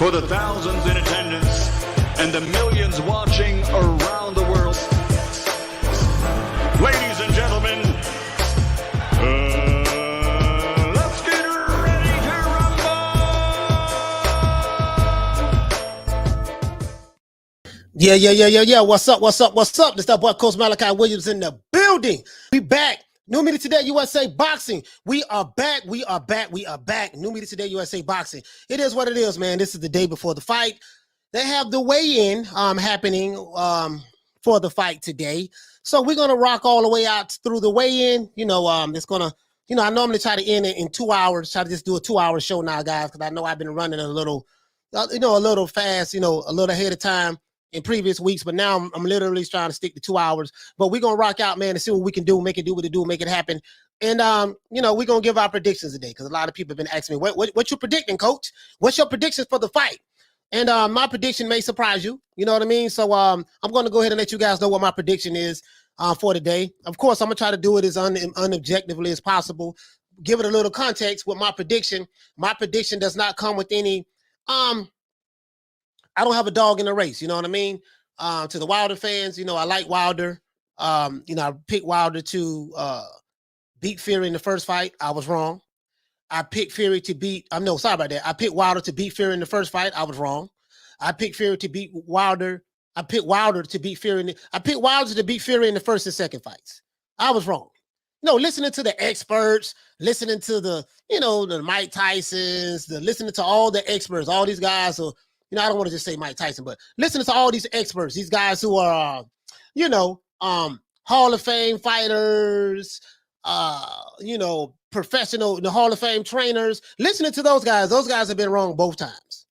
for the thousands in attendance and the millions watching around the world. Ladies and gentlemen, let's get ready to rumble! Yeah. What's up? This that boy Coach Malachi Williams in the building. We back. New Media Today USA Boxing. We are back. New Media Today USA Boxing. It is what it is, man. This is the day before the fight. They have the weigh-in happening for the fight today. So we're gonna rock all the way out through the weigh-in. It's gonna, I normally try to end it in 2 hours. Try to just do a 2-hour show now, guys, because I know I've been running a little, a little fast, a little ahead of time in previous weeks, but now I'm literally trying to stick to 2 hours. But we're gonna rock out, man, and see what we can do, make it do what it do, make it happen. And we're gonna give our predictions today, because a lot of people have been asking me, what you predicting, coach? What's your predictions for the fight? And my prediction may surprise you, you know what I mean? So I'm gonna go ahead and let you guys know what my prediction is for today. Of course, I'm gonna try to do it as unobjectively as possible, give it a little context with my prediction. My prediction does not come with any I don't have a dog in the race, you know what I mean? To the Wilder fans, I like Wilder. I picked Wilder to beat Fury in the first fight. I was wrong. I picked Fury to beat, sorry about that. I picked Wilder to beat Fury in the first fight. I was wrong. I picked Fury to beat Wilder. I picked Wilder to beat Fury. I picked Wilder to beat Fury in the first and second fights. I was wrong. Listening to the experts, listening to the Mike Tysons, listening to all the experts, all these guys who, I don't want to just say Mike Tyson, but listening to all these experts, these guys who are, Hall of Fame fighters, professional, the Hall of Fame trainers, listening to those guys have been wrong both times.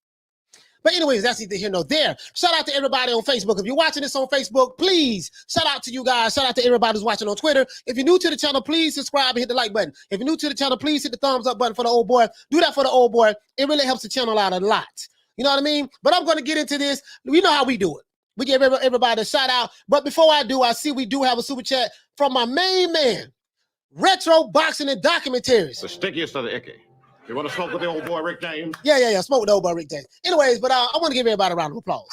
But anyways, that's neither here nor there. Shout out to everybody on Facebook. If you're watching this on Facebook, please, shout out to you guys. Shout out to everybody who's watching on Twitter. If you're new to the channel, please subscribe and hit the like button. If you're new to the channel, please hit the thumbs up button for the old boy. Do that for the old boy. It really helps the channel out a lot. You know what I mean? But I'm going to get into this. We know how we do it. We give everybody a shout out. But before I do, I see we do have a super chat from my main man, Retro Boxing and Documentaries. The stickiest of the icky. You want to smoke with the old boy Rick James? Yeah. Smoke with the old boy Rick James. Anyways, but I want to give everybody a round of applause.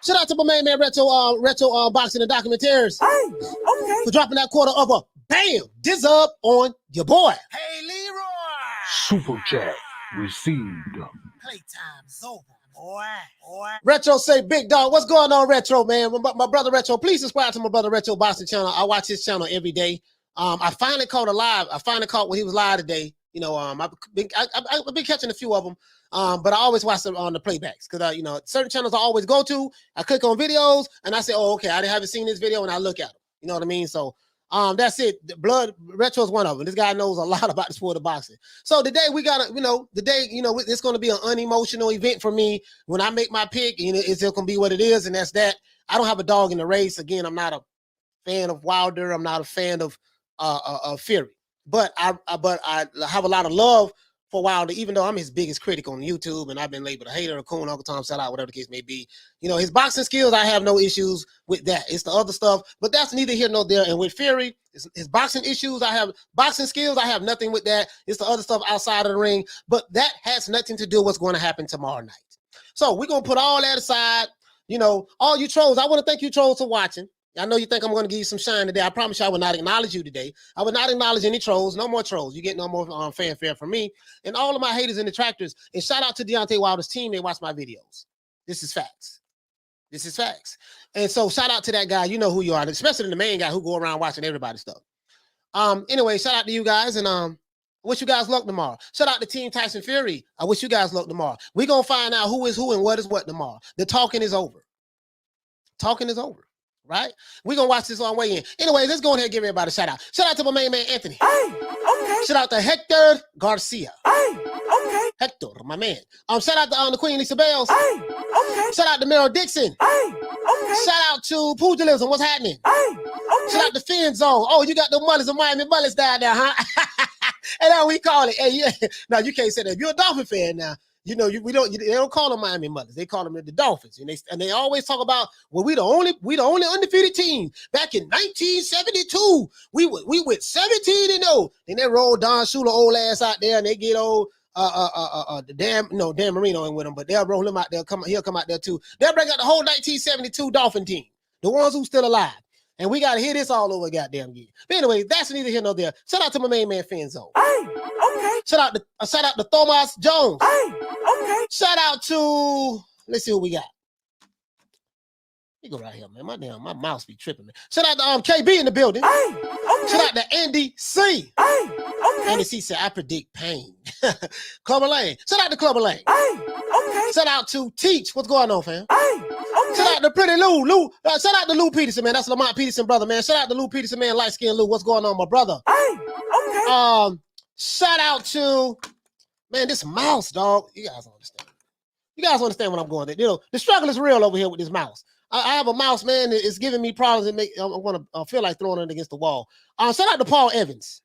Shout out to my main man, Retro Boxing and Documentaries. Hey, okay. For dropping that quarter of a bam, diz up on your boy. Hey, Leroy. Super chat received. Playtime's over, boy. Retro say, big dog, what's going on, Retro, man? My brother Retro, please subscribe to my brother Retro Boxing channel. I watch his channel every day. I finally caught when he was live today. I've been catching a few of them. But I always watch them on the playbacks because certain channels I always go to. I click on videos and I say, oh, okay, I haven't seen this video, and I look at them. You know what I mean? So that's it. Blood Retro is one of them. This guy knows a lot about the sport of boxing. So today we got to, it's going to be an unemotional event for me. When I make my pick, it's going to be what it is, and that's that. I don't have a dog in the race. Again, I'm not a fan of Wilder. I'm not a fan of Fury. But I have a lot of love for Wilder, even though I'm his biggest critic on YouTube, and I've been labeled a hater, a coon, Uncle Tom, shout out, whatever the case may be. His boxing skills, I have no issues with that. It's the other stuff, but that's neither here nor there. And with Fury, his boxing issues, I have boxing skills, I have nothing with that. It's the other stuff outside of the ring, but that has nothing to do with what's going to happen tomorrow night. So we're going to put all that aside. All you trolls, I want to thank you trolls for watching. I know you think I'm going to give you some shine today. I promise you I will not acknowledge you today. I will not acknowledge any trolls. No more trolls. You get no more fanfare from me. And all of my haters and detractors. And shout out to Deontay Wilder's team. They watch my videos. This is facts. And so shout out to that guy. You know who you are. Especially the main guy who go around watching everybody's stuff. Anyway, shout out to you guys. And I wish you guys luck tomorrow. Shout out to Team Tyson Fury. I wish you guys luck tomorrow. We're going to find out who is who and what is what tomorrow. The talking is over. Right? We're going to watch this on way in. Anyways, let's go ahead and give everybody a shout out. Shout out to my main man, Anthony. Hey, okay. Shout out to Hector Garcia. Hey, okay. Hector, my man. Shout out to the Queen Lisa Bales. Hey, okay. Shout out to Meryl Dixon. Hey, okay. Shout out to Pugilism. What's happening? Hey, okay. Shout out to Fin Zone. Oh, you got the mullets of Miami Mullets down there, huh? And now we call it. Hey, yeah. Now, you can't say that. If you're a Dolphin fan now, You know, they don't call them Miami Mothers. They call them the Dolphins, and they always talk about, well, we the only undefeated team. Back in 1972, we went 17-0. Then they roll Don Shula old ass out there, and they get old Dan Marino ain't with them, but they'll roll him out there. He'll come out there too. They'll bring out the whole 1972 Dolphin team, the ones who still alive. And we got to hear this all over goddamn year. But anyway, that's neither here nor there. Shout out to my main man, Finzo. Hey, okay. Shout out to Thomas Jones. Hey, okay. Shout out to, let's see who we got. You go right here, man. My mouse be tripping, man. Shout out to KB in the building. Hey, okay. Shout out to Andy C. Hey, okay. Andy C said, I predict pain. Clubber Lane. Shout out to Clubber Lane. Hey, okay. Shout out to Teach. What's going on, fam? Hey, okay. Shout out to Pretty Lou. Shout out to Lou Peterson, man. That's Lamont Peterson, brother, man. Shout out to Lou Peterson, man. Light skin Lou. What's going on, my brother? Hey, okay. Shout out to, man, this mouse, dog. You guys understand. You guys understand what I'm going through. You know, the struggle is real over here with this mouse. I have a mouse, man. It's giving me problems and I'm going to feel like throwing it against the wall. Shout out to Paul Evans,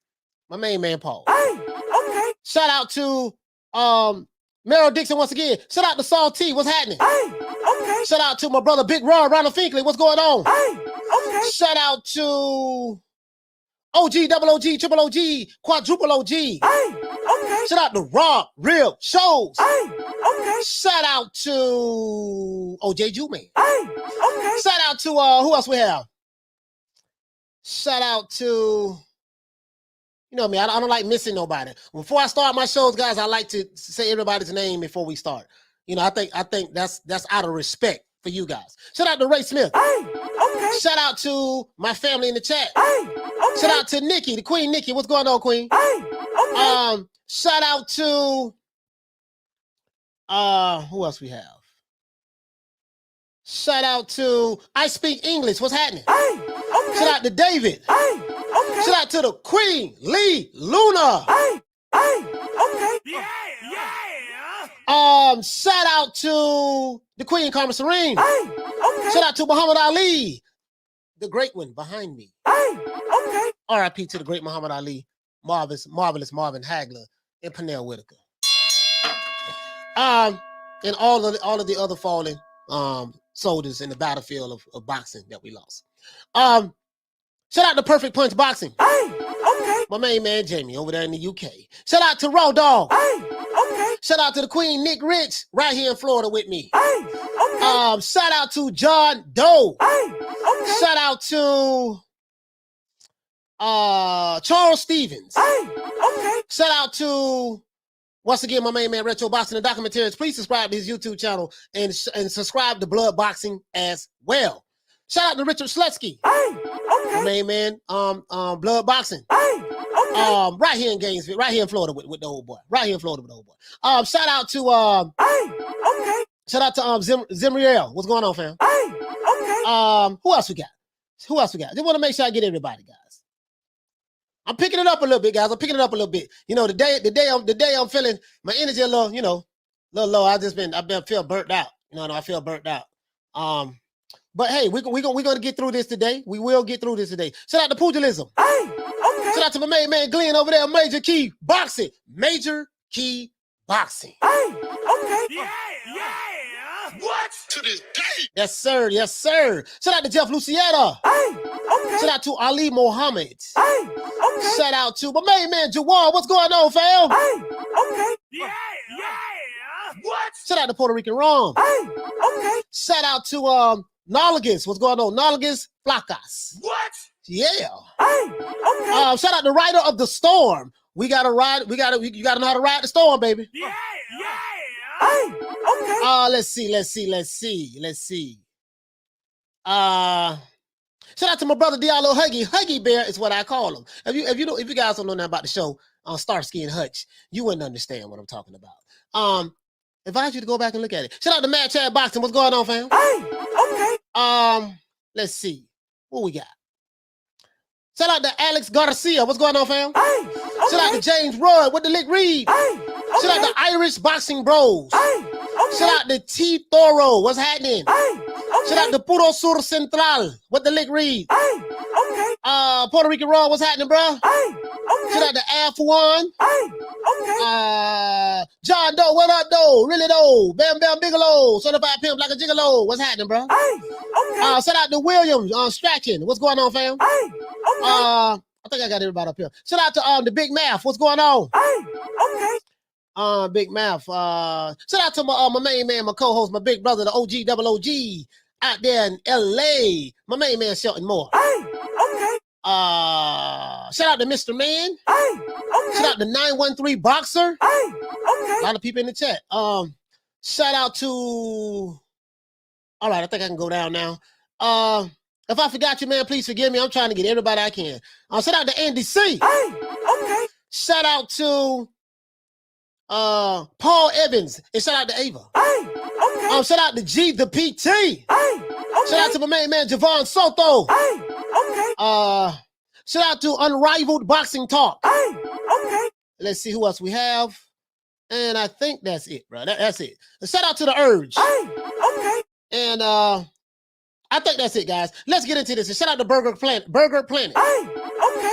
my main man, Paul. Hey, okay. Shout out to Meryl Dixon once again. Shout out to Saul T. What's happening? Hey, okay. Shout out to my brother Big Ron, Ronald Finkley. What's going on? Hey, okay. Shout out to OG, double OG, triple OG, quadruple OG. Hey, okay. Shout out to Rob, Real Shows. Hey, okay. Shout out to OJ Juman. Hey, okay. Shout out to who else we have? Shout out to, you know me, I don't like missing nobody. Before I start my shows, guys, I like to say everybody's name before we start. You know, I think that's out of respect for you guys. Shout out to Ray Smith. Hey, okay. Shout out to my family in the chat. Hey, okay. Shout out to Nikki, the Queen Nikki. What's going on, Queen? Hey, okay. Shout out to who else we have? Shout out to I Speak English. What's happening? Hey, okay. Shout out to David. Hey, okay. Shout out to the Queen Lee Luna. Hey, okay. Yeah. Shout out to the Queen Carmen Serene. Hey, okay. Shout out to Muhammad Ali, the great one behind me. Hey, okay. R.I.P. to the great Muhammad Ali, marvelous Marvin Hagler, and Pernell Whitaker. And all of the other fallen soldiers in the battlefield of boxing that we lost. Shout out to Perfect Punch Boxing. Hey, okay. My main man Jamie over there in the UK. Shout out to Raw Dog. Hey, okay. Shout out to the Queen Nick Rich right here in Florida with me. Hey, okay. Shout out to John Doe. Hey, okay. Shout out to Charles Stevens. Hey, okay. Shout out to, once again, my main man Retro Boxing and Documentaries. Please subscribe to his YouTube channel and subscribe to Blood Boxing as well. Shout out to Richard Slutsky. Hey, okay. My main man, Blood Boxing. Hey, okay. Right here in Gainesville, right here in Florida with the old boy. Right here in Florida with the old boy. Shout out to hey, okay. shout out to Zimriel. What's going on, fam? Hey, okay. Who else we got? Just want to make sure I get everybody, guys. I'm picking it up a little bit, guys. I'm picking it up a little bit. You know, the day I'm feeling my energy a little, little low. I feel burnt out. I feel burnt out. But hey, we're gonna get through this today. We will get through this today. Shout out to Pugilism. Hey, okay. Shout out to my main man Glenn over there, Major Key Boxing. Major Key Boxing. Hey, okay. Yeah. What? To this day? Yes, sir. Yes, sir. Shout out to Jeff Lucietta. Hey, okay. Shout out to Ali Mohammed. Hey, okay. Shout out to my main man Jawar. What's going on, fam? Hey, okay. Yeah. What? Shout out to Puerto Rican Rom. Hey, okay. Shout out to Nolligus. What's going on? Nolligus Flacas. What? Yeah. Hey, okay. Shout out to Rider of the Storm. You gotta know how to ride the storm, baby. Yeah. Hey, okay. Let's see. Shout out to my brother Diallo Huggy Bear is what I call him. If you guys don't know nothing about the show on Starsky and Hutch, you wouldn't understand what I'm talking about. Advise you to go back and look at it. Shout out to Mad Chad Boxing. What's going on, fam? Hey, okay. Let's see. What we got? Shout out to Alex Garcia. What's going on, fam? Hey, okay. Shout out to James Roy with the Lick Reed. Hey, okay. Shout out to Irish Boxing Bros. Hey, okay. Shout out to T Thoro. What's happening? Hey, okay. Shout out to Puro Sur Central with the Lick Reed. Hey, okay. Puerto Rican Raw. What's happening, bro? Hey, okay. Shout out to Al Fuan. Hey, John Doe, what up, though? Really, though? Bam Bam Bigelow, certified pimp like a gigolo. What's happening, bro? Shout out to Williams, Strachan. What's going on, fam? I think I got everybody up here. Shout out to the Big Math. What's going on? Big Math. Shout out to my main man, my co-host, my big brother, the OG double OG out there in LA. My main man, Shelton Moore. Shout out to Mr. Man. Shout out to 913 Boxer. A lot of people in the chat. Shout out to. All right, I think I can go down now. If I forgot you, man, please forgive me. I'm trying to get everybody I can. Shout out to Andy C. Shout out to Paul Evans, and shout out to Ava. Shout out to G the PT. Shout out to my main man Javon Soto. Shout out to Unrivaled Boxing Talk. Let's see who else we have. And I think that's it, bro. That's it. Shout out to the Urge. And I think that's it, guys. Let's get into this. And shout out to Burger Planet.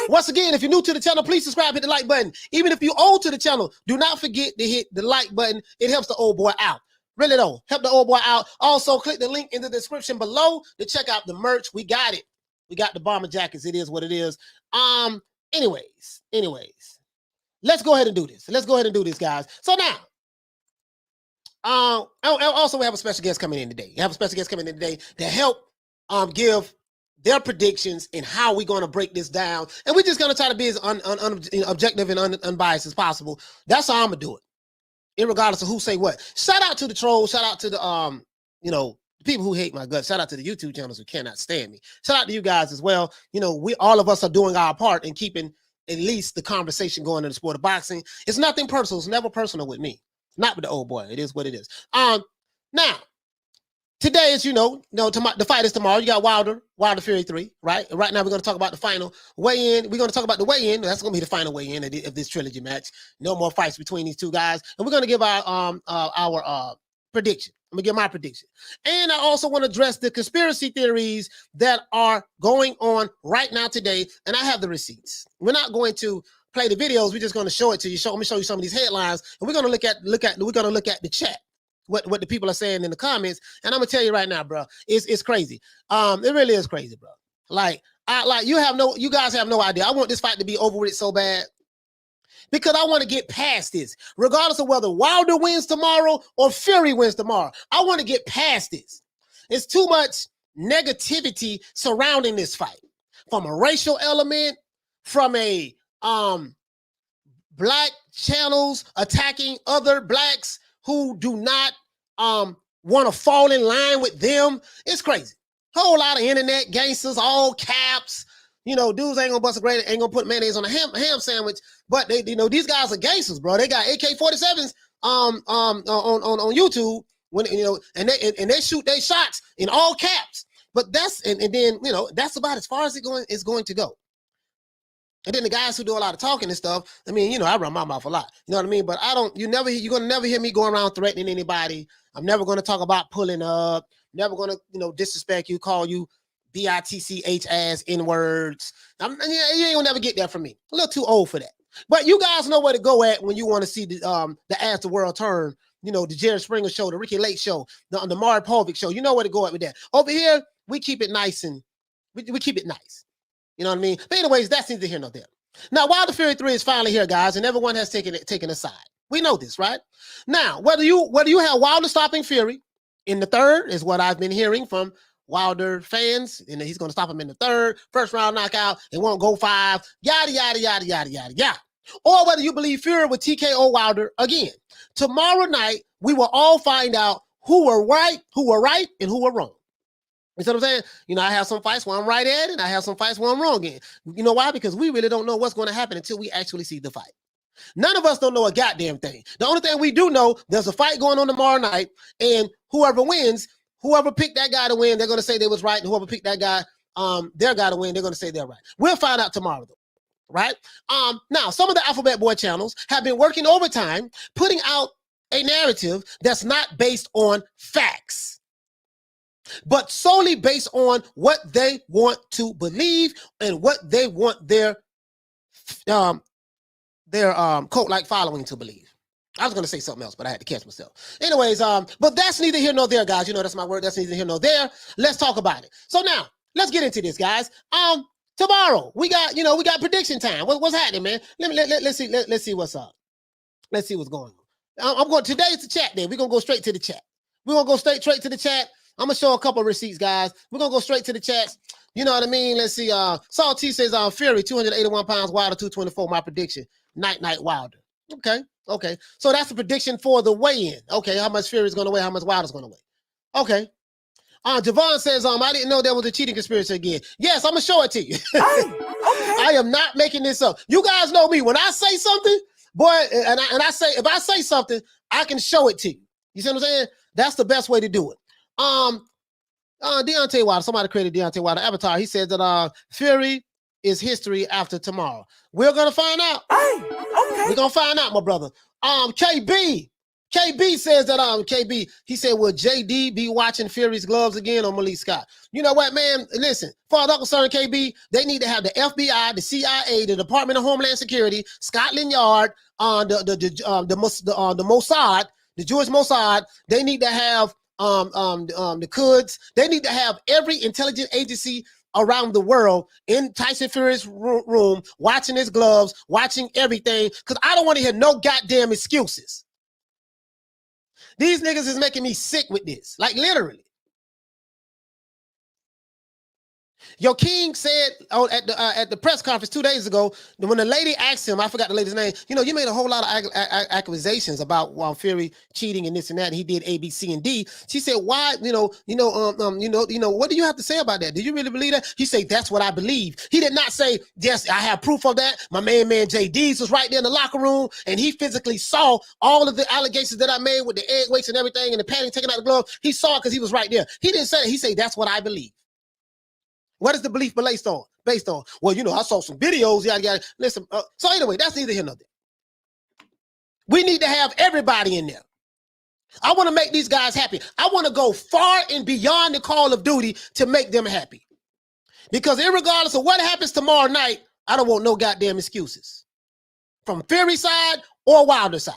Once again, if you're new to the channel, please subscribe, hit the like button. Even if you're old to the channel, do not forget to hit the like button. It helps the old boy out. Really though, help the old boy out. Also, click the link in the description below to check out the merch. We got it. We got the bomber jackets. It is what it is. Anyways, let's go ahead and do this. Let's go ahead and do this, guys. So now, also we have a special guest coming in today. You have a special guest coming in today to help give their predictions and how we're going to break this down. And we're just going to try to be as objective and unbiased as possible. That's how I'm going to do it, irregardless of who say what. Shout out to the trolls. Shout out to the, people who hate my guts. Shout out to the YouTube channels who cannot stand me. Shout out to you guys as well. All of us are doing our part in keeping at least the conversation going in the sport of boxing. It's nothing personal. It's never personal with me. Not with the old boy. It is what it is. Now, today is, the fight is tomorrow. You got Wilder Fury 3, right? Right now, we're going to talk about the final weigh-in. We're going to talk about the weigh-in. That's going to be the final weigh-in of this trilogy match. No more fights between these two guys. And we're going to give our prediction. I'm going to give my prediction. And I also want to address the conspiracy theories that are going on right now today. And I have the receipts. We're not going to play the videos. We're just going to show it to you. Let me show you some of these headlines. And we're going to look at the chat. What the people are saying in the comments, and I'm gonna tell you right now, bro, it's crazy. It really is crazy, bro. You guys have no idea. I want this fight to be over with so bad because I want to get past this, regardless of whether Wilder wins tomorrow or Fury wins tomorrow. I want to get past this. It's too much negativity surrounding this fight, from a racial element, from a black channels attacking other blacks who do not want to fall in line with them. It's crazy. Whole lot of internet gangsters, all caps. Dudes ain't gonna bust ain't gonna put mayonnaise on a ham sandwich. But they, these guys are gangsters, bro. They got AK-47s on YouTube and they shoot their shots in all caps. But that's about as far as it's going to go. And then the guys who do a lot of talking and stuff, I run my mouth a lot. You know what I mean? But you're going to never hear me going around threatening anybody. I'm never going to talk about pulling up, never going to, disrespect you, call you bitch ass N-words. You ain't going to never get that from me. A little too old for that. But you guys know where to go at when you want to see the As the World Turn, the Jerry Springer show, the Ricky Lake show, the Maury Povich show. You know where to go at with that. Over here, we keep it nice and we keep it nice. You know what I mean? But anyways, that's neither here nor there. Now, Wilder Fury 3 is finally here, guys, and everyone has taken a side. We know this, right? Now, whether you have Wilder stopping Fury in the third is what I've been hearing from Wilder fans, and he's going to stop him in the third, first round knockout, it won't go 5, yada, yada, yada, yada, yada, yada. Or whether you believe Fury will TKO Wilder again. Tomorrow night, we will all find out who were right, and who were wrong. You see what I'm saying? I have some fights where I'm right at, and I have some fights where I'm wrong in. You know why? Because we really don't know what's going to happen until we actually see the fight. None of us don't know a goddamn thing. The only thing we do know, there's a fight going on tomorrow night, and whoever wins, whoever picked that guy to win, they're going to say they was right, and whoever picked that guy, their guy to win, they're going to say they're right. We'll find out tomorrow, though. Right? Now, some of the Alphabet Boy channels have been working overtime, putting out a narrative that's not based on facts, but solely based on what they want to believe and what they want their cult-like following to believe. I was going to say something else, but I had to catch myself. Anyways, but that's neither here nor there, guys. You know, that's my word. That's neither here nor there. Let's talk about it. So now, let's get into this, guys. Tomorrow we got, we got prediction time. What's happening, man? Let's see what's up. Let's see what's going on. I'm going today's the chat day. We're gonna go straight to the chat. We're gonna go straight to the chat. I'm gonna show a couple of receipts, guys. We're gonna go straight to the chats. You know what I mean? Let's see. Saul T says Fury, 281 pounds, Wilder 224. My prediction. Night Wilder. Okay. So that's the prediction for the weigh-in. Okay, how much Fury is gonna weigh, how much Wilder's gonna weigh. Okay. Javon says, I didn't know there was a cheating conspiracy again. Yes, I'm gonna show it to you. I am not making this up. You guys know me. When I say something, boy, and I say, if I say something, I can show it to you. You see what I'm saying? That's the best way to do it. Deontay Wilder, somebody created Deontay Wilder avatar. He said that Fury is history after tomorrow. We're gonna find out. We're gonna find out, my brother. KB says that he said, will JD be watching Fury's gloves again or Malik Scott? You know what, man? Listen, far as I'm concerned, KB, they need to have the FBI, the CIA, the Department of Homeland Security, Scotland Yard, the Mossad, the Jewish Mossad. They need to have the Quds. They need to have every intelligence agency around the world in Tyson Fury's room, watching his gloves, watching everything, because I don't want to hear no goddamn excuses. These niggas is making me sick with this, like literally. Your King said at the press conference 2 days ago, when the lady asked him, I forgot the lady's name, you made a whole lot of accusations about Fury cheating and this and that, and he did A, B, C, and D. She said, why, what do you have to say about that? Do you really believe that? He said, that's what I believe. He did not say, yes, I have proof of that. My man JD's was right there in the locker room, and he physically saw all of the allegations that I made with the egg weights and everything, and the padding taking out the glove. He saw it because he was right there. He didn't say it. He said, that's what I believe. What is the belief based on? Well, I saw some videos. Yeah. Listen. So anyway, that's neither here nor there. We need to have everybody in there. I want to make these guys happy. I want to go far and beyond the call of duty to make them happy. Because irregardless of what happens tomorrow night, I don't want no goddamn excuses from Fury side or Wilder side.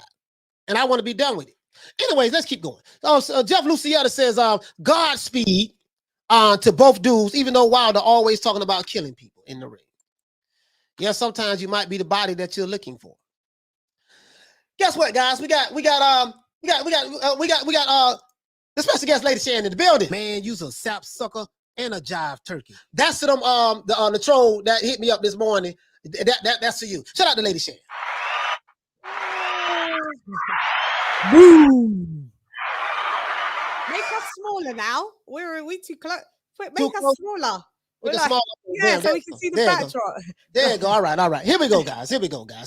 And I want to be done with it. Anyways, let's keep going. Jeff Lucietta says, Godspeed to both dudes, even though Wilder always talking about killing people in the ring. Yeah, sometimes you might be the body that you're looking for. Guess what, guys? We got the special guest lady Shannon in the building. Man, you's a sap sucker and a jive turkey. That's to them the troll that hit me up this morning. That's to you. Shout out to Lady Shannon. Boom. Make us smaller now. We too close. Make us smaller. Yeah, so we can see the backdrop. There you go. All right. Here we go, guys.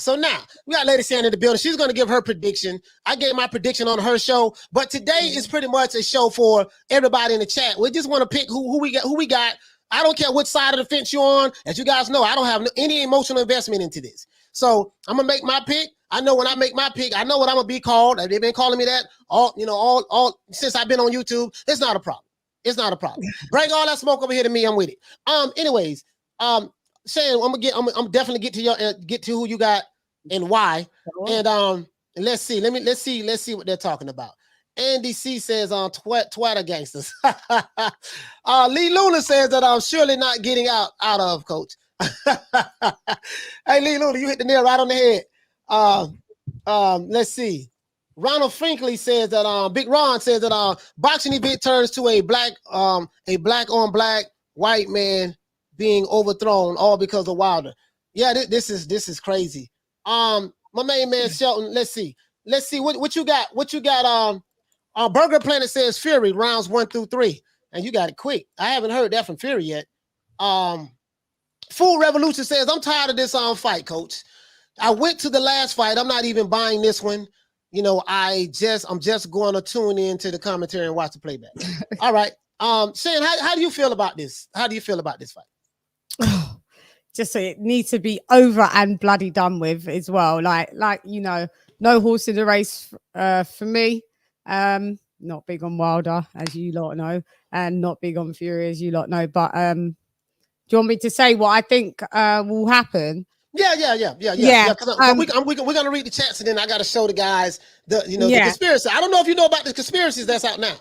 So now we got Lady Shannon in the building. She's going to give her prediction. I gave my prediction on her show, but today is pretty much a show for everybody in the chat. We just want to pick who we got. I don't care which side of the fence you're on. As you guys know, I don't have any emotional investment into this. So I'm gonna make my pick. I know when I make my pick, I know what I'm gonna be called. They've been calling me that all since I've been on YouTube. It's not a problem. Bring all that smoke over here to me. I'm with it. Anyways, Shane, I'm definitely get to who you got and why. And let's see what they're talking about. Andy C says on Twitter gangsters. Lee Luna says that I'm surely not getting out of, coach. Hey, Lee Luna, you hit the nail right on the head. Let's see. Ronald Finkley says that Big Ron says that boxing event turns to a black on black white man being overthrown, all because of Wilder. Yeah, this is crazy. My main man Shelton. Let's see what you got. Burger Planet says Fury rounds 1 through 3, and you got it quick. I haven't heard that from Fury yet. Food Revolution says I'm tired of this fight, coach. I went to the last fight. I'm not even buying this one. I'm just going to tune in to the commentary and watch the playback. All right. Shane, how do you feel about this? How do you feel about this fight? Just so it needs to be over and bloody done with as well. Like no horse in the race for me. Not big on Wilder, as you lot know, and not big on Fury, as you lot know. But do you want me to say what I think will happen? Yeah. 'Cause we're gonna read the chats, and then I gotta show the guys the conspiracy. I don't know if you know about the conspiracies that's out now.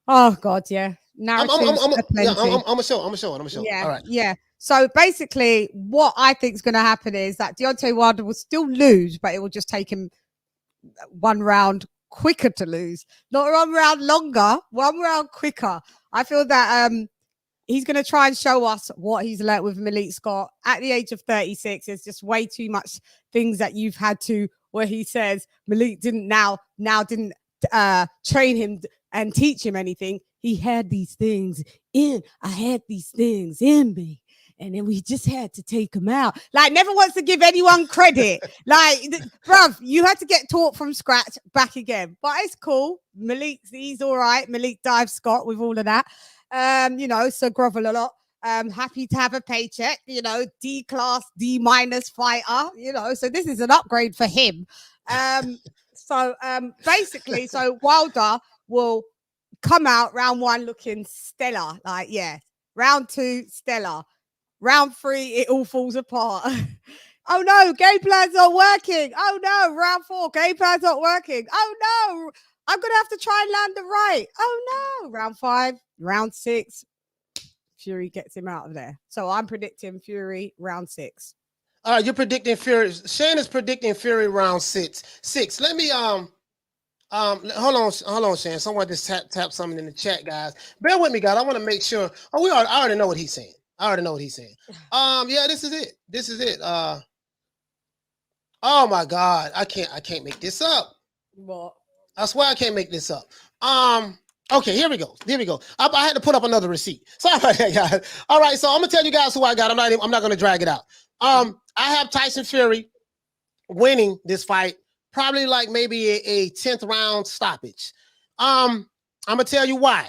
Oh God, yeah. I'm gonna show it. Yeah, All right. yeah. So basically, what I think is going to happen is that Deontay Wilder will still lose, but it will just take him one round quicker to lose, not 1 round longer, 1 round quicker. I feel that he's going to try and show us what he's learnt with Malik Scott at the age of 36. There's just way too much things that you've had to, where he says Malik didn't train him and teach him anything. He had these things I had these things in me. And then we just had to take him out. Like, never wants to give anyone credit. Like, bruv, you had to get taught from scratch back again. But it's cool. He's all right. Malik dives Scott with all of that. So grovel a lot. Happy to have a paycheck, D class, D- fighter, so this is an upgrade for him. Basically, Wilder will come out round 1 looking stellar. Like, yeah, round 2, stellar. Round 3, it all falls apart. Oh no, game plan's not working. Oh no, round 4, game plan's not working. Oh no, I'm gonna have to try and land the right. Oh no, round 5, round 6, Fury gets him out of there. So I'm predicting Fury round 6. All right, you're predicting Fury. Shane is predicting Fury round 6. Let me hold on, Shane. Someone just tap something in the chat, guys. Bear with me, guys. I want to make sure. I already know what he's saying. Yeah, this is it. Oh my God, I can't make this up. What? I swear I can't make this up. Okay, here we go. I had to put up another receipt. Sorry about that, guys. All right, so I'm gonna tell you guys who I got. I'm not gonna drag it out. I have Tyson Fury winning this fight, probably like maybe a 10th round stoppage. I'm gonna tell you why.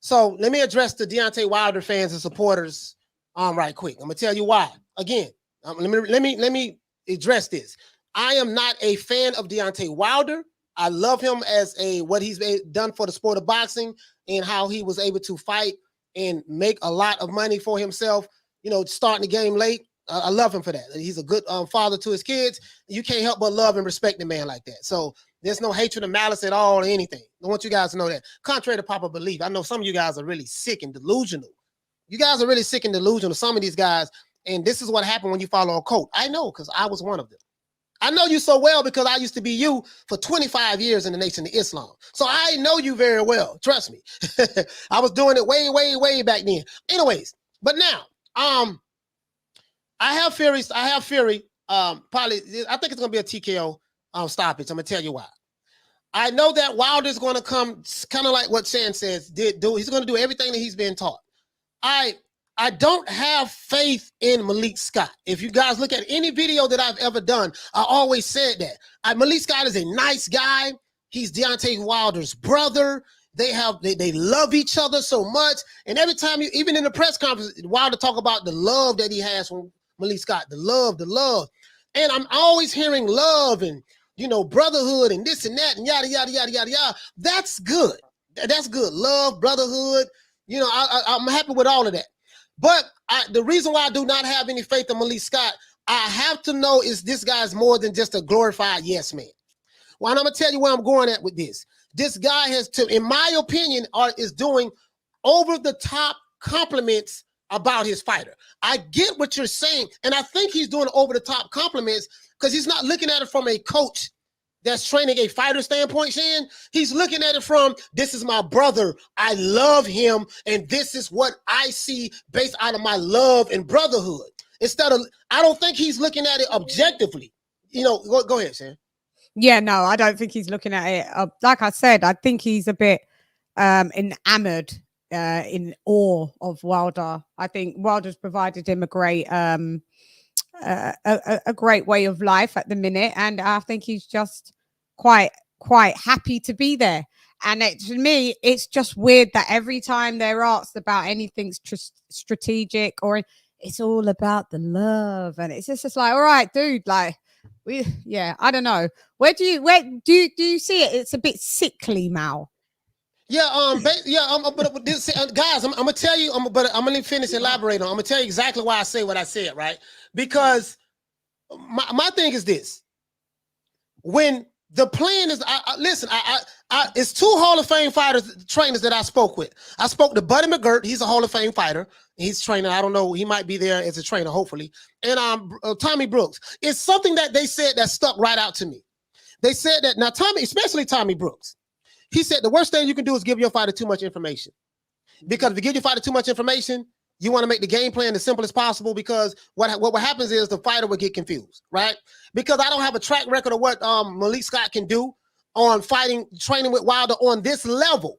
So let me address the Deontay Wilder fans and supporters right quick. I'm gonna tell you why. Again, let me address this. I am not a fan of Deontay Wilder. I love him as what he's done for the sport of boxing and how he was able to fight and make a lot of money for himself, starting the game late. I love him for that. He's a good father to his kids. You can't help but love and respect a man like that. So there's no hatred or malice at all or anything. I want you guys to know that. Contrary to popular belief, I know some of you guys are really sick and delusional. Some of these guys, and this is what happened when you follow a cult. I know, because I was one of them. I know you so well because I used to be you for 25 years in the Nation of Islam. So I know you very well. Trust me. I was doing it way, way, way back then. Anyways, but now, I have Fury. Probably, I think it's going to be a TKO stoppage. I'm going to tell you why. I know that Wilder's going to come, kind of like what Shan says, he's going to do everything that he's been taught. I don't have faith in Malik Scott. If you guys look at any video that I've ever done, I always said that. Malik Scott is a nice guy. He's Deontay Wilder's brother. They love each other so much. And every time even in the press conference, Wilder talk about the love that he has from Malik Scott, the love. And I'm always hearing love and, brotherhood and this and that and yada, yada, yada, yada, yada. That's good. That's good. Love, brotherhood. I'm happy with all of that. But the reason why I do not have any faith in Malik Scott, I have to know is this guy's more than just a glorified yes man. Well, and I'm going to tell you where I'm going at with this. This guy in my opinion, is doing over-the-top compliments about his fighter. I get what you're saying, and I think he's doing over-the-top compliments because he's not looking at it from a coach that's training a fighter standpoint, Shan. He's looking at it from, this is my brother. I love him, and this is what I see based out of my love and brotherhood. Instead of, I don't think he's looking at it objectively. Go ahead, Shan. Yeah, no, I don't think he's looking at it. Like I said, I think he's a bit enamored, in awe of Wilder. I think Wilder's provided him a great way of life at the minute, and I think he's just quite happy to be there. And to me, it's just weird that every time they're asked about anything strategic, or it's all about the love, and it's just like, all right, dude, like. I don't know. Where do you see it? It's a bit sickly, Mal. Yeah, but this, guys, I'm gonna tell you. I'm gonna finish elaborating. I'm gonna tell you exactly why I say what I said, right? Because my thing is this. When the plan is, listen, it's 2 Hall of Fame fighters, trainers that I spoke with. I spoke to Buddy McGirt. He's a Hall of Fame fighter. He's training. I don't know. He might be there as a trainer, hopefully. And Tommy Brooks. It's something that they said that stuck right out to me. They said that, now Tommy, especially Tommy Brooks, he said the worst thing you can do is give your fighter too much information. Because if you give your fighter too much information, you want to make the game plan as simple as possible, because what happens is the fighter will get confused, right? Because I don't have a track record of what Malik Scott can do on training with Wilder on this level.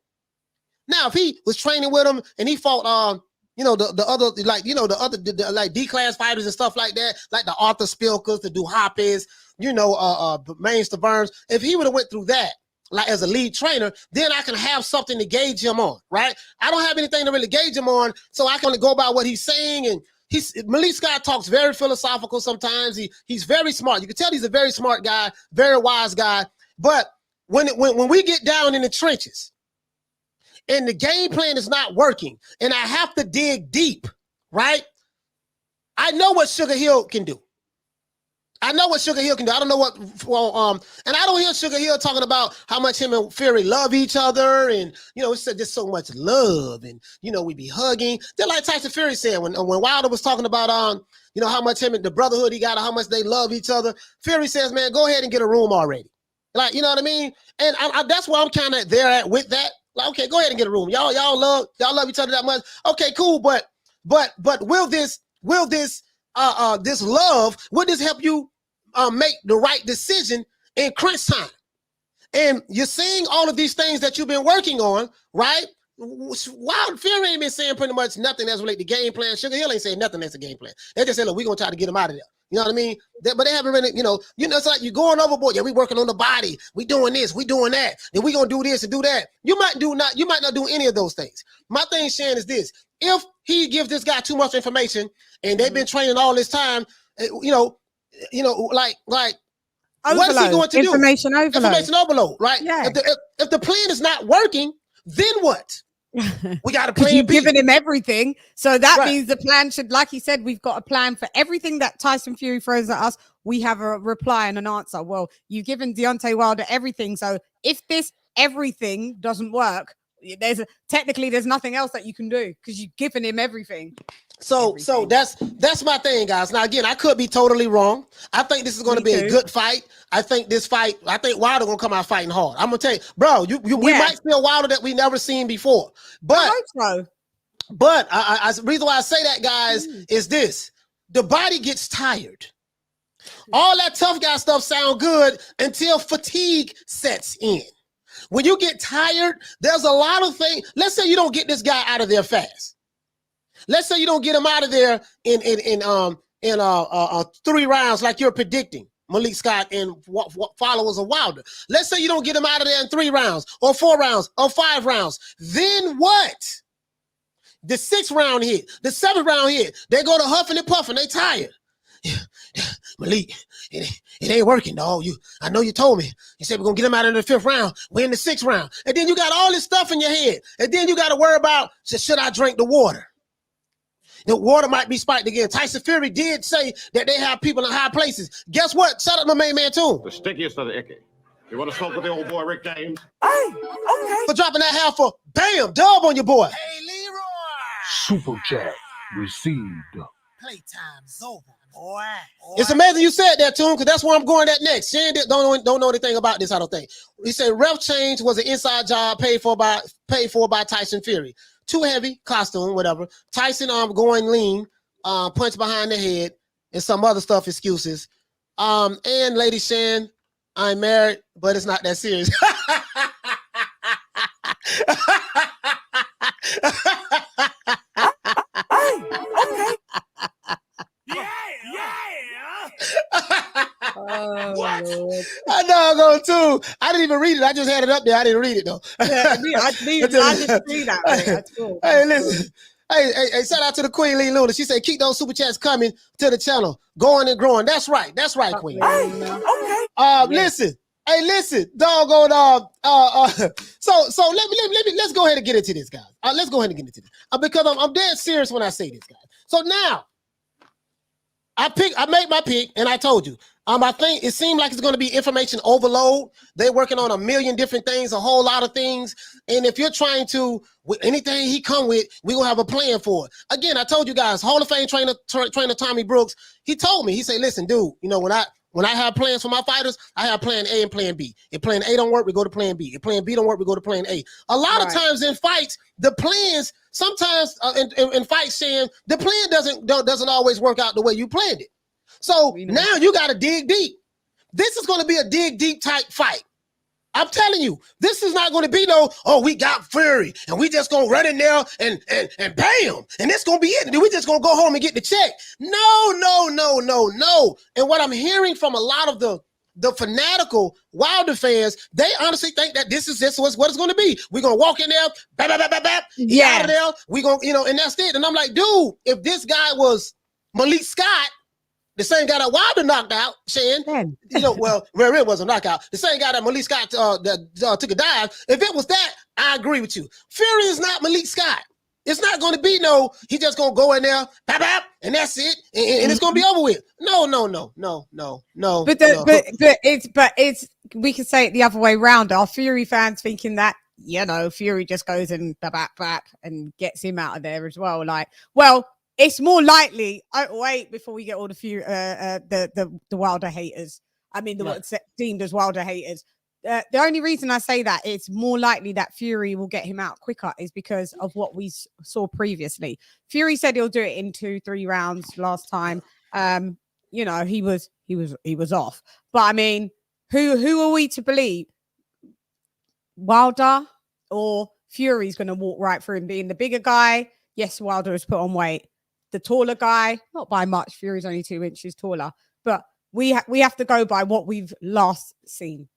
Now, if he was training with him and he fought, the other like D-class fighters and stuff like that, like the Arthur Spilkers, the Duhapes, Mains Taverns, if he would have went through that, like as a lead trainer, then I can have something to gauge him on, right? I don't have anything to really gauge him on, so I can only go by what he's saying. And Malik Scott talks very philosophical sometimes. He's very smart. You can tell he's a very smart guy, very wise guy. But when we get down in the trenches and the game plan is not working and I have to dig deep, right? I know what Sugar Hill can do. I know what Sugar Hill can do. I don't know what, and I don't hear Sugar Hill talking about how much him and Fury love each other, and it's just so much love, and we be hugging. They're like Tyson Fury said when Wilder was talking about how much him and the brotherhood he got, how much they love each other. Fury says, man, go ahead and get a room already. Like, you know what I mean? And that's why I'm kind of there at with that. Like, okay, go ahead and get a room. Y'all love each other that much. Okay, cool, but will this love, will this help you make the right decision in crunch time? And you're seeing all of these things that you've been working on, right? Wild Fury ain't been saying pretty much nothing that's related to game plan. Sugar Hill ain't saying nothing that's a game plan. They just say, look, we're going to try to get him out of there. You know what I mean? But they haven't really, it's like you're going overboard. Yeah, we working on the body. We doing this, we doing that. Then we going to do this and do that. You might not do any of those things. My thing, Shan, is this. If he gives this guy too much information and they've been training all this time, like overload. What is he going to do? Information overload, right? Yeah. If the plan is not working, then what? We got a plan. You've given him everything, so that means the plan should, like he said, we've got a plan for everything that Tyson Fury throws at us. We have a reply and an answer. Well, you've given Deontay Wilder everything, so if this everything doesn't work, there's nothing else that you can do because you've given him everything. So that's my thing, guys. Now again, I could be totally wrong. I think this is going to be a good fight. I think Wilder gonna come out fighting hard. I'm gonna tell you, bro. We might see a Wilder that we never seen before. But I hope so. But the reason why I say that, guys, is this: the body gets tired. All that tough guy stuff sound good until fatigue sets in. When you get tired, there's a lot of things. Let's say you don't get this guy out of there fast. Let's say you don't get him out of there in 3 rounds like you're predicting, Malik Scott and followers of Wilder. Let's say you don't get him out of there in 3 rounds or 4 rounds or 5 rounds. Then what? The 6th round hit, the 7th round hit. They go to huffing and puffing. They tired. Malik, it ain't working, dog. I know you told me. You said we're gonna get him out in the 5th round. We're in the 6th round. And then you got all this stuff in your head. And then you got to worry about, should I drink the water? The water might be spiked again. Tyson Fury did say that they have people in high places. Guess what? Shout out my main man, too. The stickiest of the icky. You want to smoke with the old boy, Rick James? Hey, okay. For dropping that half for, bam, dub on your boy. Hey, Leroy! Super chat received. Playtime's over, boy. It's amazing you said that, Toon, because that's where I'm going at next. Shane don't know anything about this, I don't think. He said ref change was an inside job paid for by Tyson Fury. Too heavy, costume, whatever. Tyson going lean, punch behind the head, and some other stuff, excuses. And Lady Shan, I'm married, but it's not that serious. I know I'm going to. I didn't even read it. I just had it up there. I didn't read it though. I just see that. That's cool. Hey, listen. Hey, shout out to the Queen Lee Luna. She said, keep those super chats coming to the channel. Going and growing. That's right, Queen. Listen. Hey, listen, doggone. So let's go ahead and get into this, guys. Let's go ahead and get into this because I'm dead serious when I say this, guys. So now, I made my pick, and I told you. I think it seemed like it's going to be information overload. They're working on a million different things, a whole lot of things. And if you're trying to, with anything he come with, we will have a plan for it. Again, I told you guys, Hall of Fame trainer Tommy Brooks, he told me, he said, listen, dude, you know, when I have plans for my fighters, I have plan A and plan B. If plan A don't work, we go to plan B. If plan B don't work, we go to plan A. A lot of times in fights, the plans, sometimes in fights, saying the plan doesn't always work out the way you planned it. So now you got to dig deep. This is going to be a dig deep type fight. I'm telling you, this is not going to be no, oh, we got Fury and we just going to run in there and bam, and it's going to be it. And we just going to go home and get the check. No. And what I'm hearing from a lot of the fanatical Wilder fans, they honestly think that this is what it's going to be. We're going to walk in there, out of there. We're going to, and that's it. And I'm like, dude, if this guy was Malik Scott, the same guy that Wilder knocked out, Shan, well, it was a knockout. The same guy that Malik Scott took a dive. If it was that, I agree with you. Fury is not Malik Scott. It's not going to be he just going to go in there, and that's it, and it's going to be over with. No. But it's we can say it the other way around. Our Fury fans thinking that, Fury just goes and and gets him out of there as well. Like, well, it's more likely. Wait before we get all the Wilder haters. I mean, the ones deemed as Wilder haters. The only reason I say that it's more likely that Fury will get him out quicker is because of what we saw previously. Fury said he'll do it in 2-3 rounds last time. He was off. But I mean, who are we to believe? Wilder or Fury's going to walk right through him, being the bigger guy? Yes, Wilder has put on weight. The taller guy, not by much. Fury's only 2 inches taller, but we have to go by what we've last seen.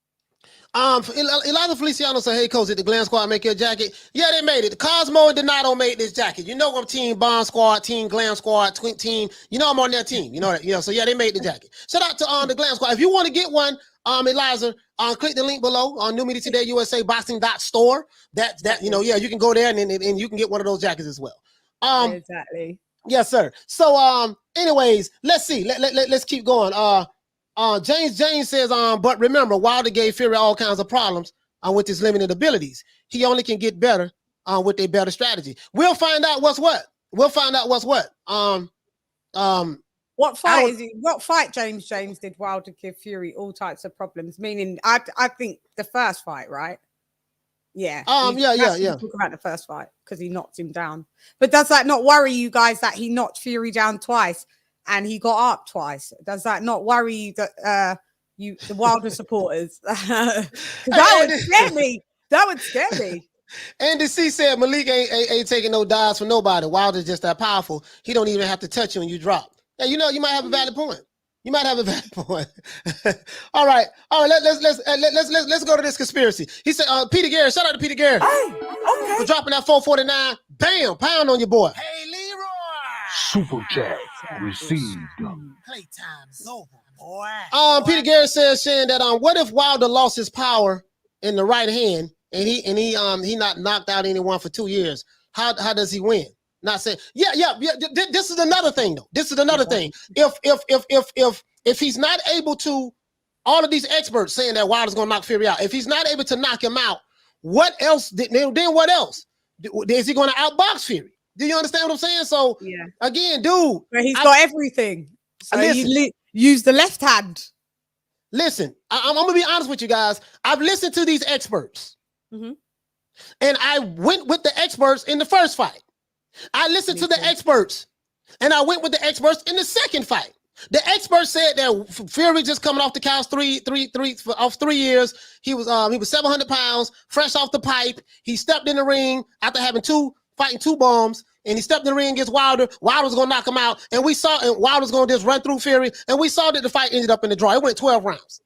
Elijah Feliciano said, hey, coach, did the Glam Squad make your jacket? Yeah, they made it. The Cosmo and Donato made this jacket. You know I'm Team Bond Squad, Team Glam Squad, Team. You know I'm on their team. You know that. So yeah, they made the jacket. Shout out to the Glam Squad. If you want to get one, Elijah, click the link below on newmediatodayusa boxing.store. You can go there and you can get one of those jackets as well. Exactly. Yes, sir. So, anyways, let's see. Let's keep going. James says, but remember, Wilder gave Fury all kinds of problems with his limited abilities. He only can get better with a better strategy. We'll find out what's what. What fight is it? What fight, James did Wilder give Fury all types of problems? Meaning, I think the first fight, right? Yeah. Yeah. Talk about the first fight because he knocked him down. But does that not worry you guys that he knocked Fury down twice and he got up twice? Does that not worry you that the Wilder supporters? That would scare me. That would scare me. Andy C said Malik ain't taking no dives from nobody. Wilder's just that powerful. He don't even have to touch you when you drop. Yeah, you might have a valid point. All right. Let's go to this conspiracy. He said, Peter Garrett, shout out to Peter Garrett. For dropping that 449. Bam, pound on your boy. Hey, Leroy. Super chat received. Playtime's over, boy. Peter Garrett says, Shan, that what if Wilder lost his power in the right hand and he not knocked out anyone for 2 years? How does he win? Not saying, yeah. This is another thing, though. This is another thing. If he's not able to, all of these experts saying that Wilder's gonna knock Fury out. If he's not able to knock him out, what else? Then what else? Is he gonna outbox Fury? Do you understand what I'm saying? So again, dude, but he's got everything. So you use the left hand. Listen, I'm gonna be honest with you guys. I've listened to these experts, and I went with the experts in the first fight. I listened to the experts, and I went with the experts in the second fight. The experts said that Fury just coming off the couch 3 years. He was 700 pounds, fresh off the pipe. He stepped in the ring after fighting two bombs, and he stepped in the ring against Wilder. Wilder was gonna knock him out, and Wilder was gonna just run through Fury, and we saw that the fight ended up in the draw. It went 12 rounds.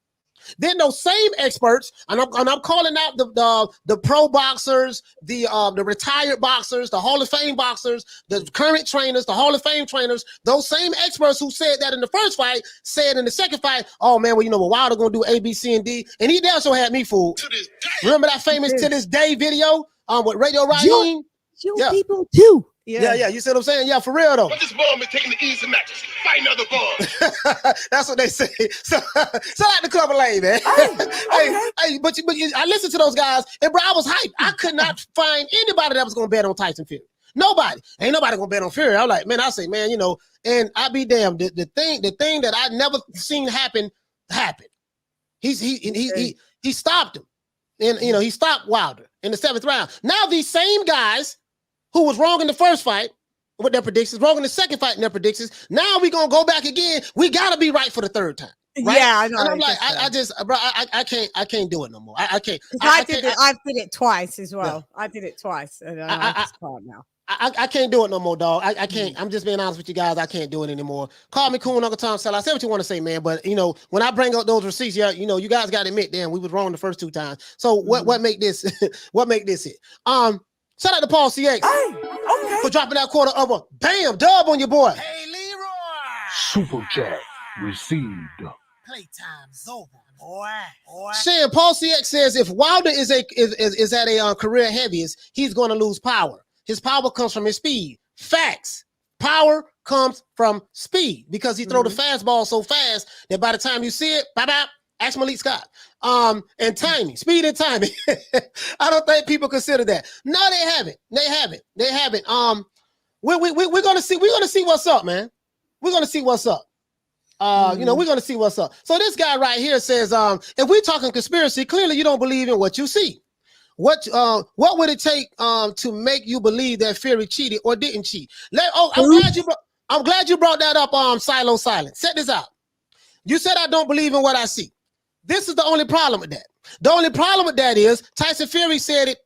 Then those same experts, and I'm calling out the pro boxers, the retired boxers, the Hall of Fame boxers, the current trainers, the Hall of Fame trainers. Those same experts who said that in the first fight said in the second fight, "Oh man, well what Wilder gonna do A, B, C, and D," and he also had me fooled. To this day. Remember that famous "To This Day" video with Radio Raheem? You people too. Yeah. You see what I'm saying? Yeah, for real though. But this bum is taking the easy matches. Fight another bum. That's what they say. So like the Clubber Lane, man. Hey, but I listened to those guys, and bro, I was hyped. I could not find anybody that was gonna bet on Tyson Fury. Nobody. Ain't nobody gonna bet on Fury. I'm like, man, I say, man, and I be damned. The thing that I never seen happen happened. He stopped him. And he stopped Wilder in the 7th round. Now these same guys who was wrong in the first fight with their predictions, wrong in the second fight in their predictions. Now we gonna go back again. We gotta be right for the 3rd time. Right? Yeah, I know. And I'm like, I just, bro, I can't do it no more. I can't. I did it twice as well. Yeah. I did it twice, and I just can't now. I can't do it no more, dog. I can't. I'm just being honest with you guys. I can't do it anymore. Call me cool, Uncle Tom. Say what you want to say, man. But when I bring up those receipts, yeah, you guys got to admit, damn, we was wrong the first 2 times. So what make this? What make this it? Shout out to Paul CX for dropping that quarter of a bam dub on your boy. Hey, Leroy. Super chat received. Playtime's over, boy. Shan, Paul CX says if Wilder is at a career heaviest, he's going to lose power. His power comes from his speed. Facts. Power comes from speed because he throw the fastball so fast that by the time you see it, bye-bye, ask Malik Scott. And timing, speed and timing. I don't think people consider that. No, they haven't. They haven't. We're gonna see what's up, man. We're gonna see what's up. We're gonna see what's up. So this guy right here says, if we're talking conspiracy, clearly you don't believe in what you see. What would it take to make you believe that Fury cheated or didn't cheat? I'm glad you brought that up. Silo Silence. Check this out. You said I don't believe in what I see. This is the only problem with that. The only problem with that is Tyson Fury said it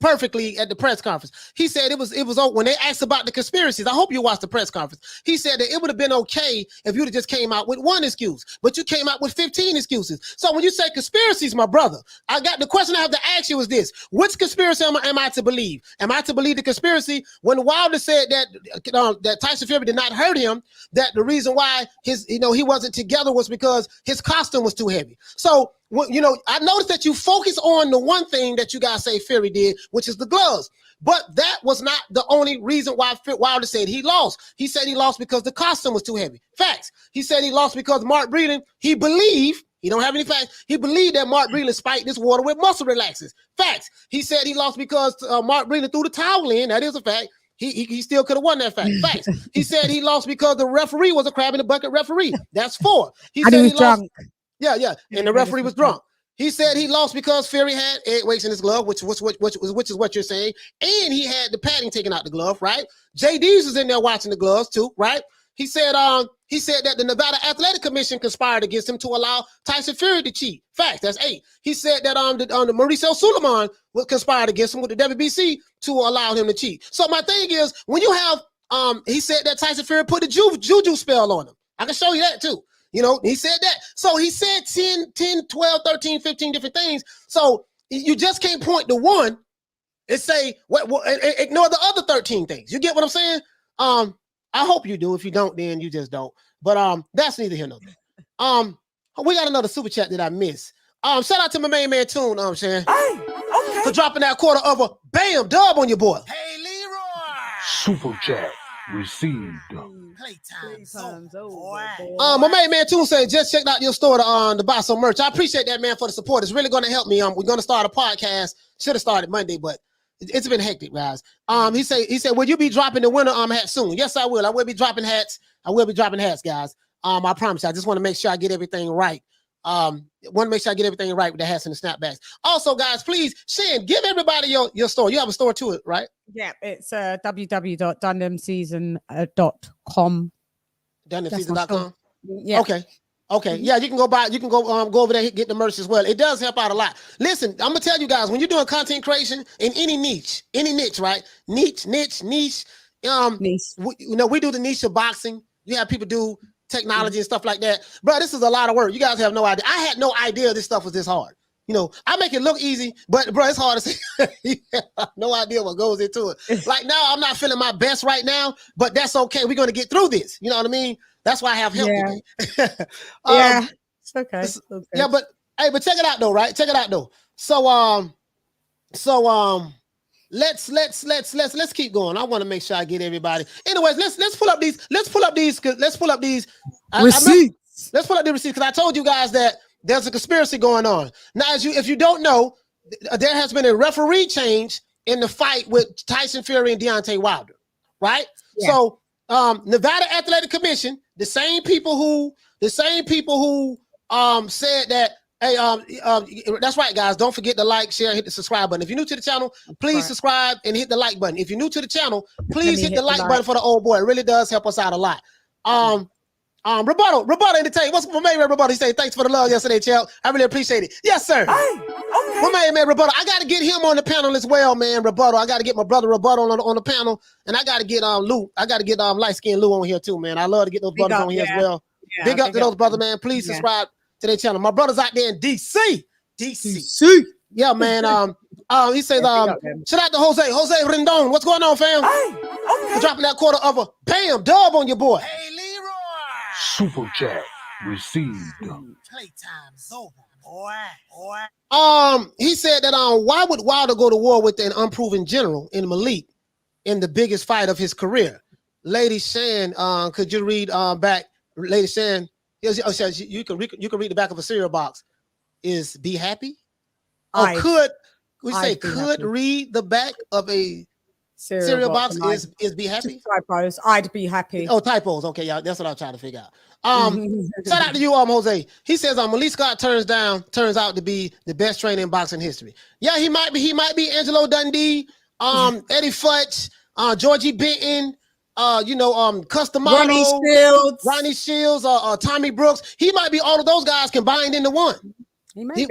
perfectly at the press conference. He said it was when they asked about the conspiracies. I hope you watched the press conference. He said that it would have been okay if you'd have just came out with 1 excuse, but you came out with 15 excuses. So when you say conspiracies, my brother, the question I have to ask you is this: which conspiracy am I to believe? Am I to believe the conspiracy when Wilder said that Tyson Fury did not hurt him? That the reason why he wasn't together was because his costume was too heavy. So. Well, I noticed that you focus on the one thing that you guys say Fury did, which is the gloves. But that was not the only reason why Wilder said he lost. He said he lost because the costume was too heavy. Facts. He said he lost because Mark Breeden, he believed, he don't have any facts, he believed that Mark Breeden spiked this water with muscle relaxers. Facts. He said he lost because Mark Breeden threw the towel in. That is a fact. He still could have won that fact. Facts. He said he lost because the referee was a crab in the bucket referee. That's 4. He said he was drunk. Yeah, and the referee was drunk. He said he lost because Fury had egg weights in his glove, which is what you're saying, and he had the padding taken out the glove, right? JD's was in there watching the gloves too, right? He said that the Nevada Athletic Commission conspired against him to allow Tyson Fury to cheat. Facts, that's 8. He said that the Mauricio Suleiman was conspired against him with the WBC to allow him to cheat. So my thing is, when you have he said that Tyson Fury put a juju spell on him. I can show you that too. He said that. So he said 10, 12, 13, 15 different things. So you just can't point to one and say, ignore the other 13 things. You get what I'm saying? I hope you do. If you don't, then you just don't. But that's neither here nor there. We got another super chat that I missed. Shout out to my main man Tune, Shan. Hey, okay. For dropping that quarter of a bam dub on your boy. Hey, Leroy. Super chat received. Playtime's over, boy. My main man Tune said just checked out your store to buy some merch. I appreciate that, man, for the support. It's really going to help me. We're going to start a podcast. Should have started Monday, but it's been hectic, guys. He said, will you be dropping the winter hat soon? Yes, I will. I will be dropping hats. Guys. I promise you. I just want to make sure I get everything right. Want to make sure I get everything right with the hats and the snapbacks. Also, guys, please, Shan, give everybody your store. You have a store to it, right? Yeah, it's www.dunhamseason.com. Dunhamseason.com? Yeah. Okay. Yeah, you can go go over there and get the merch as well. It does help out a lot. Listen, I'm gonna tell you guys, when you're doing content creation in any niche, right? Niche. We do the niche of boxing. You have people do technology and stuff like that. Bro, this is a lot of work. You guys have no idea. I had no idea this stuff was this hard. I make it look easy, but bro, it's hard to say. You have no idea what goes into it. Like now, I'm not feeling my best right now, but that's okay. We're gonna get through this. You know what I mean? That's why I have help today. Yeah, it's okay. Yeah, but check it out though, right? Check it out though. So let's keep going. I want to make sure I get everybody. Anyways, let's pull up these. Let's pull up these Receipts. Let's pull up the receipts because I told you guys that there's a conspiracy going on. Now, if you don't know, there has been a referee change in the fight with Tyson Fury and Deontay Wilder, right? Yeah. So, Nevada Athletic Commission, the same people who said that. Hey, that's right, guys. Don't forget to like, share, hit the subscribe button. If you're new to the channel, please subscribe and hit the like button. If you're new to the channel, please hit the like button for the old boy. It really does help us out a lot. Rebuttal Entertainment. What's my man Rebuttal? He said, thanks for the love yesterday, champ. I really appreciate it. Yes, sir. Hey, okay. My man Rebuttal. I got to get him on the panel as well, man. Rebuttal. I got to get my brother Rebuttal on the panel, and I got to get Lou. I got to get light skinned Lou on here too, man. I love to get those brothers on here as well. Yeah, big up to those brothers, man. Please subscribe to their channel. My brother's out there in DC. Yeah, man. He says, shout out to Jose Rendon. What's going on, fam? Hey, okay. Dropping that quarter of a bam dub on your boy. Hey, Leroy. Super chat received. Playtime's over, boy. He said that why would Wilder go to war with an unproven general in Malik in the biggest fight of his career? Lady Shan, could you read back? Lady Shan, you can read the back of a cereal box. Is be happy? Or could read the back of a cereal box is be happy? Typos. I'd be happy. Oh, typos. Okay, y'all. That's what I'm trying to figure out. Shout out to you, Jose. He says Malik Scott turns out to be the best trainer in boxing history. Yeah, he might be Angelo Dundee, Eddie Futch, Georgie Benton, Customado, Ronnie Shields, Tommy Brooks. He might be all of those guys combined into one. He might,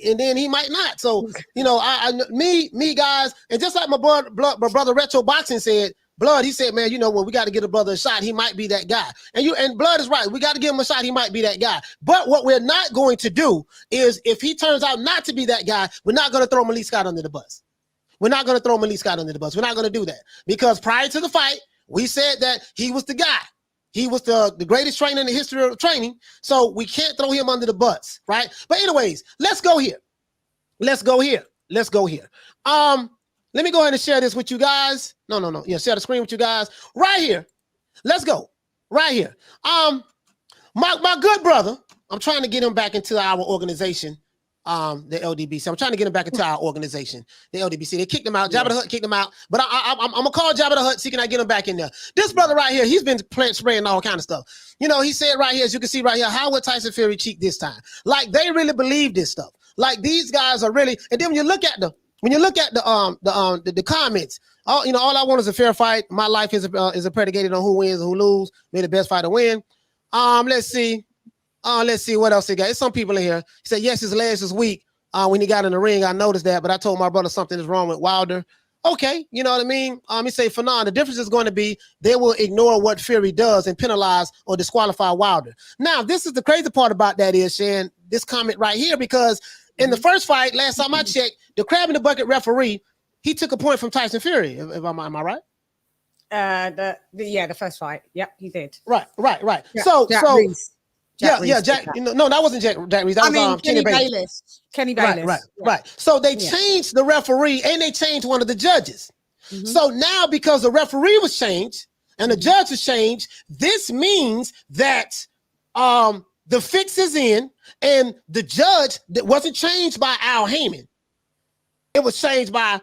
and then he might not. So, me guys, and just like my brother Retro Boxing said, Blood, he said, man, we got to get a brother a shot. He might be that guy. And Blood is right. We got to give him a shot. He might be that guy. But what we're not going to do is, if he turns out not to be that guy, we're not going to throw Malik Scott under the bus. We're not going to throw Malik Scott under the bus. We're not going to do that, because prior to the fight, we said that he was the guy. He was the greatest trainer in the history of training, so we can't throw him under the bus, right? But anyways, let's go here. Let me go ahead and share this with you guys. No. Yeah, share the screen with you guys right here. Let's go right here. My good brother, I'm trying to get him back into our organization, the LDBC. I'm trying to get him back into our organization, the LDBC. They kicked him out. Jabba the Hutt kicked him out. But I'm gonna call Jabba the Hutt, see can I get him back in there. This brother right here, he's been spraying all kind of stuff. He said right here, as you can see right here, how would Tyson Fury cheat this time? Like, they really believe this stuff. Like, these guys are really. And then when you look at the comments, all I want is a fair fight. My life is predicated on who wins and who loses. May the best fighter win. Let's see what else he got. There's some people in here. He said, yes, his legs was weak when he got in the ring. I noticed that, but I told my brother something is wrong with Wilder. Okay, you know what I mean? He say, for now, the difference is going to be they will ignore what Fury does and penalize or disqualify Wilder. Now, this is the crazy part about that is, Shan, this comment right here, because in the first fight, last time I checked, the crab in the bucket referee, he took a point from Tyson Fury. Am I right? The first fight. Yep, he did. Right. Yeah, Jack. No, that wasn't Jack Reese. That was Kenny Bayless. Kenny Bayless. Right. So they changed the referee and they changed one of the judges. Mm-hmm. So now, because the referee was changed and the judge was changed, this means that the fix is in, and the judge that wasn't changed by Al Heyman. It was changed by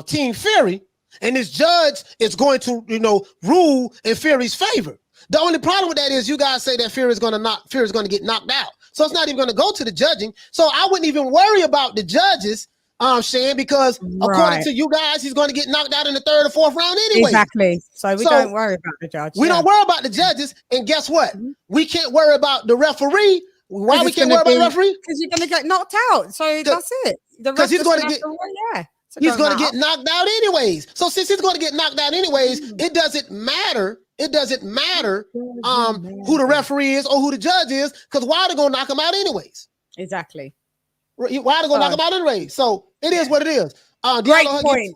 Team Fury, and this judge is going to rule in Fury's favor. The only problem with that is you guys say that Fury's going to get knocked out. So it's not even going to go to the judging. So I wouldn't even worry about the judges, Shan, because according to you guys, he's going to get knocked out in the third or fourth round anyway. Exactly. So we don't worry about the judges. We don't worry about the judges. And guess what? Mm-hmm. We can't worry about the referee. Why we can't worry about the referee? Because you're going to get knocked out. So that's it. Because he's going to get... So he's going to get knocked out anyways. So since he's going to get knocked out anyways, it doesn't matter. It doesn't matter who the referee is or who the judge is, because Wilder going to knock him out anyways. Exactly. Wilder going to knock him out anyways. So it is what it is. Great point.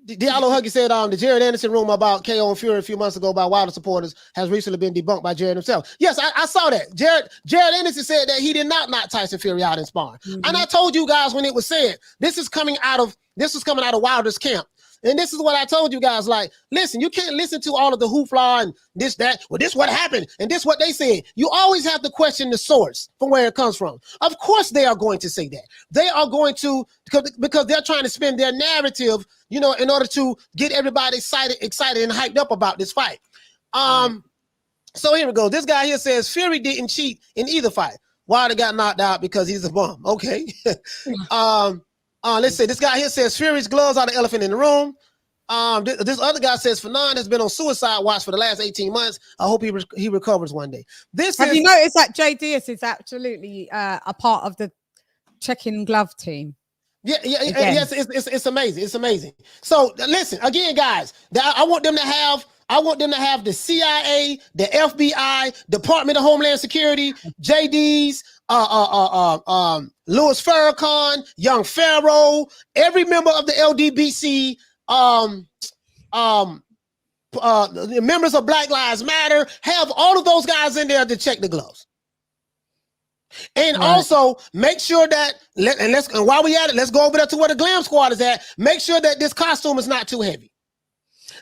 Diallo Huggy said the Jared Anderson rumor about KO and Fury a few months ago by Wilder supporters has recently been debunked by Jared himself. Yes, I saw that. Jared Anderson said that he did not knock Tyson Fury out in sparring. And I told you guys when it was said, this is coming out of Wilder's camp. And this is what I told you guys, like, listen, you can't listen to all of the hoopla and this, that, well, this what happened, and this what they said. You always have to question the source from where it comes from. Of course they are going to say that. They are going to, because they're trying to spin their narrative, you know, in order to get everybody excited and hyped up about this fight. So here we go. This guy here says Fury didn't cheat in either fight. Wilder got knocked out because he's a bum. Okay. Let's see. This guy here says Fury's gloves are the elephant in the room. This other guy says Fanon has been on suicide watch for the last 18 months. I hope he recovers one day. Have you noticed that Jay Diaz is absolutely a part of the checking glove team? Yes, it's amazing. It's amazing. So listen again, guys. I want them to have the CIA, the FBI, Department of Homeland Security, JD's, Louis Farrakhan, Young Pharaoh, every member of the LDBC, the members of Black Lives Matter, have all of those guys in there to check the gloves. And also make sure that, and while we at it, let's go over there to where the Glam Squad is at. Make sure that this costume is not too heavy.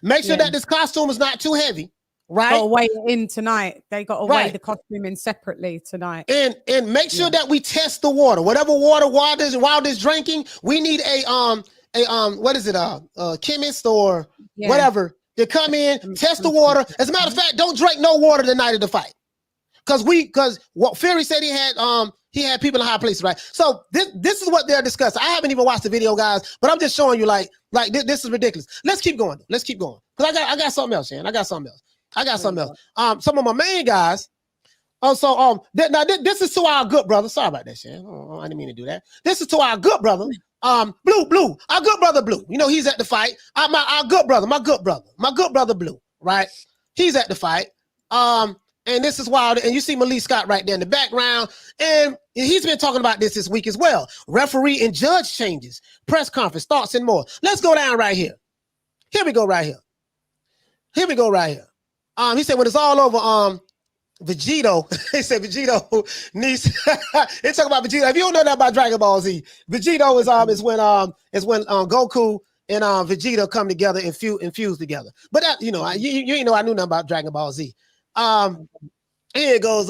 Make sure that this costume is not too heavy, right? Got to weigh it in tonight. They got to weigh the costume in separately tonight. And make sure that we test the water. Whatever water Wilder's drinking, we need a what is it? Chemist or whatever to come in, test the water. As a matter of fact, don't drink no water the night of the fight. Because what Fury said he had people in high places, right? So this is what they're discussing. I haven't even watched the video, guys, but I'm just showing you like this is ridiculous. Let's keep going. Let's keep going. Because I got something else, Shan. I got something else. Some of my main guys. Also, now this is to our good brother. Sorry about that, Shan. I didn't mean to do that. This is to our good brother. Blue, our good brother Blue. You know, he's at the fight. My good brother Blue, right? He's at the fight. And this is wild. And you see Malik Scott right there in the background. And he's been talking about this week as well. Referee and judge changes, press conference, thoughts, and more. Let's go down right here. Here we go right here. He said when it's all over, Vegito, he said Vegito needs they talk about Vegito. If you don't know that about Dragon Ball Z, Vegito is when Goku and Vegeta come together and fuse together. But that, you know, I knew nothing about Dragon Ball Z. Here it goes.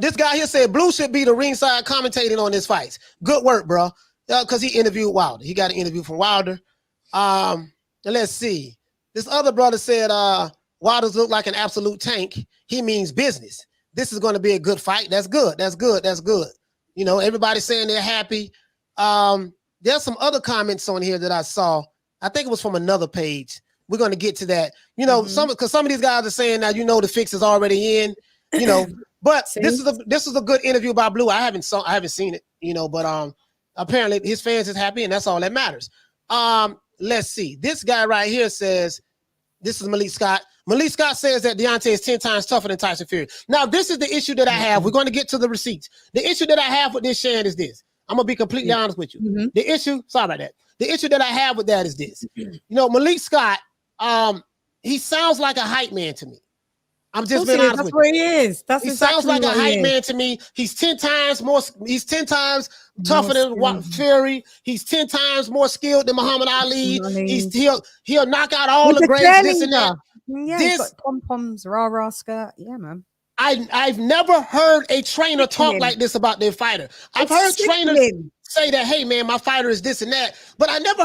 This guy here said Blue should be the ringside commentating on this fight. Good work, bro. Because he interviewed Wilder. He got an interview from Wilder. Let's see. This other brother said Wilder's look like an absolute tank. He means business. This is going to be a good fight. That's good. You know, everybody's saying they're happy. There's some other comments on here that I saw. I think it was from another page. We're going to get to that. You know, because some of these guys are saying now, you know, the fix is already in, you know, but this is a good interview by Blue. I haven't seen it, you know, but apparently his fans is happy and that's all that matters. Let's see. This guy right here says, this is Malik Scott. Malik Scott says that Deontay is 10 times tougher than Tyson Fury. Now, this is the issue that I have. We're going to get to the receipts. The issue that I have with this, Shan, is this. I'm going to be completely honest with you. The issue that I have with that is this. You know, Malik Scott, he sounds like a hype man to me. I'm just being honest with you. That's what he is. He sounds like a hype man to me. He's 10 times tougher than Fury. He's 10 times more skilled than Muhammad Ali. He'll knock out all the greats, this and that. Yeah, he's got pom-poms, rah-rah skirt. Yeah, man. I've never heard a trainer talk like this about their fighter. I've heard trainers say that, hey man, my fighter is this and that, but I never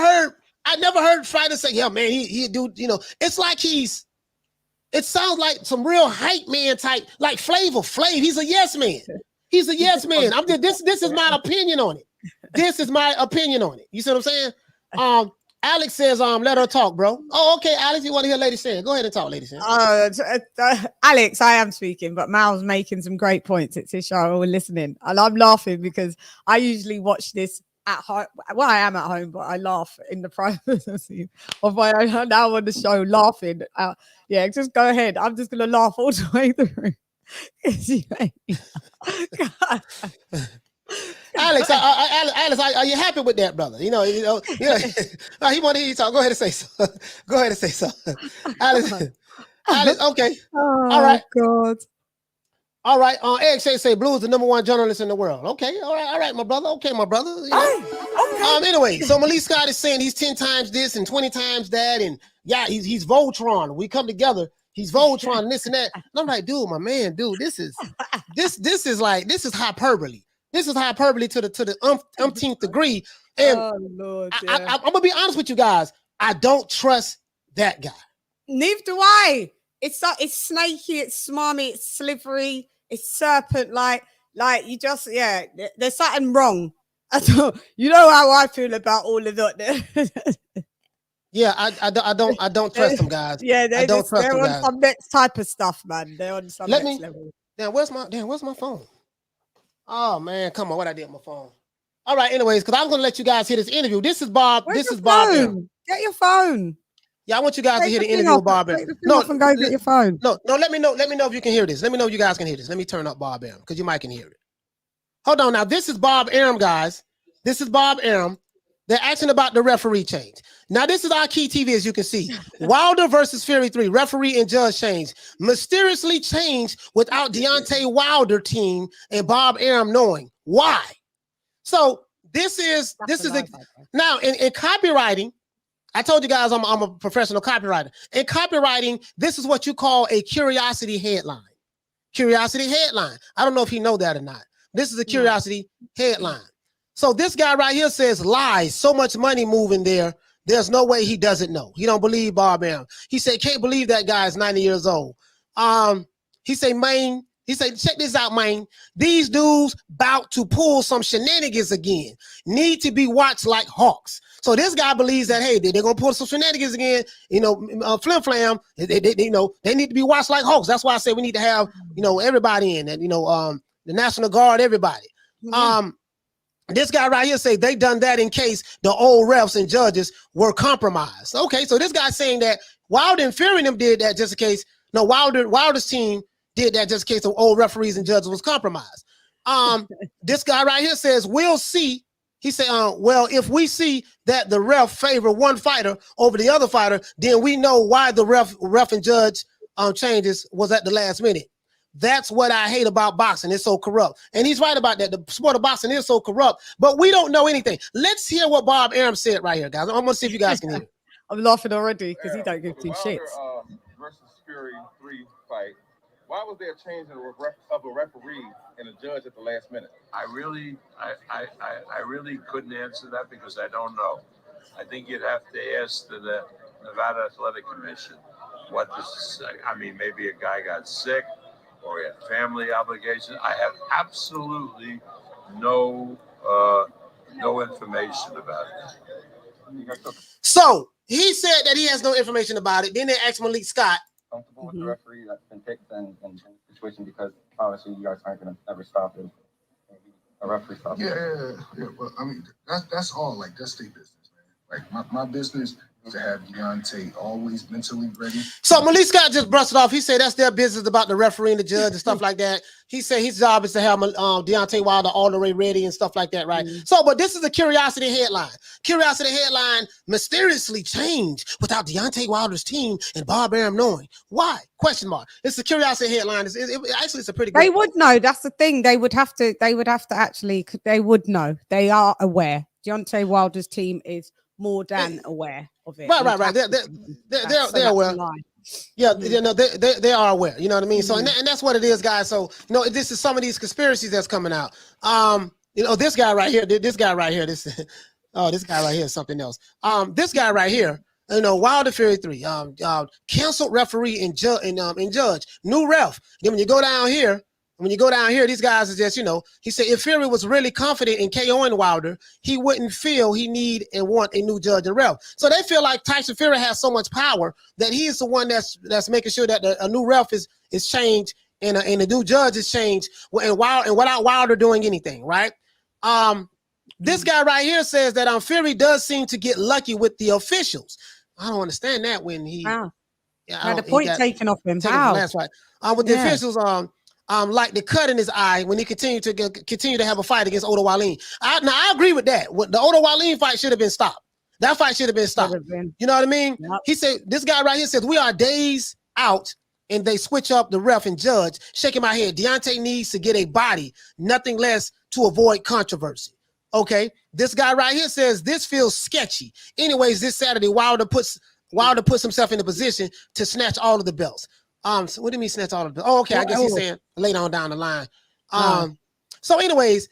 heard fighters say, yeah, man, he do, you know, it's like it sounds like some real hype man type, like Flav. He's a yes man. He's a yes man. This is my opinion on it. This is my opinion on it. You see what I'm saying? Alex says, let her talk, bro. Oh, okay, Alex, you want to hear Lady Shan? Go ahead and talk, Lady Shan. Alex, I am speaking, but Mal's making some great points. It's his show. We're listening. And I'm laughing because I usually watch this at home. Well, I am at home, but I laugh in the privacy of my own. Now on the show, laughing. Yeah, just go ahead. I'm just going to laugh all the way through. Alex, Alex, are you happy with that, brother? You know. He want to hear you talk. Go ahead and say so. Go ahead and say so. Alex, okay. Oh, All right. God. All right. Eric say Blue's the #1 journalist in the world. Okay. All right, my brother. Okay, my brother. You know. Anyway, so Malik Scott is saying he's 10 times this and 20 times that, and yeah, he's Voltron. We come together. He's Voltron and this and that. And I'm like, dude, my man, dude, this is hyperbole. This is hyperbole to the umpteenth degree. And Lord, I'm gonna be honest with you guys. I don't trust that guy. Neither do I. It's snaky, it's smarmy, it's slippery, it's serpent like you just there's something wrong. You know how I feel about all of that. Yeah, I don't trust them guys. Yeah, they're on some next type of stuff, man. They're on some next level. Where's my phone? Oh man, come on, what I did on my phone. All right, anyways, because I'm gonna let you guys hear this interview. This is Bob. Where's Bob. Get your phone. Yeah, I want you guys to hear the interview with Bob Arum. No, go get your phone. No, let me know if you can hear this. Let me know if you guys can hear this. Let me turn up Bob Arum because you might can hear it. Hold on now. This is Bob Arum, guys. This is Bob Arum. They're asking about the referee change. Now, this is our key TV, as you can see. Wilder versus Fury 3, referee and judge change. Mysteriously changed without Deontay Wilder team and Bob Arum knowing. Why? So this is now in copywriting. I told you guys I'm a professional copywriter. In copywriting, this is what you call a curiosity headline. Curiosity headline. I don't know if you know that or not. This is a curiosity headline. So this guy right here says lies. So much money moving there. There's no way he doesn't know. He don't believe Bob Arum. He said, can't believe that guy is 90 years old. He said, man, check this out, man. These dudes about to pull some shenanigans again. Need to be watched like hawks. So this guy believes that, hey, they're gonna pull some shenanigans again. You know, flim flam. They need to be watched like hawks. That's why I say we need to have everybody in, and the National Guard, everybody. This guy right here say they done that in case the old refs and judges were compromised. Okay, so this guy's saying that Wilder and Fury them did that just in case. No, Wilder's team did that just in case the old referees and judges was compromised. This guy right here says we'll see. He said, well, if we see that the ref favor one fighter over the other fighter, then we know why the ref and judge changes was at the last minute. That's what I hate about boxing. It's so corrupt. And he's right about that. The sport of boxing is so corrupt, but we don't know anything. Let's hear what Bob Arum said right here, guys. I'm going to see if you guys can hear it. I'm laughing already because he don't give two shits. Versus Fury 3 fight. Why was there a change of a referee and a judge at the last minute? I really couldn't answer that because I don't know. I think you'd have to ask the Nevada Athletic Commission what this. I mean, maybe a guy got sick or he had family obligations. I have absolutely no information about it. So he said that he has no information about it. Then they asked Malik Scott. Comfortable with the referee that's been picked in the situation because obviously you guys aren't going to ever stop it. A referee stop. Yeah. Well, I mean, that's all. Like, that's their business, man. Like, my business is to have Deontay always mentally ready. So Malik Scott just brushed it off. He said that's their business about the referee and the judge and stuff like that. He said his job is to have Deontay Wilder all the way ready and stuff like that, right? So, but this is a curiosity headline. Curiosity headline mysteriously changed without Deontay Wilder's team and Bob Arum knowing. Why? Question mark. It's a curiosity headline. Actually, it's a pretty good They would know. That's the thing. They would have to actually, they would know. They are aware. Deontay Wilder's team is more than aware of it. Right. They're aware. Yeah, they are aware. You know what I mean? So and that's what it is, guys. So this is some of these conspiracies that's coming out. This guy right here. This guy right here is something else. This guy right here. Wilder Fury 3. Canceled referee and judge. New ref. Then when you go down here. These guys are just, he said if Fury was really confident in KOing Wilder, he wouldn't feel he need and want a new judge and ref. So they feel like Tyson Fury has so much power that he is the one that's making sure that a new ref is changed and a new judge is changed and without Wilder doing anything, right? This guy right here says that Fury does seem to get lucky with the officials. I don't understand that when he had a point taken off him. How? That's right. With the officials, like the cut in his eye when he continued to have a fight against Odo Wallin. Now I agree with that. The Odo Wallin fight should have been stopped. That fight should have been stopped. You know what I mean? Yep. He said, this guy right here says, we are days out and they switch up the ref and judge, shaking my head. Deontay needs to get a body, nothing less to avoid controversy. Okay. This guy right here says, this feels sketchy. Anyways, this Saturday, Wilder puts himself in a position to snatch all of the belts. So what do you mean snatch all of the belts? Oh, okay. I guess he's saying later on down the line. So anyways,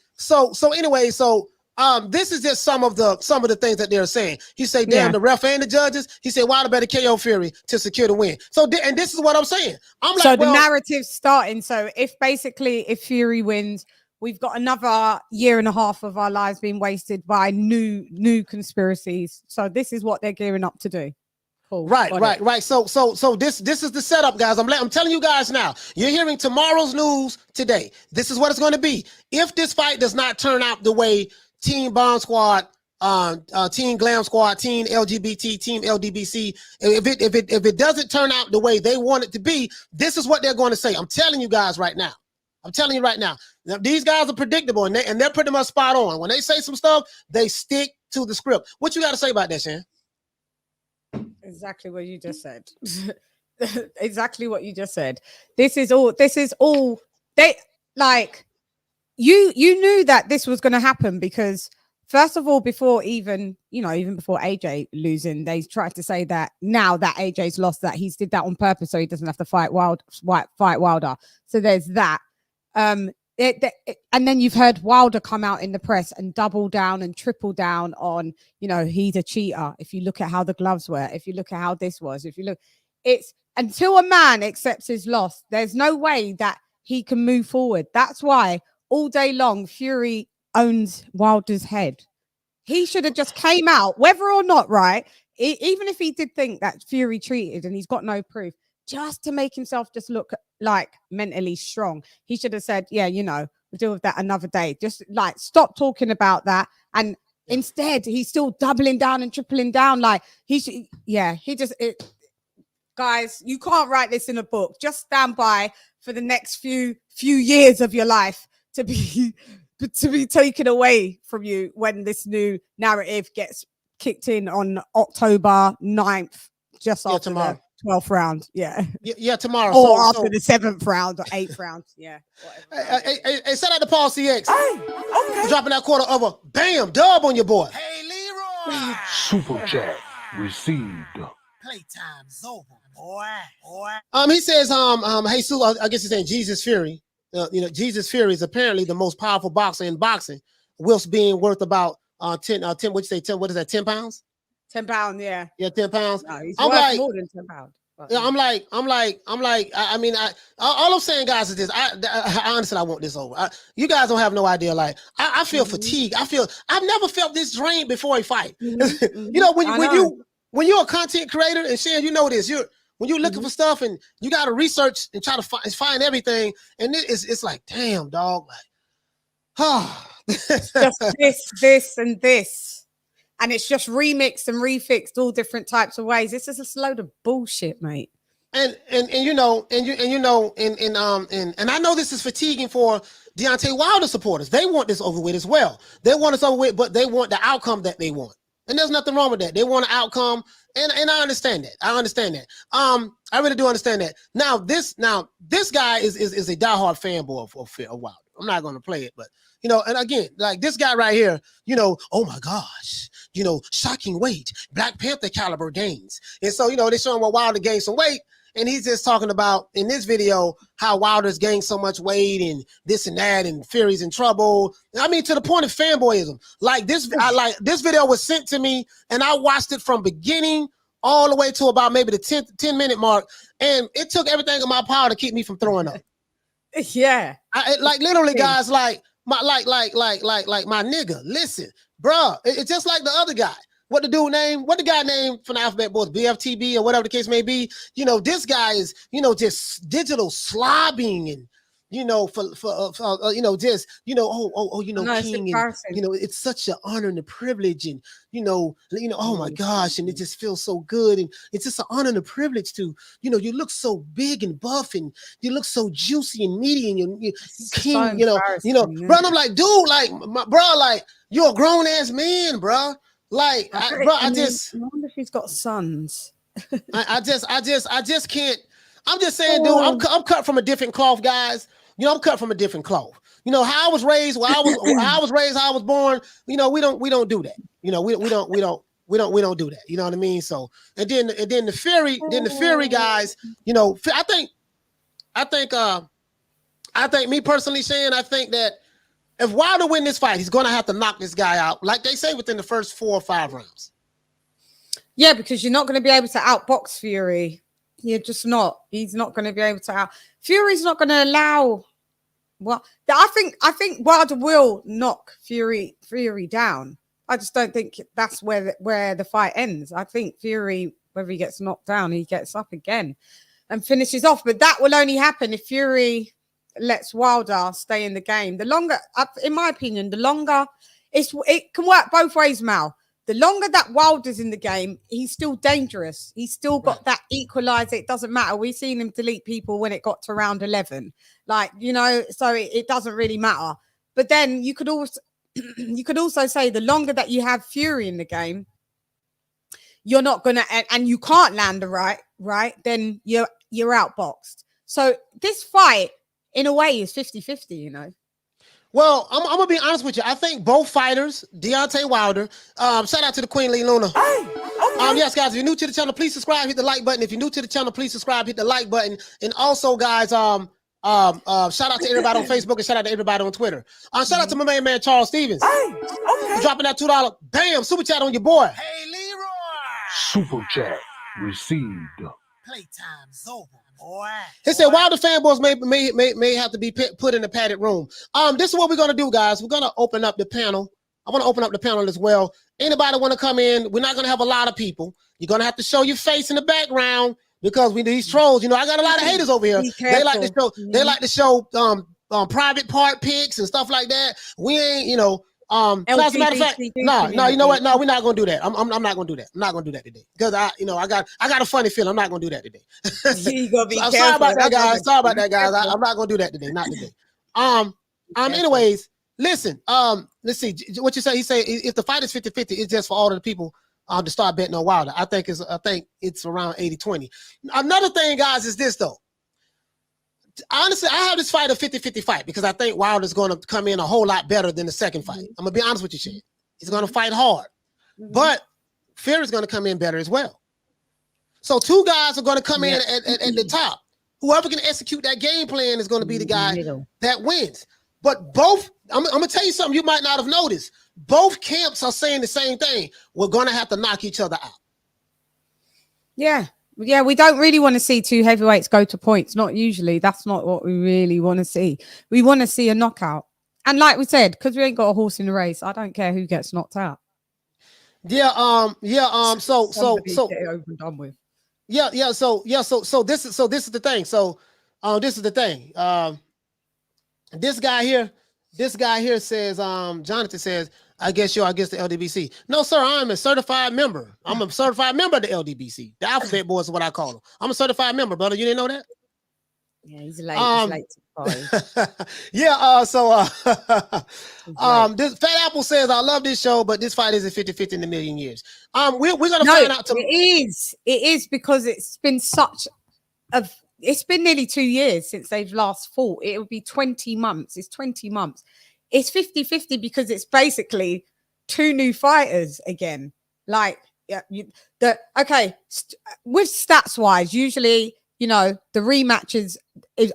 this is just some of the things that they're saying. He said, damn, the ref and the judges. He said, Wilder better KO Fury to secure the win. So, and this is what I'm saying. I'm like, so the narrative's starting. So if Fury wins, we've got another year and a half of our lives being wasted by new conspiracies. So this is what they're gearing up to do. Cool. Right. So this is the setup, guys. I'm telling you guys now. You're hearing tomorrow's news today. This is what it's going to be. If this fight does not turn out the way Team Bomb Squad, Team Glam Squad, Team LGBT, Team LDBC, if it doesn't turn out the way they want it to be, this is what they're going to say. I'm telling you guys right now. I'm telling you right now. Now these guys are predictable and they're pretty much spot on. When they say some stuff, they stick to the script. What you got to say about that, Shan? Exactly what you just said. Exactly what you just said. This is all they like. You knew that this was going to happen because first of all, before even before AJ losing, they tried to say that now that AJ's lost, that he's did that on purpose so he doesn't have to fight Wilder. So there's that. And then you've heard Wilder come out in the press and double down and triple down on, he's a cheater. If you look at how the gloves were, if you look at how this was, it's until a man accepts his loss, there's no way that he can move forward. That's why all day long, Fury owns Wilder's head. He should have just came out, whether or not, right? Even if he did think that Fury cheated and he's got no proof, just to make himself just look like mentally strong, he should have said, yeah, we'll deal with that another day. Just like stop talking about that. And instead, he's still doubling down and tripling down. Like guys, you can't write this in a book. Just stand by for the next few years of your life to be taken away from you when this new narrative gets kicked in on October 9th, just after tomorrow. The 12th round. Yeah, tomorrow. Or after the 7th round or 8th round. Yeah. Hey, shout out to Paul CX. Okay. Dropping that quarter of a bam dub on your boy. Hey, Leroy. Super chat received. Playtime's over, boy. He says, hey Sue, I guess he's saying Jesus Fury. Jesus Fury is apparently the most powerful boxer in boxing, whilst being worth about 10, what you say, 10, what is that, 10 pounds? 10 pounds, yeah. Yeah, 10 pounds. No, he's worth more than 10 pounds. Yeah, I'm like, all I'm saying, guys, is this. I honestly, I want this over. You guys don't have no idea. Like, I feel fatigued. I've never felt this drained before a fight. When you're a content creator, and Shan, you know this, when you're looking for stuff and you got to research and try to find everything, and it's like, damn, dog, like, just this and this, and it's just remixed and refixed all different types of ways. It's just a load of bullshit, mate. And I know this is fatiguing for Deontay Wilder supporters. They want this over with as well. They want this over with, but they want the outcome that they want. And there's nothing wrong with that. They want an outcome, and I understand that. I I really do understand that. Now this guy is a diehard fanboy of Wilder. I'm not going to play it, but and again, like this guy right here, oh my gosh, shocking weight, Black Panther caliber gains, and so they're showing what Wilder gained some weight. And he's just talking about in this video how Wilder's gained so much weight and this and that, and Fury's in trouble. I mean, to the point of fanboyism. Like this video was sent to me, and I watched it from beginning all the way to about maybe the 10-minute mark, and it took everything in my power to keep me from throwing up. Yeah, literally, guys, like my nigga. Listen, bruh, it's just like the other guy. What the guy named from the Alphabet Boys, BFTB or whatever the case may be. This guy is, just digital slobbing and, you know, for you know, just, you know, you know, No, King, and you know, it's such an honor and a privilege, and you know, oh my gosh, and it just feels so good, and it's just an honor and a privilege to, you know, you look so big and buff, and you look so juicy and meaty, and you King, so you know, bro. And I'm like, dude, like, bro, like, you're a grown ass man, bro. Like, I just wonder if he's got sons. I just can't. I'm just saying, dude, I'm cut from a different cloth, guys. You know, I'm cut from a different cloth. You know, how I was raised, how I was born, you know, we don't do that. You know, we don't do that. You know what I mean? So, and then the Fury guys, you know, I think me personally saying, I think that if Wilder win this fight, he's going to have to knock this guy out, like they say, within the first 4 or 5 rounds. Yeah, because you're not going to be able to outbox Fury. You're just not. He's not going to be able to out. Fury's not going to allow. Well, I think Wilder will knock Fury down. I just don't think that's where the fight ends. I think Fury, whether he gets knocked down, he gets up again and finishes off. But that will only happen if Fury lets Wilder stay in the game. The longer, in my opinion, the longer it can work both ways, Mal. The longer that Wilder's in the game, he's still dangerous. He's still got that equalizer. It doesn't matter. We've seen him delete people when it got to round 11. Like, you know, so it doesn't really matter. But then you could also say the longer that you have Fury in the game, you're not going to, and you can't land the right, then you're outboxed. So this fight, in a way, is 50-50, you know. Well, I'm gonna be honest with you. I think both fighters, Deontay Wilder, shout out to the Queen Lee Luna. Hey, okay. Yes, guys, if you're new to the channel, please subscribe, hit the like button. If you're new to the channel, please subscribe, hit the like button. And also, guys, shout out to everybody on Facebook and shout out to everybody on Twitter. Shout out to my main man Charles Stevens. Hey, okay. Dropping that $2. Bam, super chat on your boy. Hey, Leroy. Super chat received. Playtime's over, boy. He said Wilder fanboys may have to be put in a padded room. This is what we're gonna do, guys. We're gonna open up the panel. I want to open up the panel as well. Anybody want to come in? We're not gonna have a lot of people. You're gonna have to show your face in the background because we these trolls. You know, I got a lot of haters over here. They like to show. They like to show private part pics and stuff like that. We ain't, you know. As a matter of fact, no, you know what? No, we're not gonna do that. I'm not gonna do that. I'm not gonna do that today because I got a funny feeling. I'm not gonna do that today. You gonna be I'm sorry about that, guys. Sorry about that, guys. I'm not gonna do that today. Not today. Anyways, listen. Let's see what you say. He say if the fight is 50-50, it's just for all of the people to start betting on Wilder. I think it's around 80-20. Another thing, guys, is this though. Honestly, I have this fight a 50-50 fight because I think Wilder's going to come in a whole lot better than the second fight. I'm going to be honest with you, Shane. He's going to fight hard. But Fury's going to come in better as well. So 2 guys are going to come in at the top. Whoever can execute that game plan is going to be the guy that wins. But both, I'm going to tell you something you might not have noticed. Both camps are saying the same thing. We're going to have to knock each other out. Yeah, we don't really want to see 2 heavyweights go to points. Not usually. That's not what we really want to see. We want to see a knockout. And like we said, because we ain't got a horse in the race, I don't care who gets knocked out. So get it over and done with. So this is the thing. This is the thing. This guy here says, Jonathan says, I guess the LDBC. No, sir, I'm a certified member. I'm a certified member of the LDBC. The Alphabet Boys is what I call them. I'm a certified member, brother. You didn't know that? Yeah, he's late. He's late to the party. This Fat Apple says, I love this show, but this fight isn't 50-50 in a million years. We're gonna find out tomorrow. It is because it's been it's been nearly 2 years since they've last fought. It would be 20 months. It's 20 months. It's 50-50 because it's basically 2 new fighters again. Like, with stats wise, usually, you know, the rematches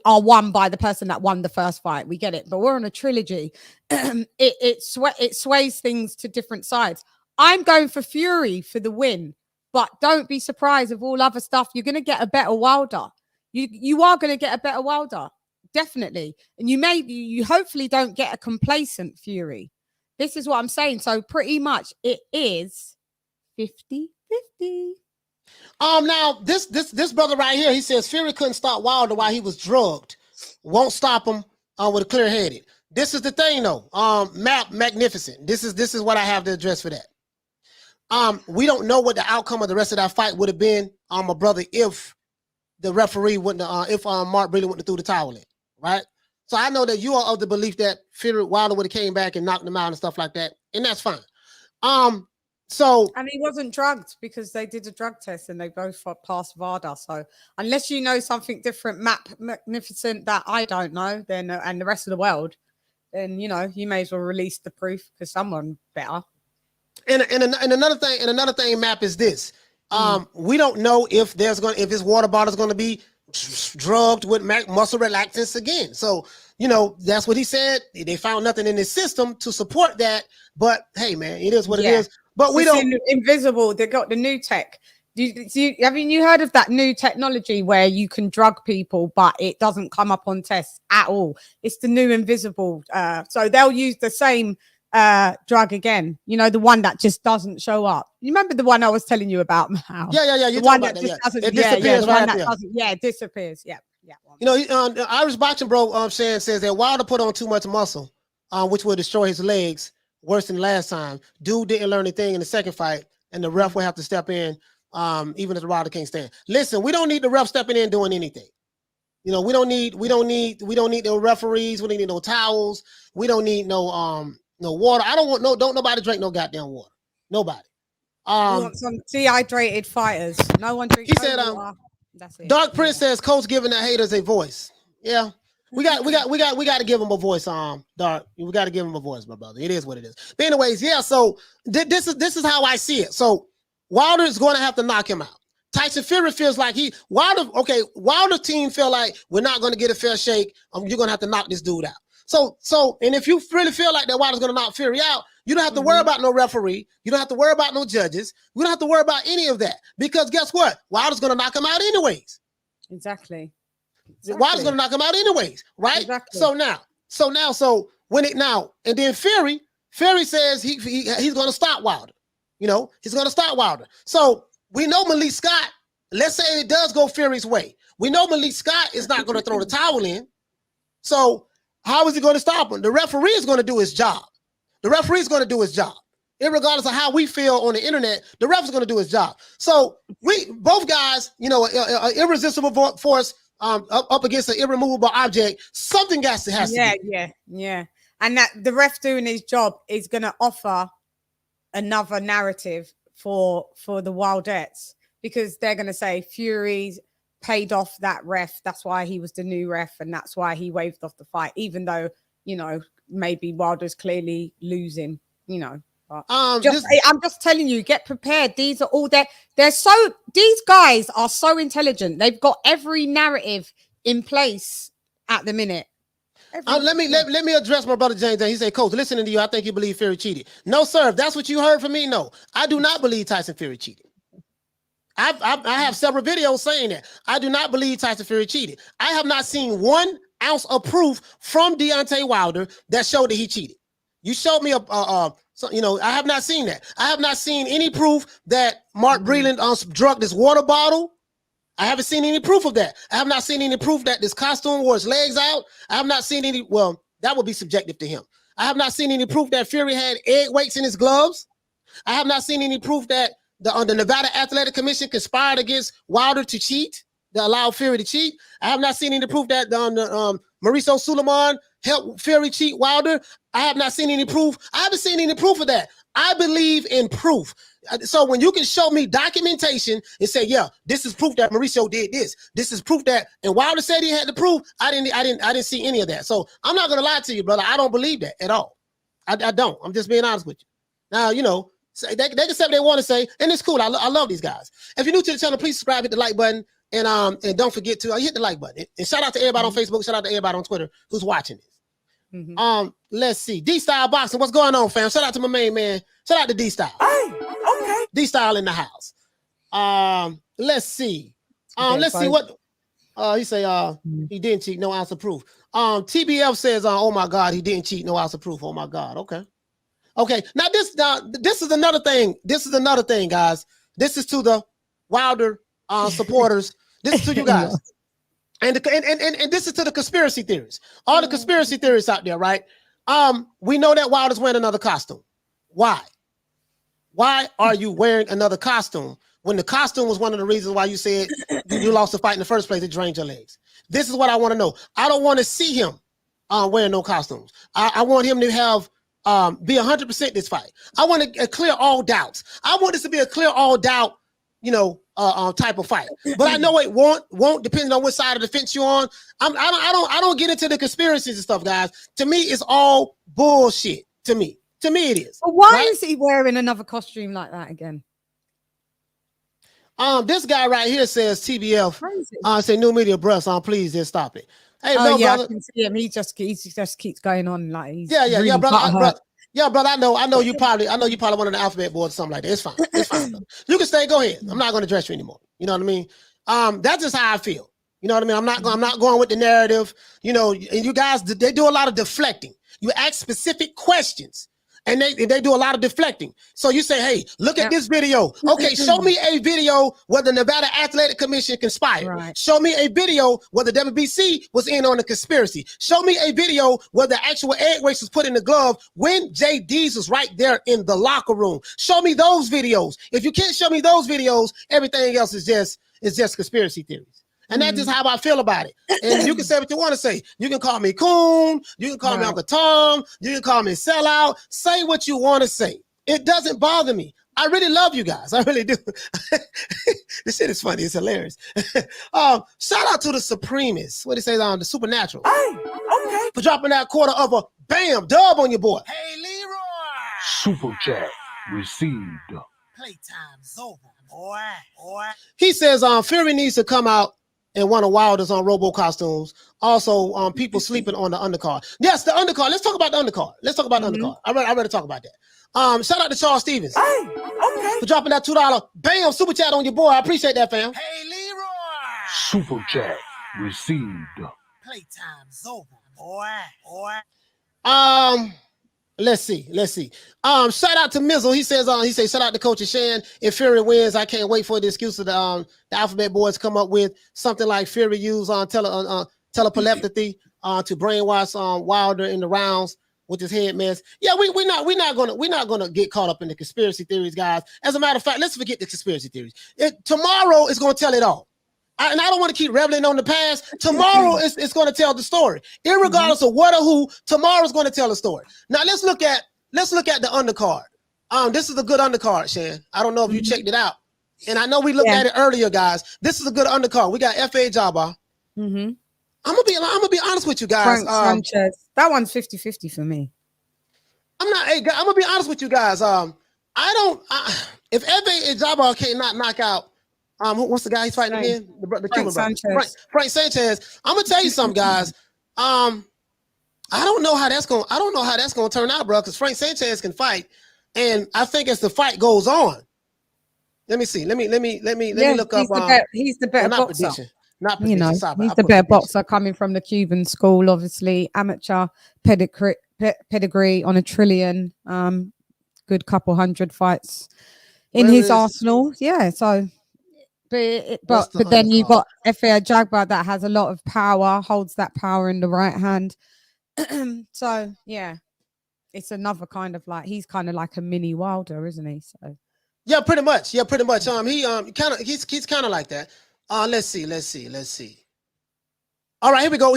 are won by the person that won the first fight. We get it, but we're on a trilogy. It sways things to different sides. I'm going for Fury for the win, but don't be surprised with all other stuff. You're going to get a better Wilder. You are going to get a better Wilder. Definitely. And you hopefully don't get a complacent Fury. This is what I'm saying. So pretty much it is 50-50. Now this brother right here, he says Fury couldn't stop Wilder while he was drugged. won't stop him with a clear-headed. This is the thing, though. Magnificent. This is what I have to address for that. We don't know what the outcome of the rest of that fight would have been, my brother, if the referee wouldn't, if Mark really wouldn't have threw the towel in, right? So I know that you are of the belief that Wilder would have came back and knocked him out and stuff like that, and that's fine. And he wasn't drugged because they did a drug test and they both passed VADA. So unless you know something different, magnificent that I don't know, then and the rest of the world, then you know you may as well release the proof because someone better. And another thing, Map, is this. We don't know if his water bottle is going to be drugged with muscle relaxants again. So, you know, that's what he said. They found nothing in his system to support that. But hey, man, it is what it is. But we don't. Invisible. They got the new tech. Haven't you heard of that new technology where you can drug people, but it doesn't come up on tests at all? It's the new invisible. So they'll use the same drug again, you know, the one that just doesn't show up. You remember the one I was telling you about? Yeah. The one that just doesn't. It disappears right after. It disappears. Yeah. You know, the Irish Boxing Bro says that Wilder put on too much muscle, which will destroy his legs worse than last time. Dude didn't learn anything in the second fight, and the ref will have to step in, even if the Wilder can't stand. Listen, we don't need the ref stepping in doing anything. You know, we don't need no referees. We don't need no towels. We don't need no water. I don't want don't nobody drink no goddamn water. Nobody. We want some dehydrated fighters. No one drinks. He said, water. That's it. Dark Prince says, Coach giving the haters a voice. Yeah. We got to give him a voice, Dark. We got to give him a voice, my brother. It is what it is. But anyways, yeah, so this is how I see it. So Wilder is going to have to knock him out. Tyson Fury feels like Wilder's team feel like we're not going to get a fair shake. You're going to have to knock this dude out. So, and if you really feel like that Wilder's going to knock Fury out, you don't have to worry about no referee. You don't have to worry about no judges. We don't have to worry about any of that because guess what? Wilder's going to knock him out anyways. Exactly. Wilder's going to knock him out anyways, right? Exactly. And then Fury says he's going to stop Wilder. You know, he's going to stop Wilder. So we know Malik Scott, let's say it does go Fury's way. We know Malik Scott is not going to throw the towel in. So how is he going to stop him? The referee is going to do his job. Irregardless of how we feel on the internet, the ref is going to do his job. So we both guys, you know, irresistible force up against an irremovable object. Something has to be. Yeah. And that the ref doing his job is going to offer another narrative for the Wildettes because they're going to say Fury's paid off that ref. That's why he was the new ref, and that's why he waved off the fight, even though, you know, maybe Wilder's clearly losing, you know. But I'm just telling you, get prepared. These are all these guys are so intelligent. They've got every narrative in place at the minute. Let me address my brother James. He said, Coach, listening to you, I think you believe Fury cheated. No, sir. If that's what you heard from me, no. I do not believe Tyson Fury cheated. I have several videos saying that. I do not believe Tyson Fury cheated. I have not seen 1 ounce of proof from Deontay Wilder that showed that he cheated. You showed me I have not seen that. I have not seen any proof that Mark Breland drugged this water bottle. I haven't seen any proof of that. I have not seen any proof that this costume wore his legs out. I have not seen any. Well, that would be subjective to him. I have not seen any proof that Fury had egg weights in his gloves. I have not seen any proof that the Nevada Athletic Commission conspired against Wilder to cheat, to allow Fury to cheat. I have not seen any proof that Mauricio Suleiman helped Fury cheat Wilder. I have not seen any proof. I haven't seen any proof of that. I believe in proof. So when you can show me documentation and say, yeah, this is proof that Mauricio did this. This is proof that, and Wilder said he had the proof. I didn't see any of that. So I'm not gonna lie to you, brother. I don't believe that at all. I don't. I'm just being honest with you. Now, you know, they can say what they want to say, and it's cool. I love these guys. If you're new to the channel, please subscribe, hit the like button, and don't forget to hit the like button. And shout out to everybody on Facebook. Shout out to everybody on Twitter who's watching this. Let's see. D-Style Boxing. What's going on, fam? Shout out to my main man. Shout out to D-Style. Hey, okay. D-Style in the house. Let's see. Let's see what he say. He didn't cheat. No ounce of proof. TBF says, oh my God, he didn't cheat. No ounce of proof. Oh my God. Okay. Now this is another thing. This is another thing, guys. This is to the Wilder supporters. This is to you guys. And this is to the conspiracy theories. All the conspiracy theories out there, right? We know that Wilder's wearing another costume. Why? Why are you wearing another costume when the costume was one of the reasons why you said you lost the fight in the first place? It drained your legs. This is what I want to know. I don't want to see him wearing no costumes. I want him to have be 100% this fight. I want to clear all doubts. I want this to be a clear all doubt, type of fight. But I know it won't depending on which side of the fence you're on. I don't get into the conspiracies and stuff, guys. To me, it's all bullshit. To me, it is. But why is he wearing another costume like that again? This guy right here says TBF. Say new media, bruh. Please just stop it. Hey, yeah, brother. I can see him. He just keeps going on like he's yeah, brother. Brother. I know you probably one of the alphabet boards or something like that. It's fine. It's fine. You can stay. Go ahead. I'm not going to address you anymore. You know what I mean? That's just how I feel. You know what I mean? I'm not going with the narrative. And you guys, they do a lot of deflecting. You ask specific questions. And they do a lot of deflecting. So you say, hey, look at this video. Okay, show me a video where the Nevada Athletic Commission conspired. Right. Show me a video where the WBC was in on the conspiracy. Show me a video where the actual egg waste was put in the glove when JD's was right there in the locker room. Show me those videos. If you can't show me those videos, everything else is just conspiracy theories. And that's just how I feel about it. And you can say what you want to say. You can call me coon. You can call me Uncle Tom. You can call me sellout. Say what you want to say. It doesn't bother me. I really love you guys. I really do. This shit is funny. It's hilarious. Shout out to the Supremists. What he says on the Supernatural. Hey, okay. For dropping that quarter of a bam dub on your boy. Hey, Leroy. Super chat received. Playtime's over, boy. He says Fury needs to come out and one of Wilder's on Robo costumes. Also, people sleeping on the undercard. Yes, the undercard. Let's talk about the undercard. The undercard. I ready to talk about that. Shout out to Charles Stevens. Hey, okay. For dropping that $2 bam super chat on your boy. I appreciate that, fam. Hey, Leroy. Super chat received. Playtime's over, boy. Let's see. Shout out to Mizzle. He says shout out to Coach Shan. If Fury wins, I can't wait for the excuse of the alphabet boys come up with something like Fury used on telepathy to brainwash Wilder in the rounds with his head mess. Yeah, we're not gonna get caught up in the conspiracy theories, guys. As a matter of fact, let's forget the conspiracy theories. Tomorrow is gonna tell it all. And I don't want to keep reveling on the past. Tomorrow it's going to tell the story. Irregardless of what or who, tomorrow's going to tell the story. Now let's look at the undercard. This is a good undercard, Shan. I don't know if you checked it out. And I know we looked at it earlier, guys. This is a good undercard. We got F.A. Jabba. I'm gonna be honest with you guys. Frank Sanchez. That one's 50-50 for me. I'm gonna be honest with you guys. If F.A. Jabba cannot knock out what's the guy he's fighting again? The Cuban brother. Frank Sanchez. I'm gonna tell you something, guys. I don't know how that's gonna turn out, bro. Because Frank Sanchez can fight, and I think as the fight goes on, let me see. Let me look up. He's the better boxer. Not prediction. He's the better boxer coming from the Cuban school, obviously amateur pedigree on a trillion. Good couple hundred fights in his arsenal. Yeah, so. But then you've got F.A. Jagba that has a lot of power, holds that power in the right hand. So yeah, it's another kind of like he's kind of like a mini Wilder, isn't he? So yeah, pretty much. He's kind of like that. Let's see. All right, here we go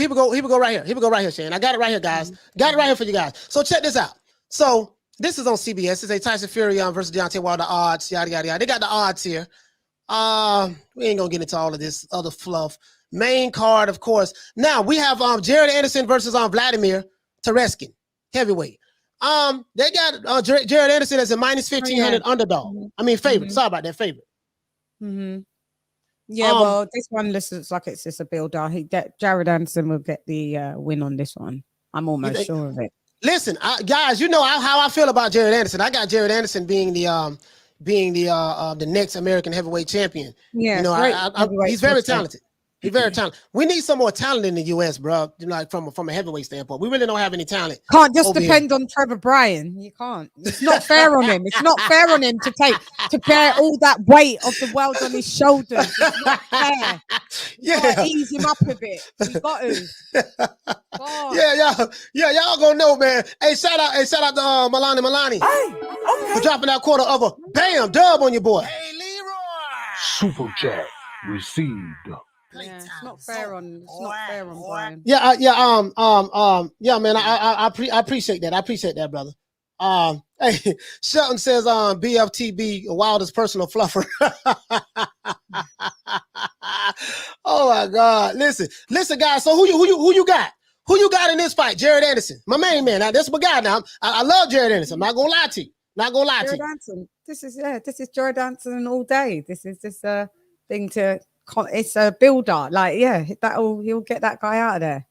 right here, Shane. I got it right here, guys. Got it right here for you guys. So check this out. So this is on CBS. It's a Tyson Fury versus Deontay Wilder odds. Yada yada yada. They got the odds here. We ain't gonna get into all of this other fluff. Main card, of course. Now we have Jared Anderson versus Vladimir Tereskin, heavyweight. They got Jared Anderson as a minus 1,500 underdog. I mean favorite. Sorry about that, favorite. Yeah, well, this one looks like it's just a builder. Jared Anderson will get the win on this one. I'm almost sure of it. Listen, guys, you know how I feel about Jared Anderson. I got Jared Anderson being the next American heavyweight champion. Yeah, he's very talented. He's very talented. We need some more talent in the U.S., bro. Like from a heavyweight standpoint, we really don't have any talent. Can't just over depend on Trevor Bryan. You can't. It's not fair on him. It's not fair on him to bear all that weight of the world on his shoulders. It's not fair. Yeah, ease him up a bit. You got to. God. Y'all gonna know, man. Hey, shout out to Milani. For dropping that quarter of a bam dub on your boy. Hey, Leroy. Super chat received. Yeah, it's not fair on. It's not fair on Brian. Yeah, man. I appreciate that. I appreciate that, brother. Hey, Shelton says, BFTB Wilder's personal fluffer. Oh my God! Listen, guys. So who you got? Who you got in this fight? Jared Anderson, my main man. Now this is my guy. Now I love Jared Anderson. I'm not gonna lie to you. Jared Anderson. This is Jared Anderson all day. This is this thing to. It's a builder. Like he'll get that guy out of there.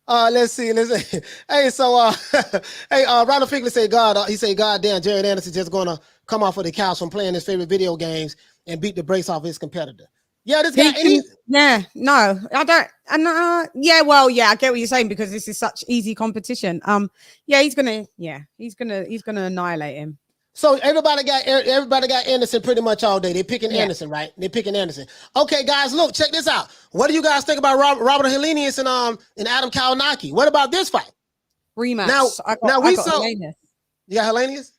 Let's see. Hey, so Ronald Figley said, God damn, Jared Anderson just gonna come off of the couch from playing his favorite video games and beat the brakes off his competitor. Yeah, this guy. No, I don't. I get what you're saying because this is such easy competition. He's gonna annihilate him. So everybody got Anderson pretty much all day. They're picking Anderson, right? They're picking Anderson. Okay, guys, look, check this out. What do you guys think about Robert Helenius and Adam Kalinowski? What about this fight? Rematch. Now we saw. Helenius. You got Helenius?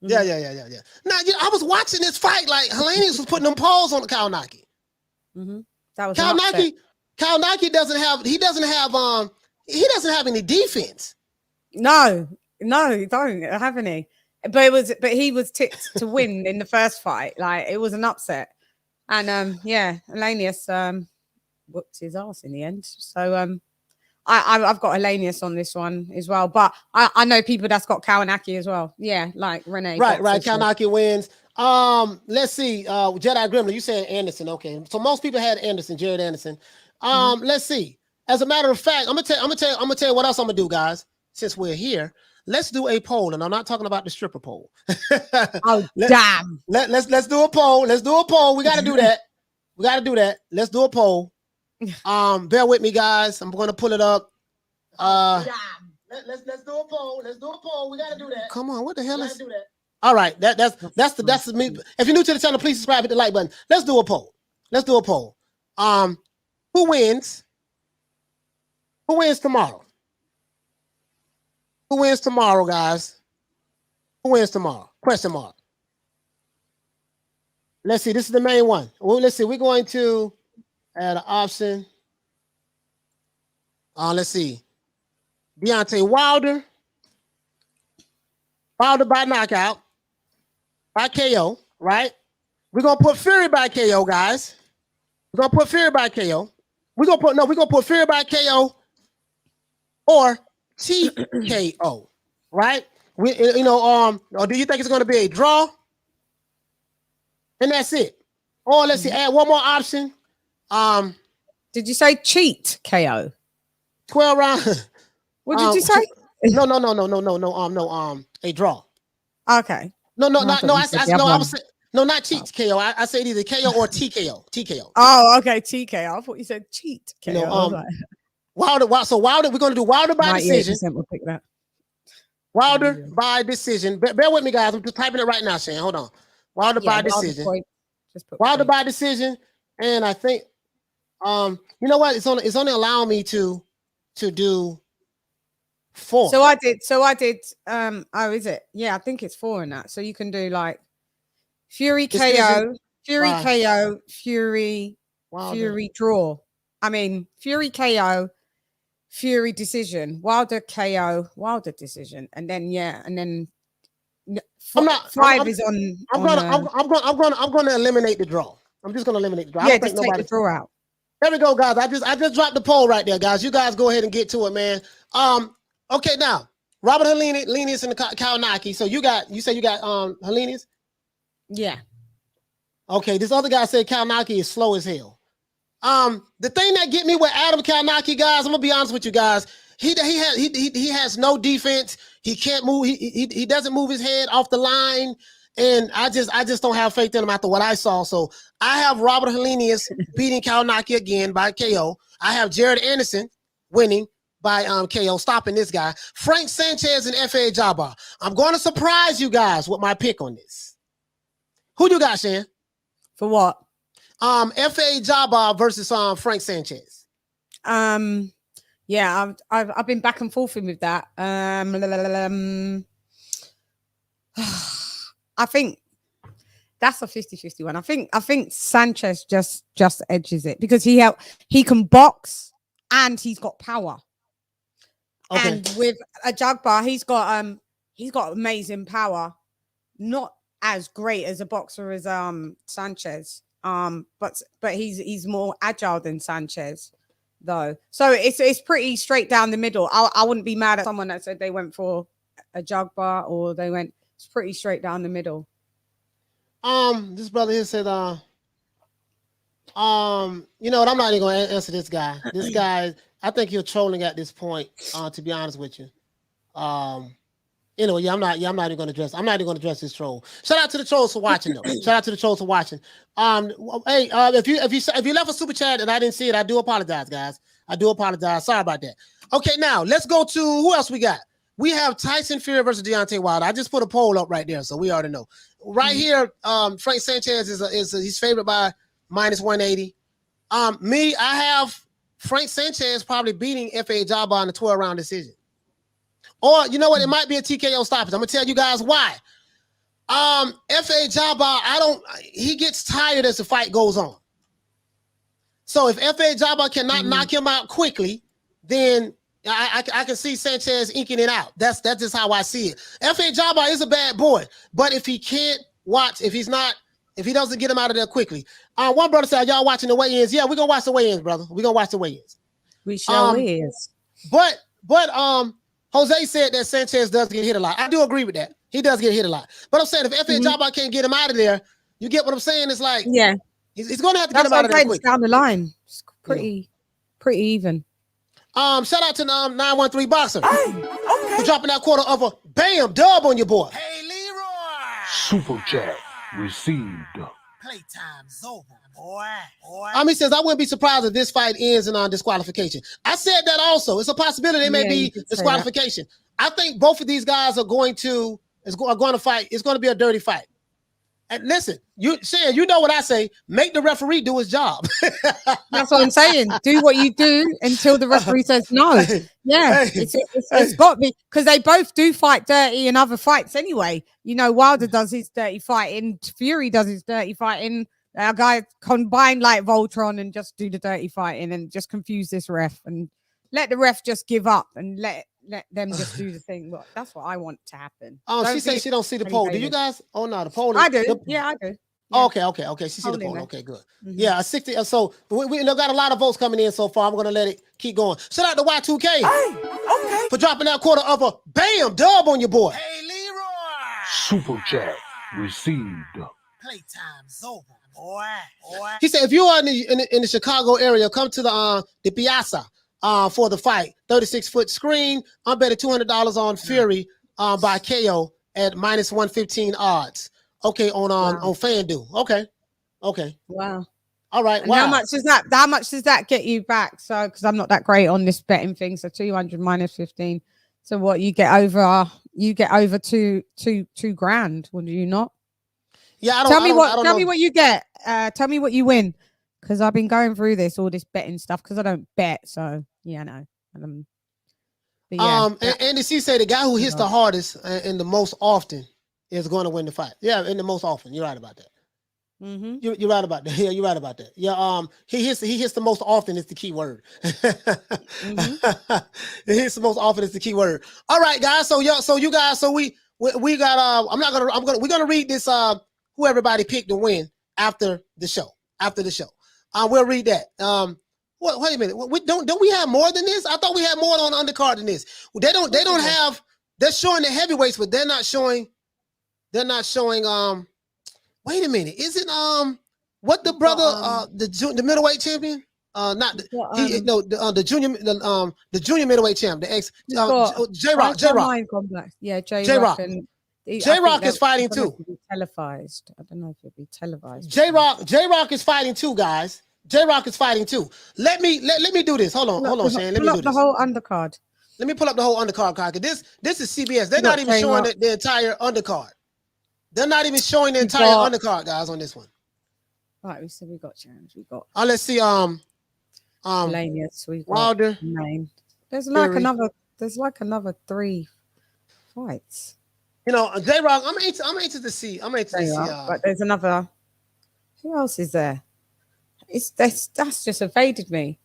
Mm-hmm. Yeah. Now I was watching this fight. Like Helenius was putting them paws on the Kalinowski. Mm-hmm. That was Kalinowski doesn't have any defense. No, he don't have any. But he was tipped to win in the first fight. Like it was an upset, and Helenius whooped his ass in the end. So I've got Helenius on this one as well. But I know people that's got Kalinowski as well. Yeah, like Renee. Right. Kalinowski wins. Let's see. Jedi Gremlin, you said Anderson. Okay, so most people had Anderson, Jared Anderson. Let's see. As a matter of fact, I'm gonna tell you what else I'm gonna do, guys. Since we're here. Let's do a poll, and I'm not talking about the stripper poll. Damn! Let's do a poll. Let's do a poll. We got to do that. Let's do a poll. Bear with me, guys. I'm going to pull it up. Let's do a poll. Let's do a poll. We got to do that. Come on, what the hell is? Do that. All right, that's the me. If you're new to the channel, please subscribe, hit the like button. Let's do a poll. Who wins? Who wins tomorrow? Who wins tomorrow, guys? Who wins tomorrow? Question mark. Let's see. This is the main one. Well, let's see. We're going to add an option. Let's see. Deontay Wilder. Wilder by knockout. By KO, right? We're going to put Fury by KO, guys. We're going to put Fury by KO. We're going to put Fury by KO or TKO, right? Or do you think it's going to be a draw? And that's it. Or let's see, add one more option. Did you say cheat KO? 12 round. What did you say? No. A draw. Okay. Not cheat KO. I said either KO or TKO. Oh, okay, TKO. I thought you said cheat KO. Wilder, we're going to do Wilder by decision. We'll pick that. Wilder by decision. Bear with me, guys. I'm just typing it right now, Shane. Hold on. Wilder by decision. Wilder by decision. And I think, you know what? It's only allowing me to do 4. So I did. Is it? Yeah, I think it's 4 in that. So you can do like Fury KO, KO, Fury draw. I mean, Fury KO, Fury decision, Wilder KO, Wilder decision, and then 5 is on. I'm gonna eliminate the draw. I'm just gonna eliminate the draw. Yeah, just take the draw out. There we go, guys. I just dropped the poll right there, guys. You guys go ahead and get to it, man. Okay, now Robert Helenius and the Kalinowski. So you said you got Helenius? Yeah. Okay, this other guy said Kalinowski is slow as hell. The thing that get me with Adam Kalinowski, guys, I'm gonna be honest with you guys. He has no defense. He can't move. He doesn't move his head off the line. And I just don't have faith in him after what I saw. So I have Robert Helenius beating Kalinaki again by KO. I have Jared Anderson winning by KO, stopping this guy. Frank Sanchez and F.A. Jabbar. I'm going to surprise you guys with my pick on this. Who you got, Shan? For what? F.A. Jabbar versus Frank Sanchez. Yeah, I've been back and forth with that. I think that's a 50-50 one. I think Sanchez just edges it because he can box and he's got power. Okay. And with a Jabbar, he's got amazing power. Not as great as a boxer as Sanchez. But he's more agile than Sanchez though. So it's pretty straight down the middle. I wouldn't be mad at someone that said they went for a Jabbar or they went. It's pretty straight down the middle. This brother here said, you know what? I'm not even going to answer this guy. This guy, I think you're trolling at this point. To be honest with you, you know, I'm not even going to address. I'm not even going to address this troll. Shout out to the trolls for watching, though. Shout out to the trolls for watching. Hey, if you left a super chat and I didn't see it, I do apologize, guys. I do apologize. Sorry about that. Okay, now let's go to who else we got. We have Tyson Fury versus Deontay Wilder. I just put a poll up right there, so we already know. Right here, Frank Sanchez he's favored by -180. I have Frank Sanchez probably beating F.A. Jabbar in a 12-round decision. Or you know what? It might be a TKO stoppage. I'm gonna tell you guys why. F.A. Jabbar, he gets tired as the fight goes on. So if F.A. Jabbar cannot knock him out quickly, then I can see Sanchez inking it out. That's just how I see it. F.A. Jabbar is a bad boy, but if he can't watch, if he doesn't get him out of there quickly. One brother said, y'all watching the weigh-ins? Yeah, we're gonna watch the weigh-ins, brother. We're gonna watch the weigh-ins. We sure is. But Jose said that Sanchez does get hit a lot. I do agree with that. He does get hit a lot. But I'm saying if F.A. Jabbar can't get him out of there, you get what I'm saying? It's like, yeah, he's gonna have to get him out of there quick. Down the line. It's pretty even. Shout out to 913 Boxer. For dropping that quarter of a bam dub on your boy. Hey, Leroy. Super chat received. Playtime's over, boy. He says, I wouldn't be surprised if this fight ends in disqualification. I said that also. It's a possibility it may be disqualification. I think both of these guys are going to fight. It's going to be a dirty fight. And listen, Shan, you know what I say. Make the referee do his job. That's what I'm saying. Do what you do until the referee says no. Yeah, it's got to be because they both do fight dirty in other fights anyway. You know, Wilder does his dirty fighting, Fury does his dirty fighting. Our guy combine like Voltron and just do the dirty fighting and just confuse this ref and let the ref just give up and let them just do the thing. Well, that's what I want to happen. She says she don't see the poll. Do you guys? Oh no, the poll. I do. Yeah, I do. Yeah. Okay. She see the poll. Okay, good. Yeah, 60. So we got a lot of votes coming in so far. I'm gonna let it keep going. Shout out to Y2K for dropping that quarter of a bam dub on your boy. Hey, Leroy. Super chat received. Playtime's over, boy. He said, if you are in the Chicago area, come to the Piazza for the fight. 36-foot screen. I'm betting $200 on Fury by KO at -115 odds. Okay, on FanDuel. Okay. Wow. All right. And wow. How much does that get you back? So, because I'm not that great on this betting thing. So 200 -15. So what you get over? You get over two grand. Would you not? Yeah. Tell me what you get. Tell me what you win. Because I've been going through all this betting stuff. Because I don't bet. So yeah, no. But yeah, Andy C said the guy who hits the hardest and the most often is going to win the fight. Yeah, and the most often. You're right about that. Mm-hmm. You're right about that. Yeah, you're right about that. Yeah. He hits the most often is the key word. Mm-hmm. He hits the most often is the key word. All right, guys. So you guys. So we got. We're gonna read this. Who everybody picked to win after the show. We'll read that. Wait a minute. Don't we have more than this? I thought we had more on undercard than this. They don't have. They're showing the heavyweights, but they're not showing. Wait a minute. Is it what the brother the middleweight champion? The junior middleweight champ, the ex J-Rock. Yeah, J-Rock. J-Rock is fighting too. Televised. I don't know if it'll be televised. J-Rock is fighting too, guys. J-Rock is fighting too. Let me do this. Hold on, Shane. Let me do this. The whole undercard. Let me pull up the whole undercard card. This is CBS. They're not even showing the entire undercard. They're not even showing the entire undercard, guys, on this one. Right, we said we got James. We got. Let's see. Lanius. We got Wilder. Main. There's like another 3 fights. You know, J-Rock. I'm anxious to see. But there's another. Who else is there? That's just evaded me.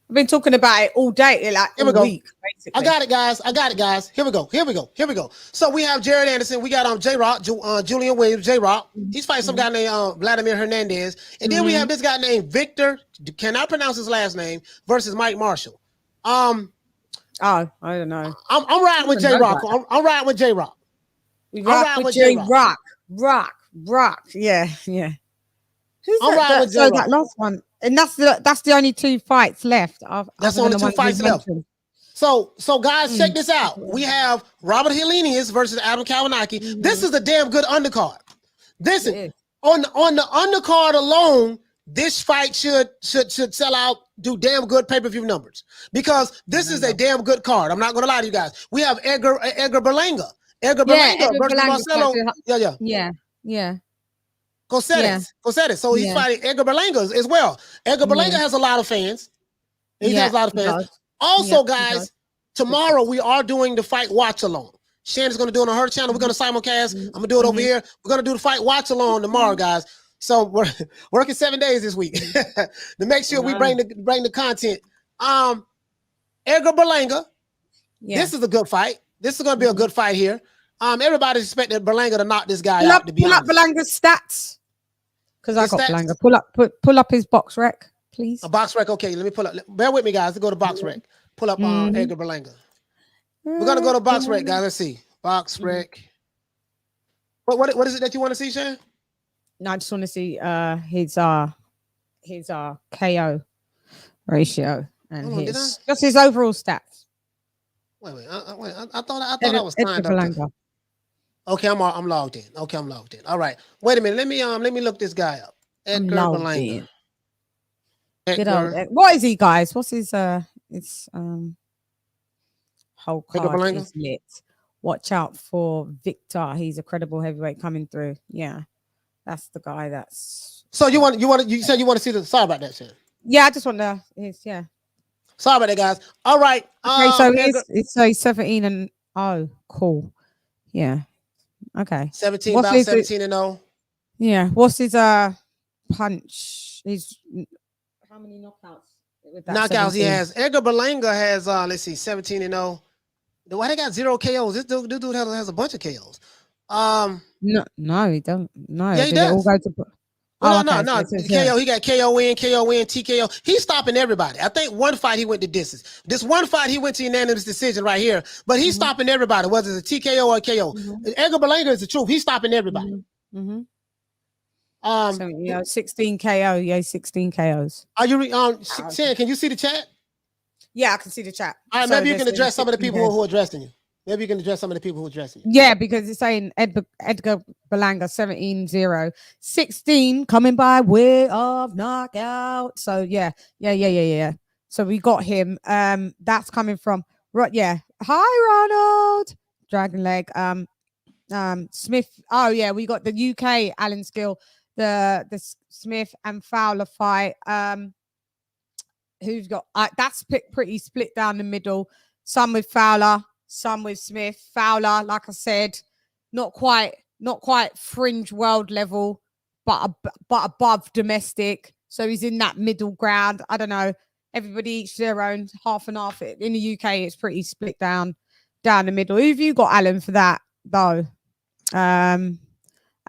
I've been talking about it all day, like here we go. Week, basically. I got it, guys. Here we go. So we have Jared Anderson. We got J-Rock, Julian Williams, J-Rock. He's fighting some guy named Vladimir Hernandez. And then we have this guy named Victor, cannot pronounce his last name, versus Mike Marshall. I don't know. I'm riding with J-Rock. I'm riding with J-Rock. We ride with J-Rock. Rock. Yeah. I'm riding with J-Rock. That last one. And that's the only 2 fights left. That's the only 2 fights left. So guys, check this out. We have Robert Helenius versus Adam Kalinowski. This is a damn good undercard. This is on the undercard alone. This fight should sell out, do damn good pay-per-view numbers, because this is a damn good card. I'm not gonna lie to you guys. We have Edgar Berlanga. Edgar Berlanga versus Marcelo. Yeah. Cosettes. So he's fighting Edgar Berlanga as well. Edgar Berlanga has a lot of fans. He has a lot of fans. Also, guys, tomorrow we are doing the fight watch along. Shannon's going to do it on her channel. We're going to simulcast. I'm going to do it over here. We're going to do the fight watch along tomorrow, guys. So we're working 7 days this week to make sure we bring the content. Edgar Berlanga. This is a good fight. This is going to be a good fight here. Everybody's expecting Berlanga to knock this guy out. Pull up Berlanga's stats. Because I got Berlanga. Pull up his box rec, please. A box rec. Okay, let me pull up. Bear with me, guys. Let's go to box rec. Pull up Edgar Berlanga. We're gonna go to box rec, guys. Let's see. Box rec. What is it that you want to see, Shan? No, I just want to see his KO ratio and just his overall stats. Wait. I thought I was signed up. Okay, I'm logged in. All right. Wait a minute. Let me look this guy up. Edgar Berlanga. What is he, guys? What's his whole card is lit. Watch out for Victor. He's a credible heavyweight coming through. Yeah. That's the guy that's So you said you want to see the sorry about that, Shan. Yeah, I just want to Sorry about that, guys. All right. Okay, so he's 17-0. Cool. Yeah. Okay. 17-0. Yeah. What's his punch? He's how many knockouts? Knockouts he has. Edgar Berlanga has let's see, 17-0. Why they got 0 KOs? This dude has a bunch of KOs. No, he don't. No, yeah, he does. All go to... No. KO. He got KO in, TKO. He's stopping everybody. I think one fight he went to distance. This one fight he went to unanimous decision right here. But he's stopping everybody, whether it's a TKO or a KO. Edgar Berlanga is the truth. He's stopping everybody. 16 KO. Yeah, 16 KOs. Are you Shan, can you see the chat? Yeah, I can see the chat. All right, maybe you can address some of the people who are addressing you. Maybe you can address some of the people who are addressing you. Yeah, because it's saying Edgar Berlanga 17-0, 16 coming by way of knockout. So yeah. So we got him. That's coming from Hi Ronald. Dragon Leg. Smith. Oh yeah, we got the UK Alan Skill, the Smith and Fowler fight. Who's got that's pretty split down the middle. Some with Fowler, some with Smith. Fowler, like I said, not quite fringe world level, but above domestic. So he's in that middle ground. I don't know. Everybody each their own, half and half. In the UK, it's pretty split down the middle. Who have you got, Alan, for that though?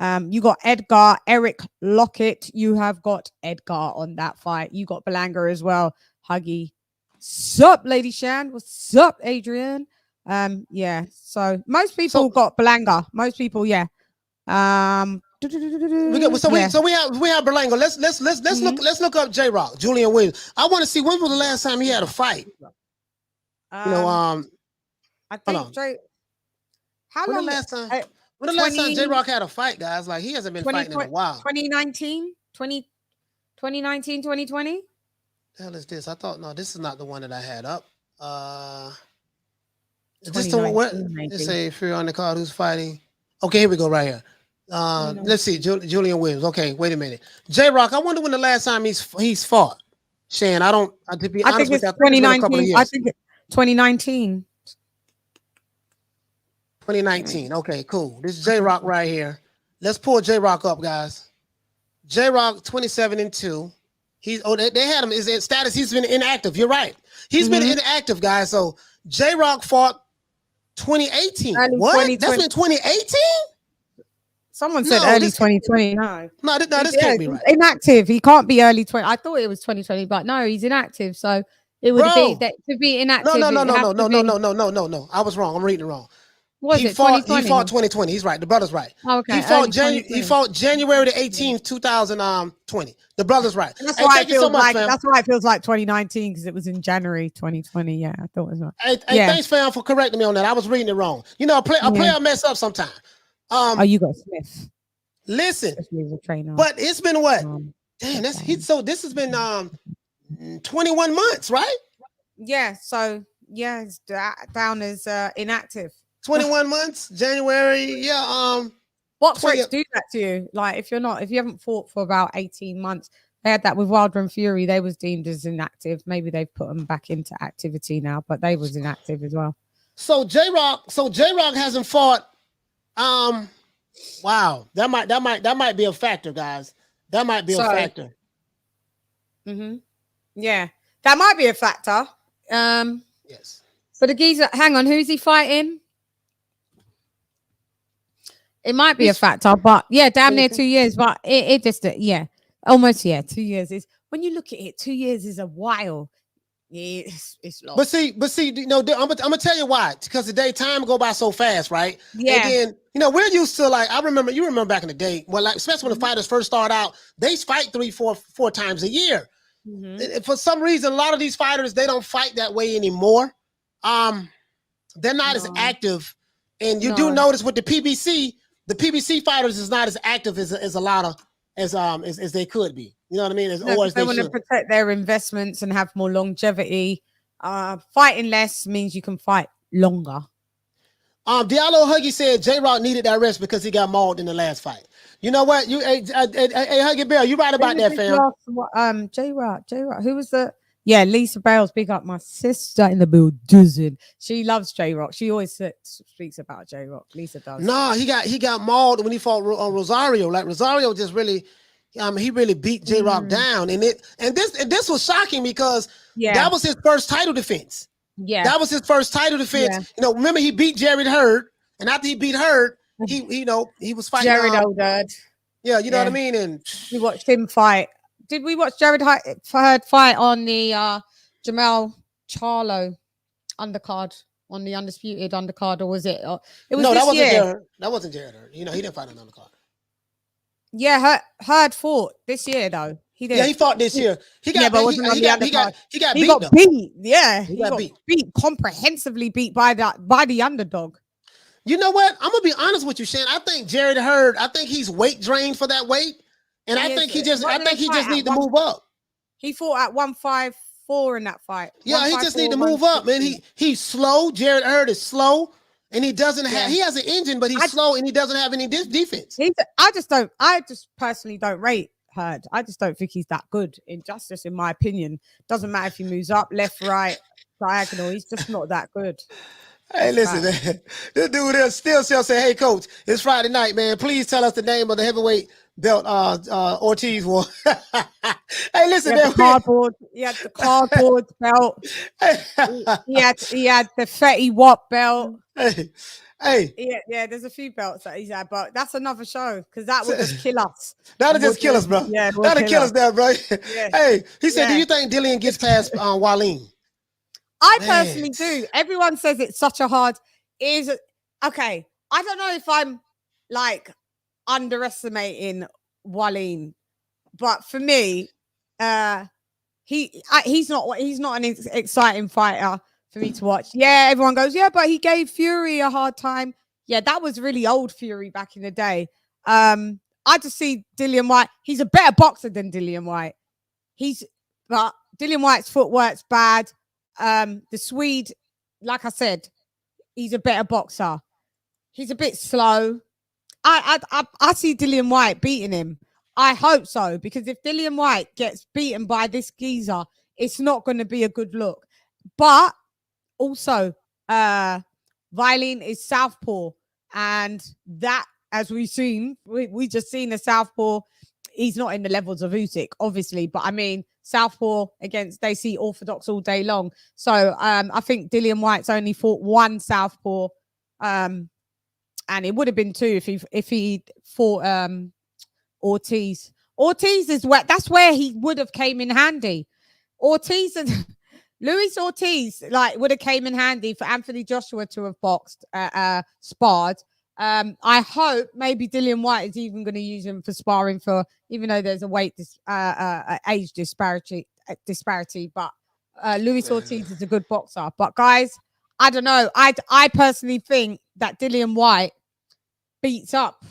You got Edgar, Eric Lockett. You have got Edgar on that fight. You got Berlanga as well. Huggy. Sup, Lady Shan? What's up, Adrian? Yeah. So most people got Berlanga. Most people, yeah. We have Berlanga. Let's look up J-Rock, Julian Williams. I want to see when was the last time he had a fight. I think how long? Last time? When the last time J-Rock had a fight, guys? Like, he hasn't been fighting in a while. 2019, 2019, 2020. The hell is this? I thought, no, this is not the one that I had up. Is this the one? What? Let's say if you're on the card, who's fighting? Okay, here we go, right here. Let's see, Julian Williams. Okay, wait a minute. J-Rock, I wonder when the last time he's fought. Shane, to be honest with you, I think it's 2019. I think it's 2019. 2019. Okay, cool. This is J-Rock right here. Let's pull J-Rock up, guys. J-Rock 27-2. They had him. Is it status? He's been inactive. You're right. He's been inactive, guys. So J-Rock fought 2018. What? That's been 2018? Someone said early 2020. No, this can't be right. Inactive. He can't be early 20. I thought it was 2020, but no, he's inactive. So it would be that to be inactive. No. I was wrong. I'm reading it wrong. He fought 2020. He's right. The brother's right. Okay. He fought January the 18th, 2020. The brother's right. That's why it feels that's why it feels like 2019 because it was in January 2020. Yeah, I thought it was right. Hey, thanks, fam, for correcting me on that. I was reading it wrong. You know, a player mess up sometime. You got Smith. Listen, trainer. But it's been what? Damn, this has been 21 months, right? Yeah. So yeah, it's down as inactive. 21 months, January. Yeah. Boxers do that to you. Like if you haven't fought for about 18 months, they had that with Wilder and Fury. They was deemed as inactive. Maybe they've put them back into activity now, but they was inactive as well. So J-Rock hasn't fought. Wow, that might be a factor, guys. That might be a factor. Yeah, that might be a factor. Yes. But the geezer, hang on, who's he fighting? It might be a factor, but yeah, damn near 2 years. But it just almost 2 years is when you look at it. 2 years is a while. Yeah, it's long. But see, I'm gonna tell you why. Because the time go by so fast, right? Yeah. And then we're used to like you remember back in the day, well, like especially when the fighters first start out, they fight 3-4 times a year. For some reason, a lot of these fighters they don't fight that way anymore. They're not as active, and you do notice with the PBC fighters is not as active as a lot of as they could be. You know what I mean? They want to protect their investments and have more longevity. Fighting less means you can fight longer. Diallo Huggy said J-Rock needed that rest because he got mauled in the last fight. You know what? Hey Huggy Bell, you right about that, fam. J-Rock. Who was the? Yeah, Lisa Bales. Big up my sister in the building. She loves J-Rock. She always speaks about J-Rock. Lisa does. No, he got mauled when he fought Rosario. Like Rosario just really. He really beat J-Rock down, and this was shocking because that was his first title defense. Yeah, that was his first title defense. Yeah. Remember he beat Jared Hurd, and after he beat Hurd, he was fighting Jared Hurd. Yeah, you know what I mean. And we watched him fight. Did we watch Jared Hurd fight on the Jamal Charlo undercard on the undisputed undercard, or was it? It was that wasn't Jared. That wasn't Jared Hurd. He didn't fight on the undercard. Yeah, Hurd fought this year though. He did. Yeah, he fought this year. He got beat. Yeah, he got beat comprehensively beat by the underdog. You know what? I'm gonna be honest with you, Shane. I think Jared Hurd. I think he's weight drained for that weight, and I think he just needs to move up. He fought at 154 in that fight. Yeah, he just need to move up, man. He's slow. Jared Hurd is slow. And he doesn't have. He has an engine, but he's slow, and he doesn't have any defense. I just personally don't rate Hurd. I just don't think he's that good. Just in my opinion, doesn't matter if he moves up, left, right, diagonal. He's just not that good. Hey, listen, man. This dude there still say, "Hey, coach, it's Friday night, man. Please tell us the name of the heavyweight belt Ortiz won." Hey, listen, the cardboard. He had the cardboard belt. He had the Fetty Wap belt. Hey. Yeah, there's a few belts that he's had, but that's another show because that would just kill us. That'll just kill us, bro. Yeah, that'll kill us there, bro. Yeah. Hey, he said, "Do you think Dillian gets past Wallin?" I personally do. Everyone says it's such a hard. Okay. I don't know if I'm like underestimating Wallin, but for me, he's not an exciting fighter for me to watch. Yeah, everyone goes, yeah, but he gave Fury a hard time. Yeah, that was really old Fury back in the day. I just see Dillian Whyte. He's a better boxer than Dillian Whyte. But Dillian Whyte's footwork's bad. The Swede, like I said, he's a better boxer. He's a bit slow. I see Dillian Whyte beating him. I hope so, because if Dillian Whyte gets beaten by this geezer, it's not going to be a good look. But also, Vailin is southpaw, and that, as we've seen, we just seen a southpaw. He's not in the levels of Usyk, obviously, but I mean, southpaw against, they see orthodox all day long. So I think Dillian Whyte's only fought one southpaw, and it would have been two if he fought Ortiz. Ortiz is where, that's where he would have came in handy. Ortiz and Luis Ortiz would have came in handy for Anthony Joshua to have boxed, sparred. I hope maybe Dillian Whyte is even going to use him for sparring for, even though there's a weight age disparity. But Luis Ortiz is a good boxer. But guys, I don't know. I personally think that Dillian Whyte beats up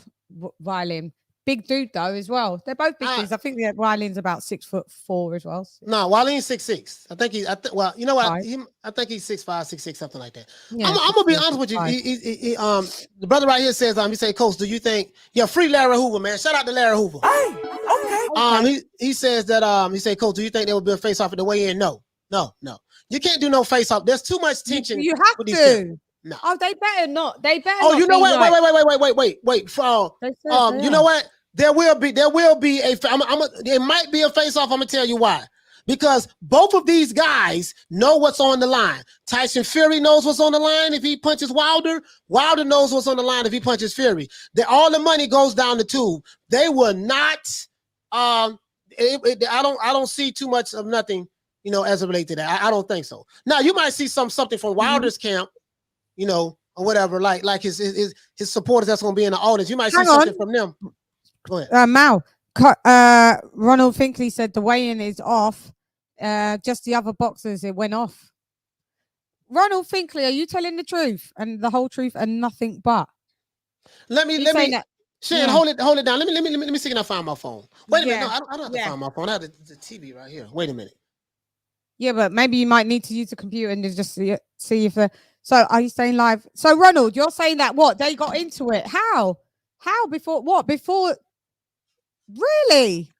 Vailin. Big dude though as well. They're both big dudes. I think that Vailin's about 6'4" as well. No, Vailin's 6'6". I think well, you know what? I think he's 6'5", 6'6", something like that. Yeah, I'm gonna be honest with you. The brother right here says, he say, Coach, do you think? Yeah, free Larry Hoover, man. Shout out to Larry Hoover. Okay. He says that he said, Coach, do you think there will be a face off at the weigh-in? No. You can't do no face off. There's too much tension. You have with to. These no. Oh, they better not. They better. Oh, you know what? Wait. You know what? There will be a. There might be a face off. I'm gonna tell you why. Because both of these guys know what's on the line. Tyson Fury knows what's on the line if he punches Wilder. Wilder knows what's on the line if he punches Fury. All the money goes down the tube. They will not. I don't see too much of nothing. As it relates to that. I don't think so. Now you might see something from Wilder's camp. Or whatever, like his supporters that's going to be in the audience. You might see something from them. Go ahead. Mal, Ronald Finkley said the weigh-in is off. Just the other boxers, it went off. Ronald Finkley, are you telling the truth and the whole truth and nothing but? Let me. Shane, hold it down. Let me see. Can I find my phone? Wait a minute. No, I don't have to find my phone. I have the TV right here. Wait a minute. Yeah, but maybe you might need to use a computer and just see if. So are you saying live? So Ronald, you're saying that what they got into it? How before what? Before really?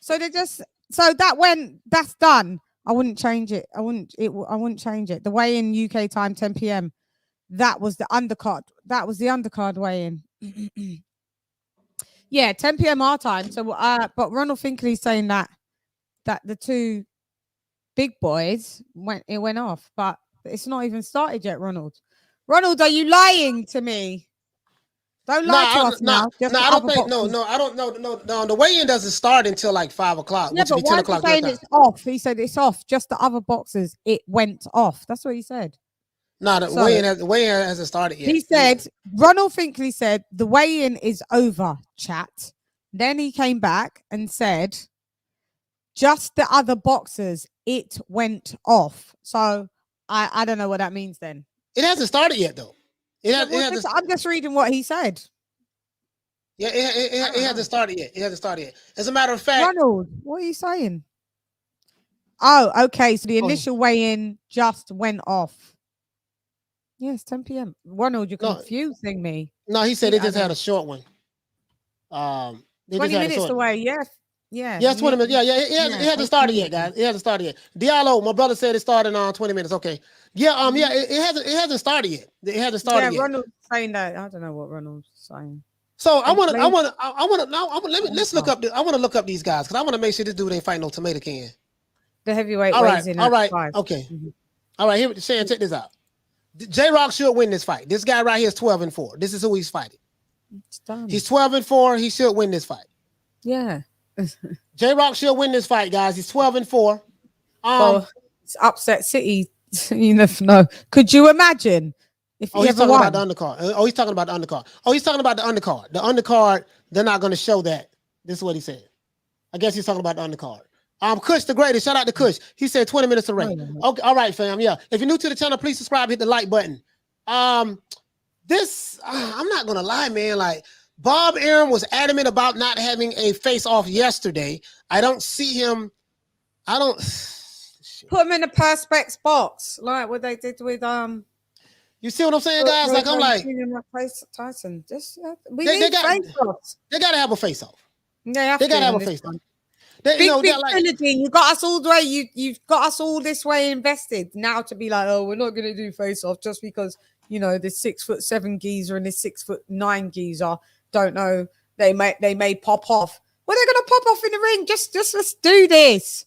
So they just that's done. I wouldn't change it. I wouldn't change it. The weigh in UK time 10 p.m. That was the undercard. That was the undercard weigh in. Yeah, 10 p.m. our time. So but Ronald Finkley's saying that the two big boys went off, but it's not even started yet, Ronald. Ronald, are you lying to me? Don't lie to us now. I don't think. No, I don't know. No, the weigh-in doesn't start until like 5 o'clock. Yeah, but why is he saying it's off? He said it's off. Just the other boxers, it went off. That's what he said. No, the weigh-in hasn't started yet. He said, Ronald Finkley said the weigh-in is over, chat. Then he came back and said, just the other boxers, it went off. So I don't know what that means then. It hasn't started yet, though. I'm just reading what he said. Yeah, it hasn't started yet. It hasn't started yet. As a matter of fact, Ronald, what are you saying? Oh, okay. So the initial weigh-in just went off. Yes, 10 p.m. Ronald, you're confusing me. No, he said it just had a short one. 20 minutes away. Yes. Yeah. Yes, 20 minutes. Yeah. It hasn't started yet, guys. It hasn't started yet. Diallo, my brother said it started on 20 minutes. Okay. Yeah. It hasn't started yet. It hasn't started yet. Ronald's saying that. I don't know what Ronald's saying. So let's look up. I want to look up these guys because I want to make sure this dude ain't fighting no tomato can. The heavyweight. All right. Okay. Mm-hmm. All right. Here, Shan, check this out. J-Rock should win this fight. This guy right here is 12-4. This is who he's fighting. It's done. He's 12-4. He should win this fight. Yeah. J-Rock should win this fight, guys. He's 12-4. It's upset city. You never know. Could you imagine if he he's ever talking won? about the undercard. He's talking about the undercard. He's talking about the undercard. The undercard, they're not going to show that. This is what he said. I guess he's talking about the undercard. Kush the greatest. Shout out to Kush. He said 20 minutes to rate. Okay, all right, fam. Yeah. If you're new to the channel, please subscribe, hit the like button. this, I'm not gonna lie, man. Like Bob Arum was adamant about not having a face-off yesterday. I don't see him. I don't put him in the perspex box, like what they did with You see what I'm saying, guys? Like I'm like Tyson. Just they gotta have a face-off. They have They to gotta have a this face-off. one. They, Big like, trilogy. You got us all the way. You've got us all this way invested. Now to be like, oh, we're not going to do face off just because this 6'7" geezer and this 6'9" geezer don't know. They may pop off. Well, they're going to pop off in the ring. Just let's do this.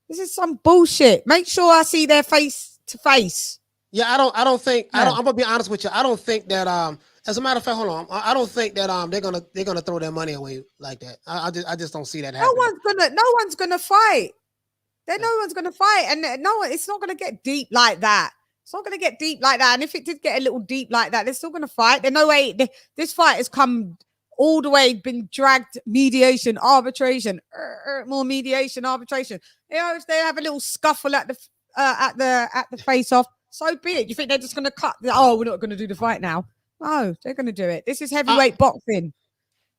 This is some bullshit. Make sure I see their face to face. Yeah, I don't think I'm gonna be honest with you. I don't think that as a matter of fact, hold on. I don't think that they're gonna throw their money away like that. I just don't see that happening. No one's gonna fight. No one's gonna fight, and it's not gonna get deep like that. It's not gonna get deep like that. And if it did get a little deep like that, they're still gonna fight. There's no way this fight has come all the way, been dragged, mediation, arbitration, more mediation, arbitration. If they have a little scuffle at the face off, so be it. You think they're just gonna cut? We're not gonna do the fight now. No, they're going to do it. This is heavyweight boxing.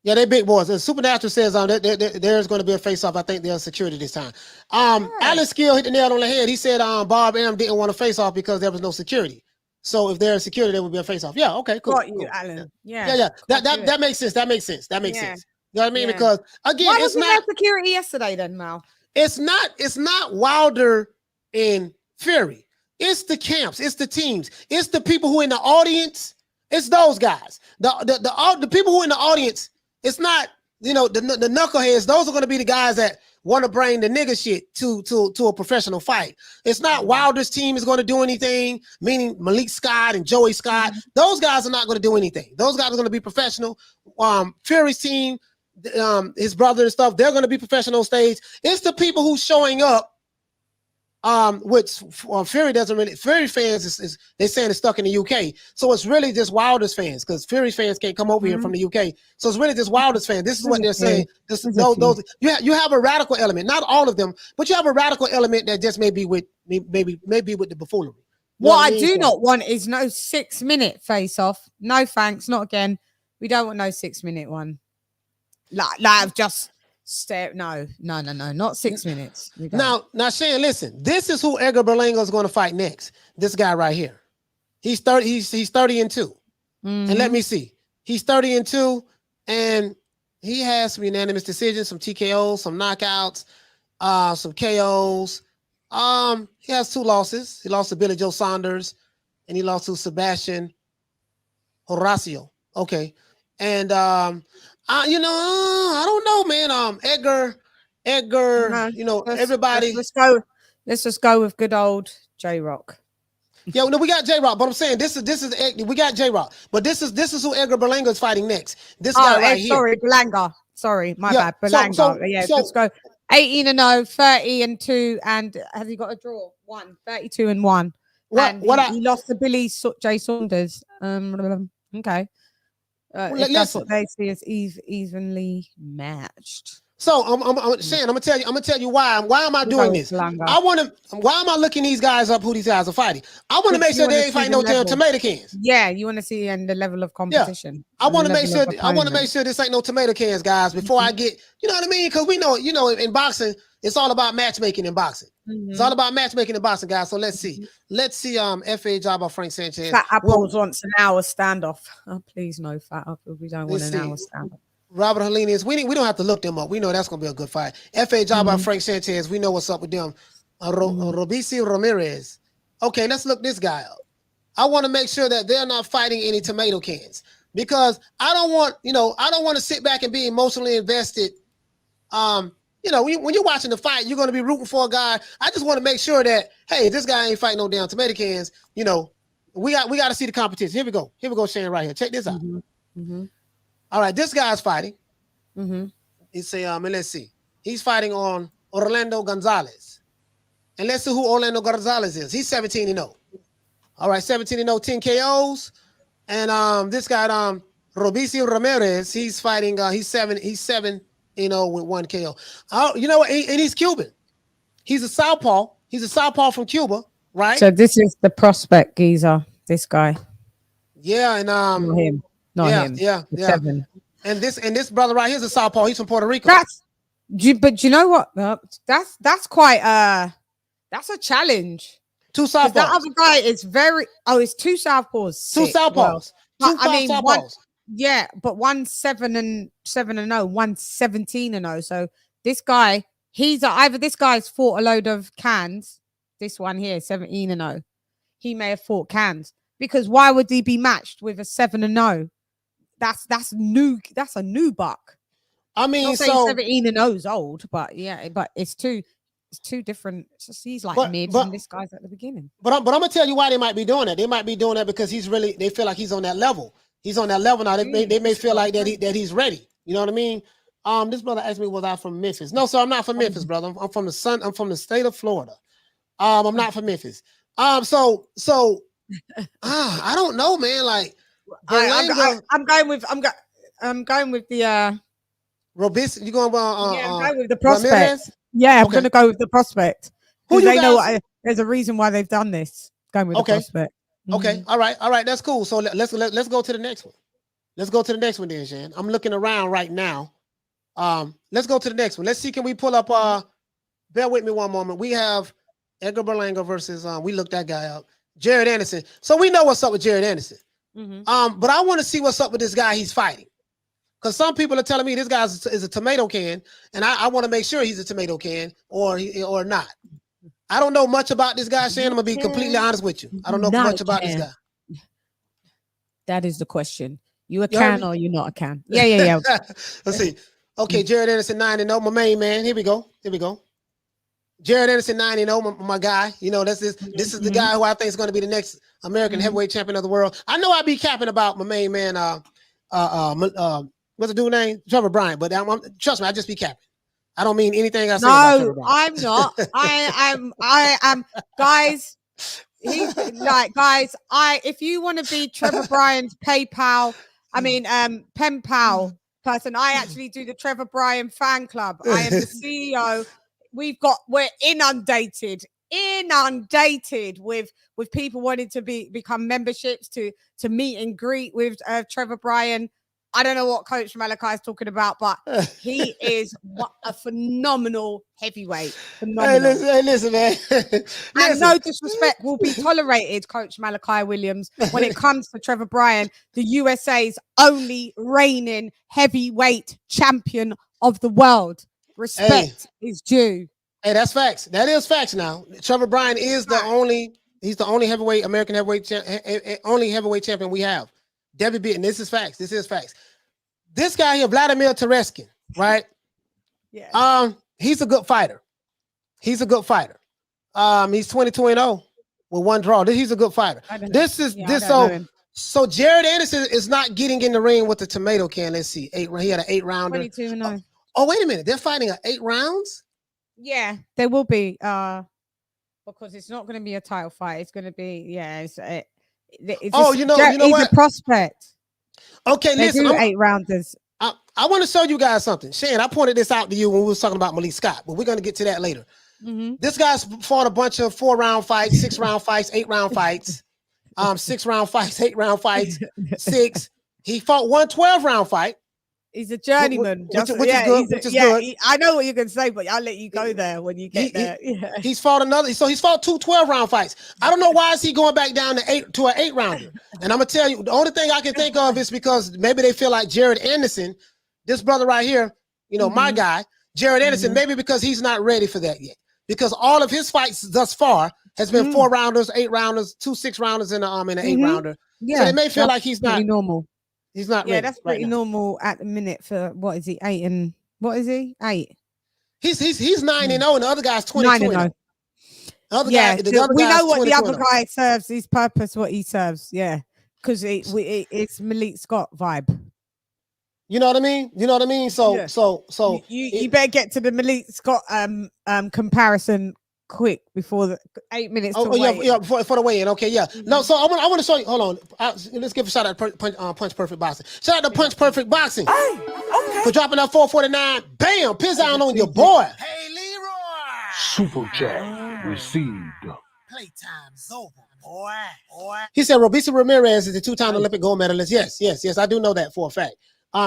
Yeah, they big boys. Supernatural says there's going to be a face-off. I think there's security this time. Alan Skill hit the nail on the head. He said Bob Arum didn't want to face off because there was no security. So if there's security, there would be a face-off. Yeah, okay, cool. Got you, cool. Alan. Yeah. That makes sense. That makes sense. You know what I mean? Yeah. Because again, why it's wasn't not there security yesterday then, Mal? It's not Wilder and Fury. It's the camps. It's the teams. It's the people who in the audience. It's those guys. The people who are in the audience, it's not, the knuckleheads. Those are going to be the guys that want to bring the nigga shit to a professional fight. It's not Wilder's team is going to do anything, meaning Malik Scott and Joey Scott. Those guys are not going to do anything. Those guys are going to be professional. Fury's team, his brother and stuff, they're going to be professional on stage. It's the people who's showing up. Which Fury doesn't really. Fury fans is they saying it's stuck in the UK, so it's really just Wilder's fans because Fury fans can't come over here from the UK, so it's really just Wilder's fans. This is what they're saying. Those you have a radical element, not all of them, but you have a radical element that just may be with maybe with the buffoonery. What I do not want is no 6-minute face off. No thanks, not again. We don't want no 6-minute one. Like just. No, not 6 minutes. Now, Shane, listen. This is who Edgar Berlanga is going to fight next. This guy right here. He's 30. He's 30-2. And let me see. He's 30-2, and he has some unanimous decisions, some TKOs, some knockouts, some KOs. He has 2 losses. He lost to Billy Joe Saunders, and he lost to Sebastian Horacio. Okay, and I don't know, man. Edgar, everybody. Let's just go with good old J-Rock. Yeah, no, we got J-Rock, but I'm saying this is we got J-Rock, but this is who Edgar Berlanga is fighting next. This guy right here. Sorry, Berlanga. Sorry, my bad. Berlanga. Let's go 18-0, 30-2, and has he got a draw? 32-1. He lost to Billy J Saunders. Okay. That's what they see as evenly matched. So I'm saying, I'm gonna tell you why am I doing this? Why am I looking these guys up who these guys are fighting? I want to make sure they ain't fighting no damn tomato cans. Yeah, you want to see the level of competition. Yeah. I want to make sure this ain't no tomato cans, guys, before I get, you know what I mean? Because we know, in boxing, it's all about matchmaking in boxing. It's all about matchmaking in boxing, guys. So let's see. FA job by Frank Sanchez. Fat Apples wants an hour standoff. Oh, please no, Fat Apple. We don't want an hour standoff. Robert Helenius, we don't have to look them up. We know that's gonna be a good fight. FA job by Frank Sanchez. We know what's up with them. Robici Ramirez. Okay, let's look this guy up. I want to make sure that they're not fighting any tomato cans because I don't want to sit back and be emotionally invested. When you're watching the fight, you're going to be rooting for a guy. I just want to make sure that, hey, this guy ain't fighting no damn tomato cans. We got to see the competition. Here we go, Shane, right here. Check this out. All right, this guy's fighting. Let's see. He's fighting on Orlando Gonzalez. And let's see who Orlando Gonzalez is. He's 17-0. All right, 17-0, 10 KOs. And this guy, Robicio Ramirez, he's fighting, he's 7 with 1 KO. You know what? And he's Cuban. He's a southpaw. He's a southpaw from Cuba, right? So this is the prospect geezer, this guy. Yeah, and Not him. Not him. Yeah. The 7. And this brother right here is a southpaw. He's from Puerto Rico. But you know what? That's quite that's a challenge. 2 southpaws. That other guy is it's 2 southpaws. 2 southpaws. Well, 2 southpaws. Yeah, but 1's 7-0, 1's 17-0. So this guy, either this guy's fought a load of cans. This one here, 17-0. He may have fought cans, because why would he be matched with a 7-0? That's new. That's a new buck. I mean, not so 17-0 is old, but yeah, but it's two different. He's like mid, and this guy's at the beginning. But I'm gonna tell you why they might be doing that. They might be doing that because they feel like he's on that level. He's on that level now. They may feel like that he's ready. You know what I mean? This brother asked me, was I from Memphis? No, sir, I'm not from Memphis, brother. I'm from the state of Florida. I'm not from Memphis. I don't know, man. Like, I'm going with the Robis. You going? I'm going with the prospect. Ramirez? Yeah, I'm going to go with the prospect. Who you they guys? know there's a reason why they've done this. Going with the prospect. Okay, all right, that's cool. So let's go to the next one. Let's go to the next one then, Shan. I'm looking around right now. Let's go to the next one. Let's see, can we pull up bear with me one moment. We have Edgar Berlanga versus we looked that guy up. Jared Anderson. So we know what's up with Jared Anderson. But I want to see what's up with this guy he's fighting. Because some people are telling me this guy is a tomato can, and I want to make sure he's a tomato can or not. I don't know much about this guy, Shan. I'm gonna be completely honest with you. I don't know much about this guy. That is the question. You a can or you not a can? Yeah. Let's see. Okay, Jared Anderson 9-0, my main man. Here we go. Jared Anderson 9-0, my guy. You know, this is the guy who I think is going to be the next American heavyweight champion of the world. I know I be capping about my main man. What's the dude's name? Trevor Bryant. But trust me, I just be capping. I don't mean anything I say. No, I'm not. I am, guys. He's like, guys. If you want to be Trevor Bryant's pen pal person, I actually do the Trevor Bryant fan club. I am the CEO. We're inundated with people wanting to become memberships to meet and greet with Trevor Bryant. I don't know what Coach Malachi is talking about, but he is a phenomenal heavyweight. Phenomenal. Hey, listen, man. And no disrespect will be tolerated, Coach Malachi Williams, when it comes to Trevor Bryant, the USA's only reigning heavyweight champion of the world. Respect is due. Hey, that's facts. That is facts now. Trevor Bryant is he's the only American heavyweight champion we have. Debbie beaten. This is facts. This guy here, Vladimir Tereskin, right? Yeah. He's a good fighter. He's 22-0 with 1 draw. He's a good fighter. So Jared Anderson is not getting in the ring with the tomato can. Let's see. He had an 8-rounder. 22-0. Oh, wait a minute. They're fighting 8 rounds? Yeah, there will be. Because it's not going to be a title fight. It's going to be, he's what? A prospect. Okay, listen. 8 rounders. I want to show you guys something. Shan, I pointed this out to you when we was talking about Malik Scott, but we're going to get to that later. This guy's fought a bunch of 4-round fights, 6-round fights, 8-round fights, 6-round fights, 8-round fights, 6. He fought 1 12-round fight. He's a journeyman. Which is good. I know what you're going to say, but I'll let you go there when you get there. He's fought 2 12-round fights. I don't know why is he going back down to an 8-rounder. And I'm going to tell you, the only thing I can think of is because maybe they feel like Jared Anderson, this brother right here, my guy, Jared Anderson, maybe because he's not ready for that yet. Because all of his fights thus far has been 4-rounders, 8-rounders, 2 6-rounders, and an 8-rounder. Yeah, so they may feel like he's not normal. He's not ready. Yeah, that's pretty normal at the minute for what is he? 8 and what is he? 8. He's 9-0, and the other guy's 22-0. We know what the other guy serves. His purpose, what he serves. Yeah, because it's Malik Scott vibe. You know what I mean? So you better get to the Malik Scott comparison quick before the 8 minutes. For the weigh-in. Okay, yeah. No, so I want to show you. Hold on. Let's give a shout out to Punch Perfect Boxing. Shout out to Punch Perfect Boxing for dropping that 449. Bam, piss down on your boy. Hey, Leroy. Super chat received. Playtime's over, boy. He said Robeisy Ramirez is the 2-time Olympic gold medalist. Yes, I do know that for a fact.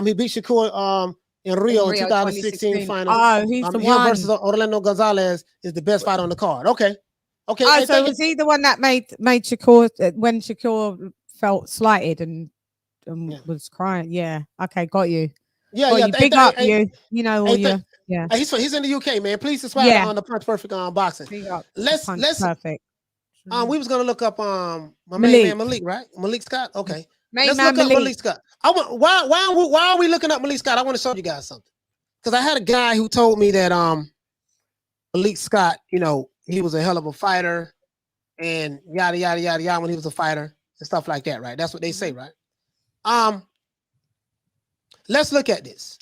He beat Shakur in Rio in 2016 final. Oh, he's the him one versus Orlando Gonzalez is the best fight on the card. Okay. Oh, hey, so was he the one that made Shakur when Shakur felt slighted and was crying? Yeah. Okay, got you. Yeah, got yeah. You. Big up you. You know all your yeah. He's in the UK, man. Please subscribe on the Punch Perfect boxing. Big up. Let's Perfect. We was gonna look up my main man Malik, right? Malik Scott. Okay. Let's look up Malik Scott. Why are we looking up Malik Scott? I want to show you guys something. Because I had a guy who told me that Malik Scott, you know, he was a hell of a fighter and yada yada yada yada when he was a fighter and stuff like that, right? That's what they say, right? Let's look at this.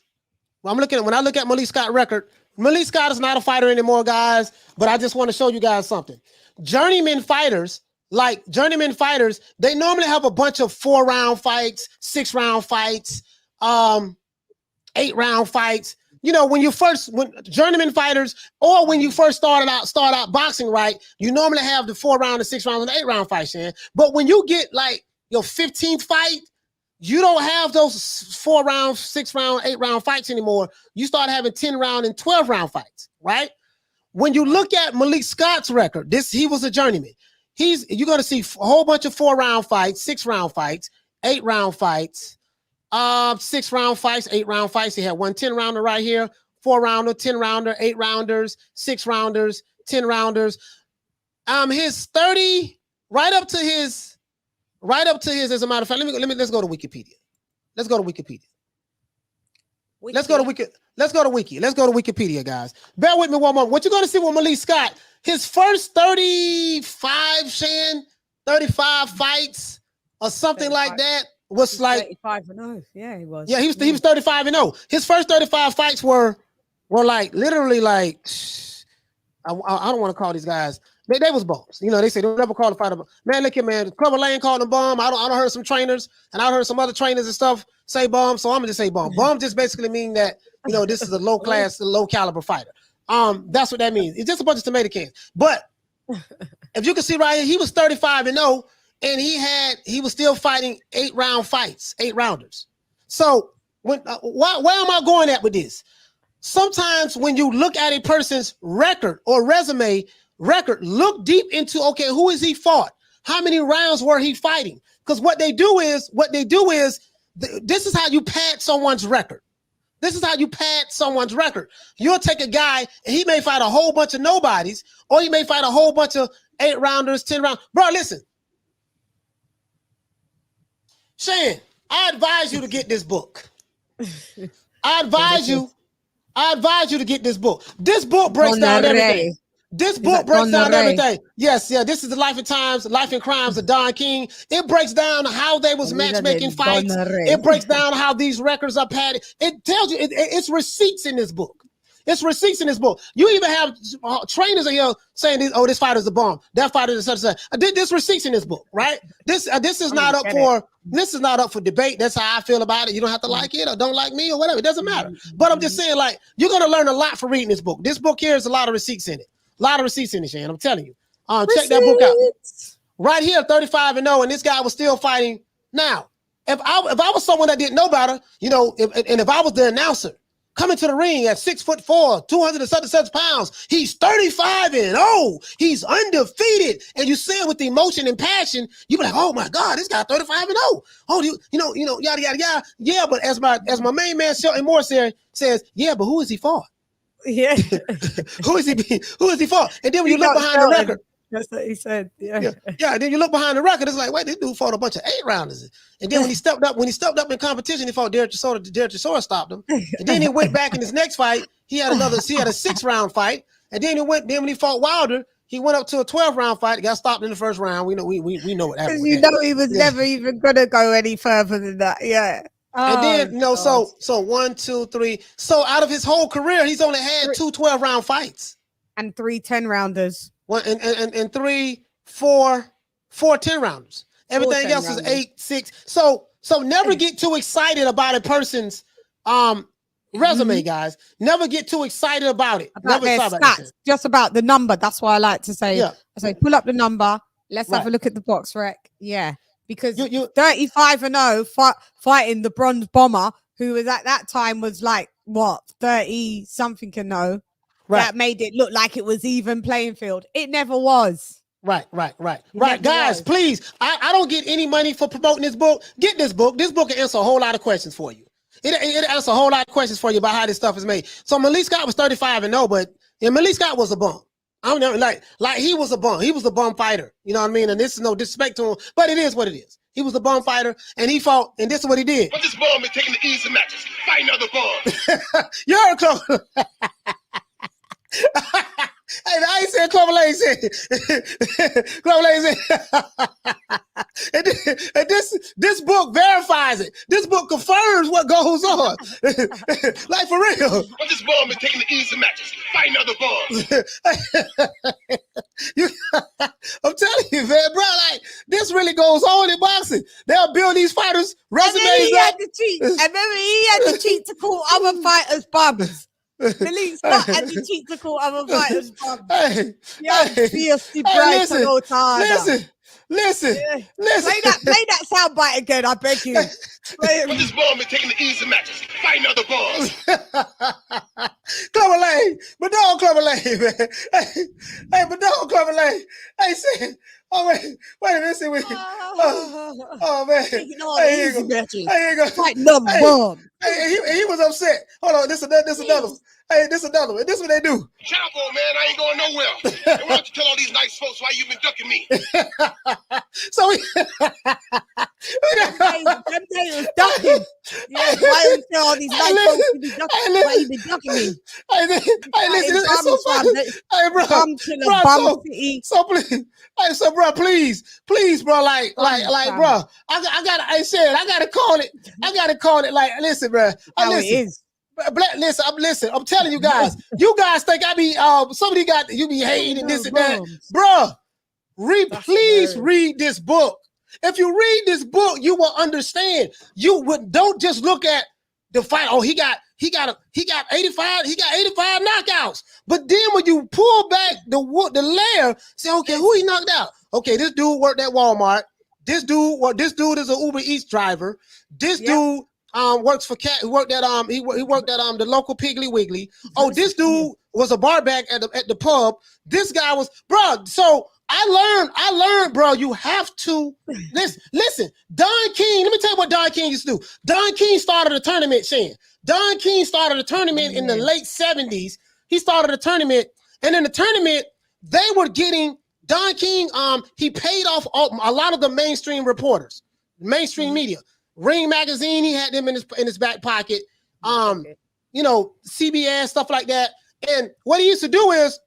Well, when I look at Malik Scott's record, Malik Scott is not a fighter anymore, guys, but I just want to show you guys something. Journeyman fighters, they normally have a bunch of 4-round fights, 6-round fights, 8-round fights. You know, when journeyman fighters, or when you first start out boxing, right? You normally have the 4-round, the 6-round, and the 8-round fights, Shan. But when you get like your 15th fight, you don't have those 4-round, 6-round, 8-round fights anymore. You start having 10-round and 12-round fights, right? When you look at Malik Scott's record, he was a journeyman. You're going to see a whole bunch of 4-round fights, 6-round fights, 8-round fights, 6-round fights, 8-round fights. He had one 10-rounder right here, 4-rounder, 10-rounder, 8-rounders, 6-rounders, 10-rounders. His 30, right up to his, as a matter of fact, let's go to Wikipedia. Let's go to Wikipedia. Let's go to Wikipedia, guys. Bear with me one moment. What you're going to see with Malik Scott, his first 35 fights or something 35. Like that was like 35-0. Yeah, he was. Yeah, he was 35-0. His first 35 fights were like literally like I don't want to call these guys. They was bums. You know, they say don't ever call a fighter. Man, look here, man. Clubber Lane called them bum. I don't heard some trainers, and I heard some other trainers and stuff say bum. So I'm gonna just say bum. Bum just basically mean that, you know, this is a low class, low caliber fighter. That's what that means. It's just a bunch of tomato cans. But if you can see right here, he was 35-0, and he was still fighting 8-round fights, 8-rounders. So where am I going at with this? Sometimes when you look at a person's record or resume, look deep into, okay, who is he fought? How many rounds were he fighting? Because what they do is this is how you pad someone's record. You'll take a guy and he may fight a whole bunch of nobodies, or he may fight a whole bunch of 8-rounders, 10-round. Bro, listen. Shan, I advise you to get this book. I advise you to get this book. This book breaks down everything. This book breaks down everything. Yes, yeah. This is the Life and Times, Life and Crimes of Don King. It breaks down how they was matchmaking fights. It breaks down how these records are padded. It tells you it's receipts in this book. You even have trainers in here saying, this fighter's a bomb. That fighter is such and such. This receipts in this book, right? This is not up for debate. That's how I feel about it. You don't have to like it or don't like me or whatever. It doesn't matter. But I'm just saying, like, you're gonna learn a lot from reading this book. This book here is a lot of receipts in it. A lot of receipts in it, Shan. I'm telling you. Check that book out. Right here, 35-0, and this guy was still fighting. Now, if I was someone that didn't know better, you know, if I was the announcer coming to the ring at 6'4", 200 and such pounds, he's 35-0, he's undefeated, and you say it with the emotion and passion, you be like, oh my God, this guy 35-0. Oh, you know, yada yada yada. Yeah, but as my main man Shelton Moore says, yeah, but who is he for? Yeah. Who is he for? And then when you look behind the record, that's what he said. Yeah. Then you look behind the record, it's like, wait, this dude fought a bunch of 8-rounders. And then when he stepped up in competition, he fought Derek Chisora. Derek Chisora stopped him. And then he went back in his next fight. He had a 6-round fight. And then when he fought Wilder, he went up to a 12-round fight. Got stopped in the first round. We know what happened. You know he was never even gonna go any further than that. Yeah. And then, so 1, 2, 3. So out of his whole career, he's only had 2 12-round fights. And 3 10-rounders. And 3, 4 10-rounders. Everything else is 8, 6. So never get too excited about a person's resume, guys. Never get too excited about it. Just about the number. That's why I like to say, I say, pull up the number. Let's Right. have a look at the box rec. Yeah, because You 35-0 fighting the Bronze Bomber, who was at that time was like what 30 something and no. right. That made it look like it was even playing field. It never was. Right. never Guys, was. please. I don't get any money for promoting this book. Get this book. This book can answer a whole lot of questions for you. It answers a whole lot of questions for you about how this stuff is made. So Malik Scott was 35-0, but Malik Scott was a bum. I don't know, like he was a bum. He was a bum fighter. You know what I mean? And this is no disrespect to him, but it is what it is. He was a bum fighter, and he fought, and this is what he did. But this bum is taking the easy matches, fighting other bums. You heard Clover. Hey, I ain't saying Clover Lane said. Clover Lane said. and this book verifies it. This book confirms what goes on. Like for real. But this bum is taking the easy matches, fighting other bums. I'm telling you, man, bro, like this really goes on in boxing. They'll build these fighters' resumes He up. had to cheat. And remember, he had to cheat to call other fighters bums. Malik Scott had to cheat to call other fighters bums. Hey, Fiercely listen, bright and listen. Play that soundbite again, I beg you. Play But it. this bum is taking the easy matches, fighting other bums. Clover Lane, but don't Clover Lane, man. Hey, but don't Clover Lane. Hey, see, oh wait a minute, see, oh man. Taking all Hey, the here easy you go. matches. Hey, here you go. Fighting them Hey, bums. Hey, he was upset. Hold on, this another one. Hey, this another one. This is what they do. Chavo, man, I ain't going nowhere. And why don't you tell all these nice folks why you been ducking me? So we Them days was ducking. Yeah, why you tell all these nice folks to be ducking? Why you been ducking me? Hey, listen, it's so funny. Hey, bro, Bum to the bum city. so please, hey, so bro, please, bro, like, bro, I gotta call it. I gotta call it. Like, listen, bro, How it listen. is. Listen, I'm telling you guys. You guys think I be somebody got you be hating and this and that, bro. Please read this book. If you read this book, you will understand. Don't just look at the fight. Oh, he got 85. He got 85 knockouts. But then when you pull back the layer, say, okay, who he knocked out? Okay, this dude worked at Walmart. This dude is an Uber Eats driver. This dude works for Cat. He worked at he worked at the local Piggly Wiggly. Oh, this dude was a bar back at the pub. This guy was, bro. So I learned, bro. You have to listen. Don King. Let me tell you what Don King used to do. Don King started a tournament, Shan. Don King started a tournament in the late 70s. He started a tournament, and in the tournament, they were getting Don King. He paid off a lot of the mainstream reporters, mainstream media. Ring Magazine, he had them in his back pocket. You know, CBS, stuff like that. And what he used to do is,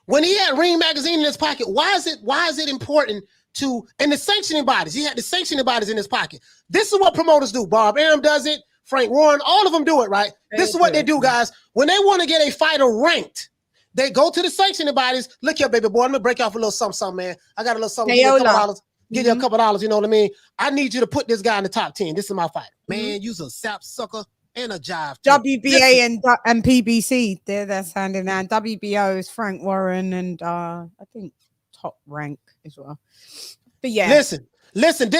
when he had Ring Magazine in his pocket, why is it important to, and the sanctioning bodies, he had the sanctioning bodies in his pocket. This is what promoters do. Bob Arum does it, Frank Warren, all of them do it, right? This is what they do, guys. When they want to get a fighter ranked, they go to the sanctioning bodies. Look here, baby boy, I'm gonna break off a little something, man. I got a little something. Give you a couple $. Give you a couple $, you know what I mean? I need you to put this guy in the top 10. This is my fighter. Man, you's a sap sucker and a jive. WBA and PBC, they're hand in hand. WBO is Frank Warren and I think Top Rank as well. But yeah, listen. This is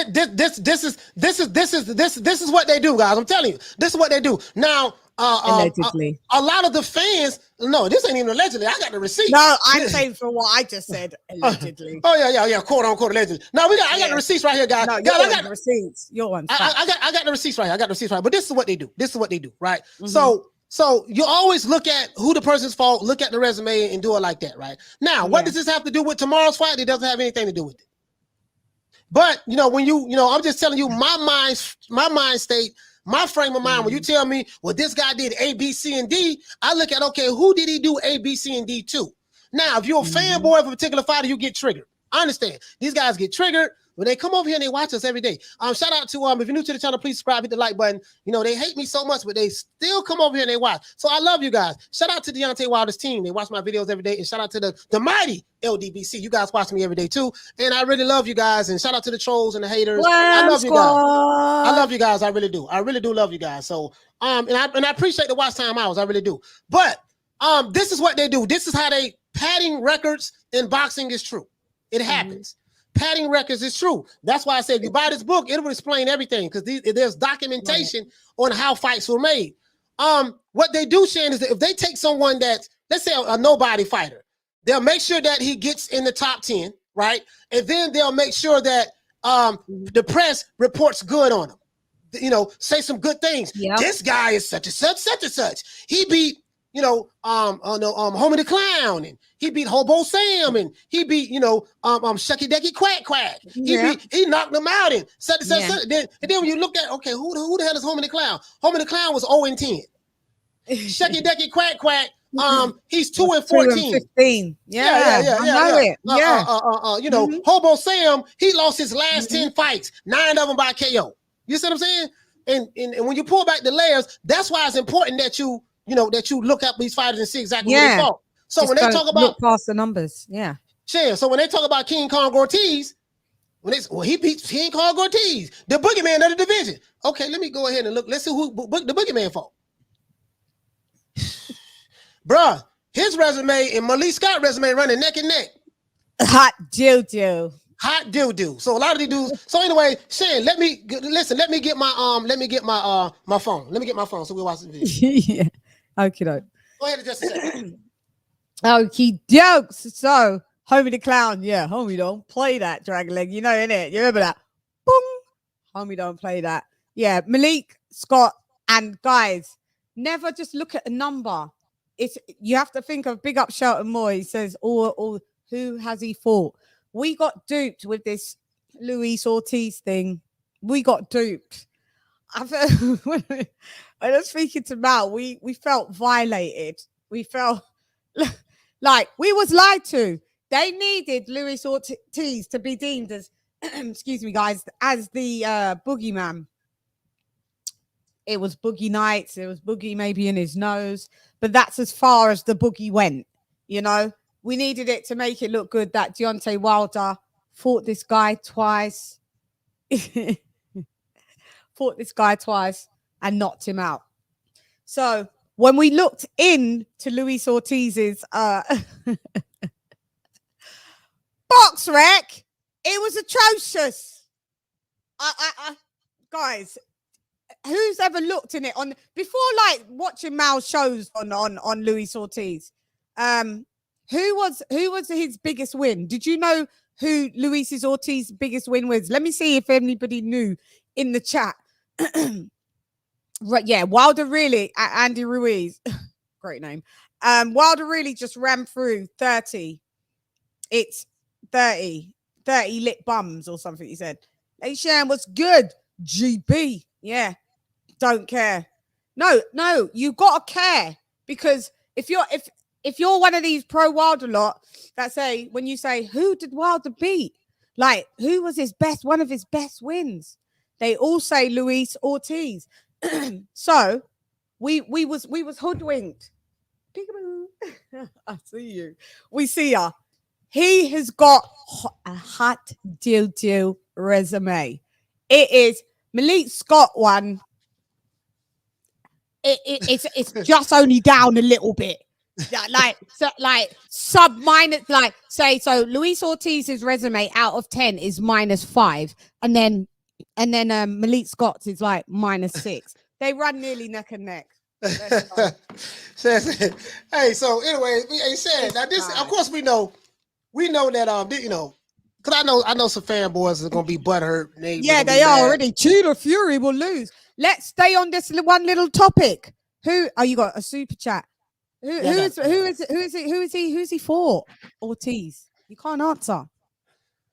what they do, guys. I'm telling you, this is what they do. Now, allegedly, a lot of the fans. No, this ain't even allegedly. I got the receipt. No, I'm saying for what I just said, allegedly. Yeah, quote unquote allegedly. Now I got the receipts right here, guys. No, I got the receipts. Your one. I got the receipts right here. I got the receipts right. But this is what they do. Right? So you always look at who the person's fault, look at the resume, and do it like that, right? Now, what does this have to do with tomorrow's fight? It doesn't have anything to do with it. But when I'm just telling you my mind state, my frame of mind. When you tell me, well, this guy did A, B, C, and D, I look at, okay, who did he do A, B, C, and D to? Now, if you're a fanboy of a particular fighter, you get triggered. I understand. These guys get triggered when they come over here and they watch us every day. Shout out to if you're new to the channel, please subscribe, hit the like button. They hate me so much, but they still come over here and they watch. So I love you guys. Shout out to Deontay Wilder's team. They watch my videos every day. And shout out to the mighty LDBC. You guys watch me every day too. And I really love you guys. And shout out to the trolls and the haters. I love you guys. I love you guys. I really do. I really do love you guys. So and I appreciate the watch time hours. I really do. But this is what they do. This is how they padding records in boxing is true. It happens. padding records is true. That's why I said if you buy this book, it will explain everything because there's documentation on how fights were made. What they do, Shan, is that if they take someone that's, let's say a nobody fighter, they'll make sure that he gets in the top 10, right? And then they'll make sure that the press reports good on him. You know, say some good things. Yep. This guy is such and such, such and such. He beat, you know, Homie the Clown, and he beat Hobo Sam, and he beat, you know, Shucky Ducky Quack Quack. He knocked them out, and such and such. And then when you look at, okay, who the hell is Homie the Clown? Homie the Clown was 0-10. Shucky Ducky Quack Quack. He's 2-14. 15. Yeah. I know it. You know, Hobo Sam, he lost his last 10 fights, 9 of them by KO. You see what I'm saying? And when you pull back the layers, that's why it's important that you look up these fighters and see exactly what they fought. So when they talk about look past the numbers, so when they talk about King Kong Ortiz, he beat King Kong Ortiz, the boogeyman of the division. Okay, let me go ahead and look. Let's see who the boogeyman fought. Bruh, his resume and Malik Scott's resume running neck and neck. Hot doo-doo. Hot doo-doo. So a lot of these dudes. So anyway, Shane, let me get my my phone. Let me get my phone so we'll watch the video. Okay, doke. Go ahead and just a second. Okie dokes. So, Homie the Clown. Yeah, homie don't play that, Dragon Leg. You know, innit? You remember that? Boom. Homie don't play that. Yeah, Malik, Scott, and guys, never just look at a number. You have to think of Big Up Shelton Moore. He says, or who has he fought? We got duped with this Luis Ortiz thing. We got duped. When I was speaking to Mal, we felt violated. We felt like we was lied to. They needed Luis Ortiz to be deemed as, excuse me, guys, as the boogeyman. It was Boogie Nights. It was Boogie maybe in his nose. But that's as far as the boogie went, you know. We needed it to make it look good that Deontay Wilder fought this guy twice. Fought this guy twice and knocked him out. So when we looked into Luis Ortiz's box rec, it was atrocious. Guys, who's ever looked in it on before, like watching Mal's shows on Luis Ortiz? Who was his biggest win? Did you know who Luis Ortiz's biggest win was? Let me see if anybody knew in the chat. Right, yeah, Wilder really, Andy Ruiz, great name. Wilder really just ran through 30. It's 30 lit bums or something. He said, "Hey Shan, what's good? GB, yeah, don't care." No, you gotta care, because if you're one of these pro Wilder lot that say, when you say, who did Wilder beat? Like, who was one of his best wins? They all say Luis Ortiz. So we was hoodwinked. Peekaboo. I see you. We see ya. He has got a hot doo resume. It is Malik Scott one. It's just only down a little bit. Like sub minus, like say, so Luis Ortiz's resume out of 10 is -5, and then Malik Scott's is like -6. They run nearly neck and neck. Hey, so anyway, hey Shan, now this, of course we know that you know, because I know some fanboys are gonna be butthurt. Yeah, they are already. Cheetah Fury will lose. Let's stay on this one little topic. Who? Oh, you got a super chat. Who is he for? Ortiz. You can't answer.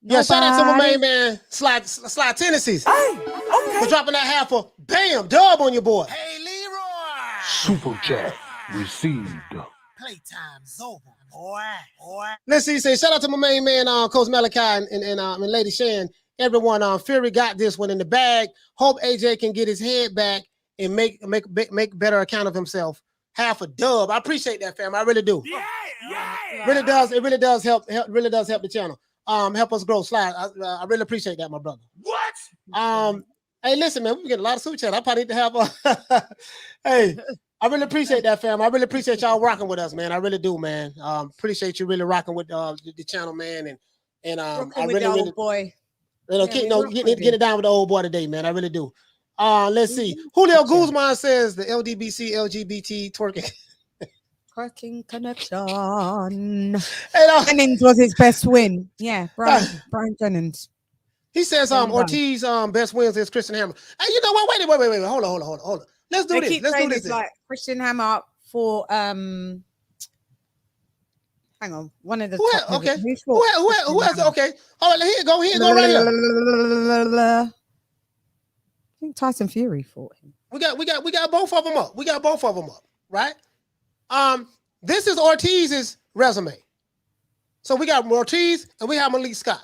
Yeah, shout out to my main man, Slide Tennessees. Hey, okay. For dropping that half a bam dub on your boy. Hey, Leroy. Super chat received. Playtime's over, boy. Let's see. Say shout out to my main man, Coach Malachi and Lady Shan. Everyone, Fury got this one in the bag. Hope AJ can get his head back and make better account of himself. Half a dub. I appreciate that, fam. I really do. Yeah. It really does help the channel. Help us grow. Slide. I really appreciate that, my brother. What? Hey, listen, man, we get a lot of super chat. I probably need to have hey, I really appreciate that, fam. I really appreciate y'all rocking with us, man. I really do, man. Appreciate you really rocking with the channel, man, and And I Rocking with really, the really, old boy. you know, Yeah, get, we no, rock get, with get him. it down with the old boy today, man. I really do. Let's see. Julio Guzman says the LDBC LGBT twerking. Twerking connection. Hey, Jennings was his best win. Yeah, Brian Jennings. he says There you go. Ortiz best wins is Christian Hammer. Hey, you know what? Wait. Hold on. Let's do They this. keep Let's do saying this. it's then. like Christian Hammer for hang on, one of the Who top else? Okay. heavy- Who else? Okay. All right, here you go. Here you go right here. I think Tyson Fury fought him. We got both of them up. Right? This is Ortiz's resume. So we got Ortiz and we have Malik Scott.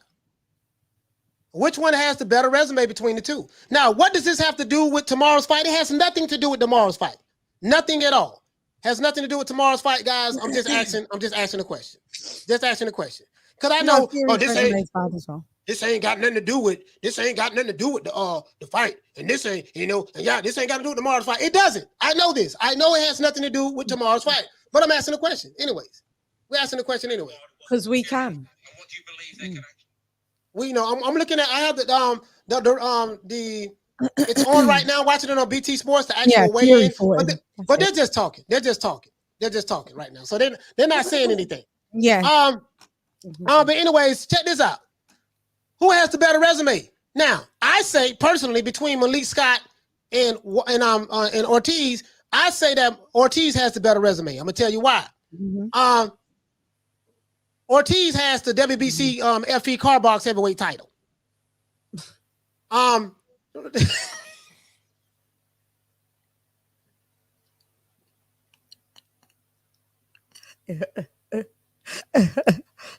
Which one has the better resume between the two? Now, what does this have to do with tomorrow's fight? It has nothing to do with tomorrow's fight. Nothing at all. Has nothing to do with tomorrow's fight, guys. I'm just asking a question. Because I know this ain't got nothing to do with the fight. And this ain't, this ain't got to do with tomorrow's fight. It doesn't. I know this. I know it has nothing to do with tomorrow's fight. But I'm asking a question. Anyways. We're asking the question anyway. Because we can. We I'm looking at. I have the it's on right now. Watching it on BT Sports. The actual weigh in, but they're just talking. They're just talking right now. So they're not saying anything. Yeah. But anyways, check this out. Who has the better resume? Now, I say personally between Malik Scott and Ortiz, I say that Ortiz has the better resume. I'm gonna tell you why. Ortiz has the WBC FE car box heavyweight title.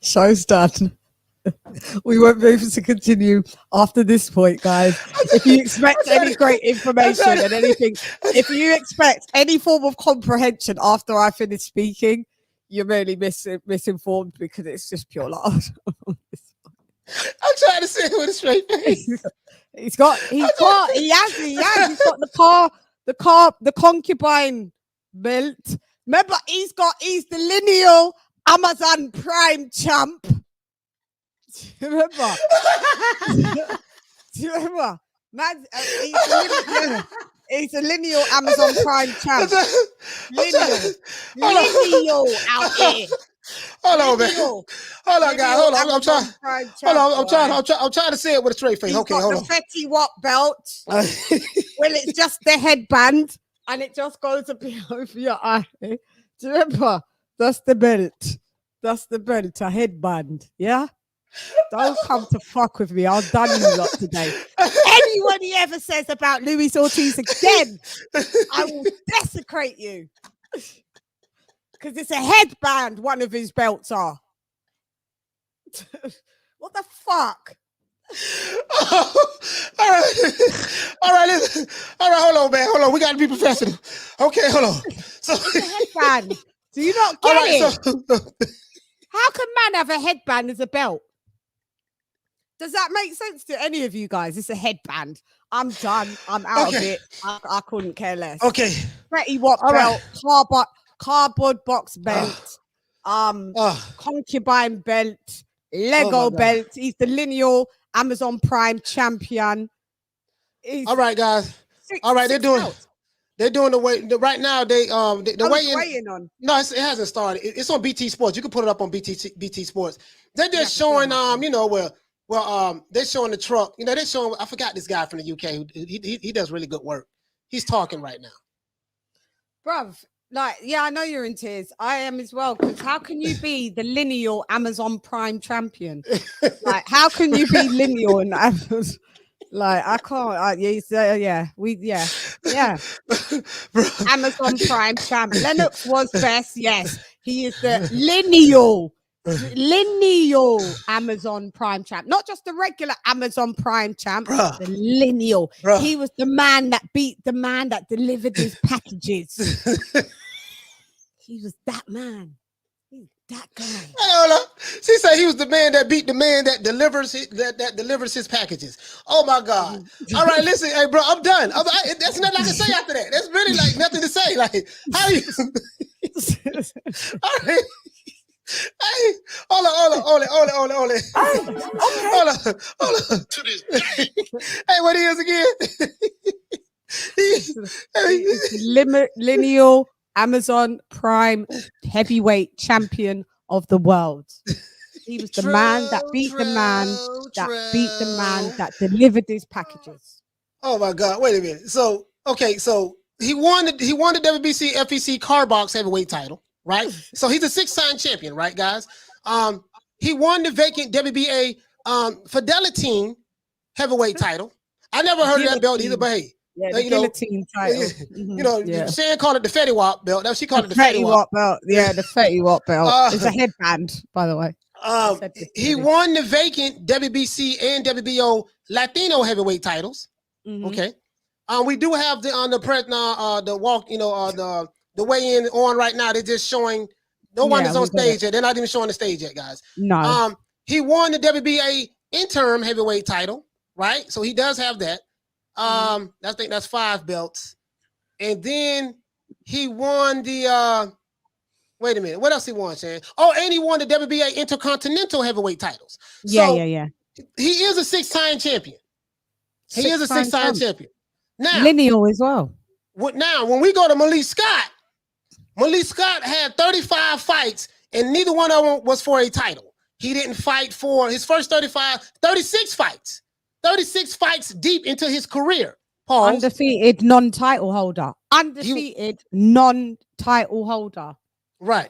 Show's done. We won't be able to continue after this point, guys. If you expect any great information and anything, if you expect any form of comprehension after I finish speaking, you're really misinformed because it's just pure laugh. I'm trying to say it with a straight face. He's got the concubine belt. Remember, he's the lineal Amazon Prime champ. Do you remember? Do you remember? Man, he's a lineal Amazon Prime champ. Lineal out here. Hold on, man. Hold on, guys. Hold on. I'm trying to say it with a straight face. He's Okay, got hold the on. Fetty Wap belt. Well, it's just the headband, and it just goes up over your eye. Do you remember? That's the belt. That's the belt. A headband. Yeah. Don't come to fuck with me. I'll done you lot today. Anyone he ever says about Luis Ortiz again, I will desecrate you. Because it's a headband, one of his belts are. What the fuck? All right, listen. All right, hold on, man. Hold on. We got to be professional. Okay, hold on. So, it's a headband. Do you not get it? How can man have a headband as a belt? Does that make sense to any of you guys? It's a headband. I'm done. I'm out of it. I couldn't care less. Okay. Pretty what belt? Right. Cardboard box belt. Concubine belt. Lego belt. He's the lineal Amazon Prime champion. All right, guys. All right, they're doing the weight right now. The weigh-in on. No, it hasn't started. It's on BT Sports. You can put it up on BT Sports. They're just showing they're showing the truck. They're showing. I forgot this guy from the UK. He does really good work. He's talking right now, bruv. I know you're in tears. I am as well. Because how can you be the lineal Amazon Prime champion? How can you be lineal in Amazon? I can't. Amazon Prime champ. Lennox was best. Yes, he is the lineal Amazon Prime champ, not just the regular Amazon Prime champ. The lineal. He was the man that beat the man that delivered his packages. He was that man. That guy. Hold up. She said he was the man that beat the man that delivers his packages. Oh my God! All right, listen, hey bro, I'm done. That's nothing I can say after that. That's really nothing to say. How you? All right. Hey, hold on. To this day. Hey, what he is again? It's the lineal Amazon Prime heavyweight champion of the world. He was the man that beat the man that beat the man that delivered these packages. Oh my God! Wait a minute. So okay, so he won the WBC FEC car box heavyweight title, right? So he's a 6-time champion, right, guys? He won the vacant WBA Fidelity heavyweight title. I never heard of that belt either, but hey. Yeah, the guillotine title. You know, Shan called it the Fetty Wap belt. Now she called it the Fetty Wap belt. Yeah, the Fetty Wap belt. It's a headband, by the way. He won the vacant WBC and WBO Latino heavyweight titles. Okay. We do have the walk, the weigh in on right now. They're just showing no one is on stage yet. They're not even showing the stage yet, guys. No. He won the WBA interim heavyweight title, right? So he does have that. I think that's 5 belts. And then he won the wait a minute, what else he won, Shan? Oh, and he won the WBA Intercontinental heavyweight titles. So yeah. He is a 6-time champion. He is a 6-time champion. Now, lineal as well. Now, when we go to Malik Scott had 35 fights, and neither one of them was for a title. He didn't fight for his first 36 fights. 36 fights deep into his career. Pause. Undefeated non-title holder. Undefeated non-title holder. Right.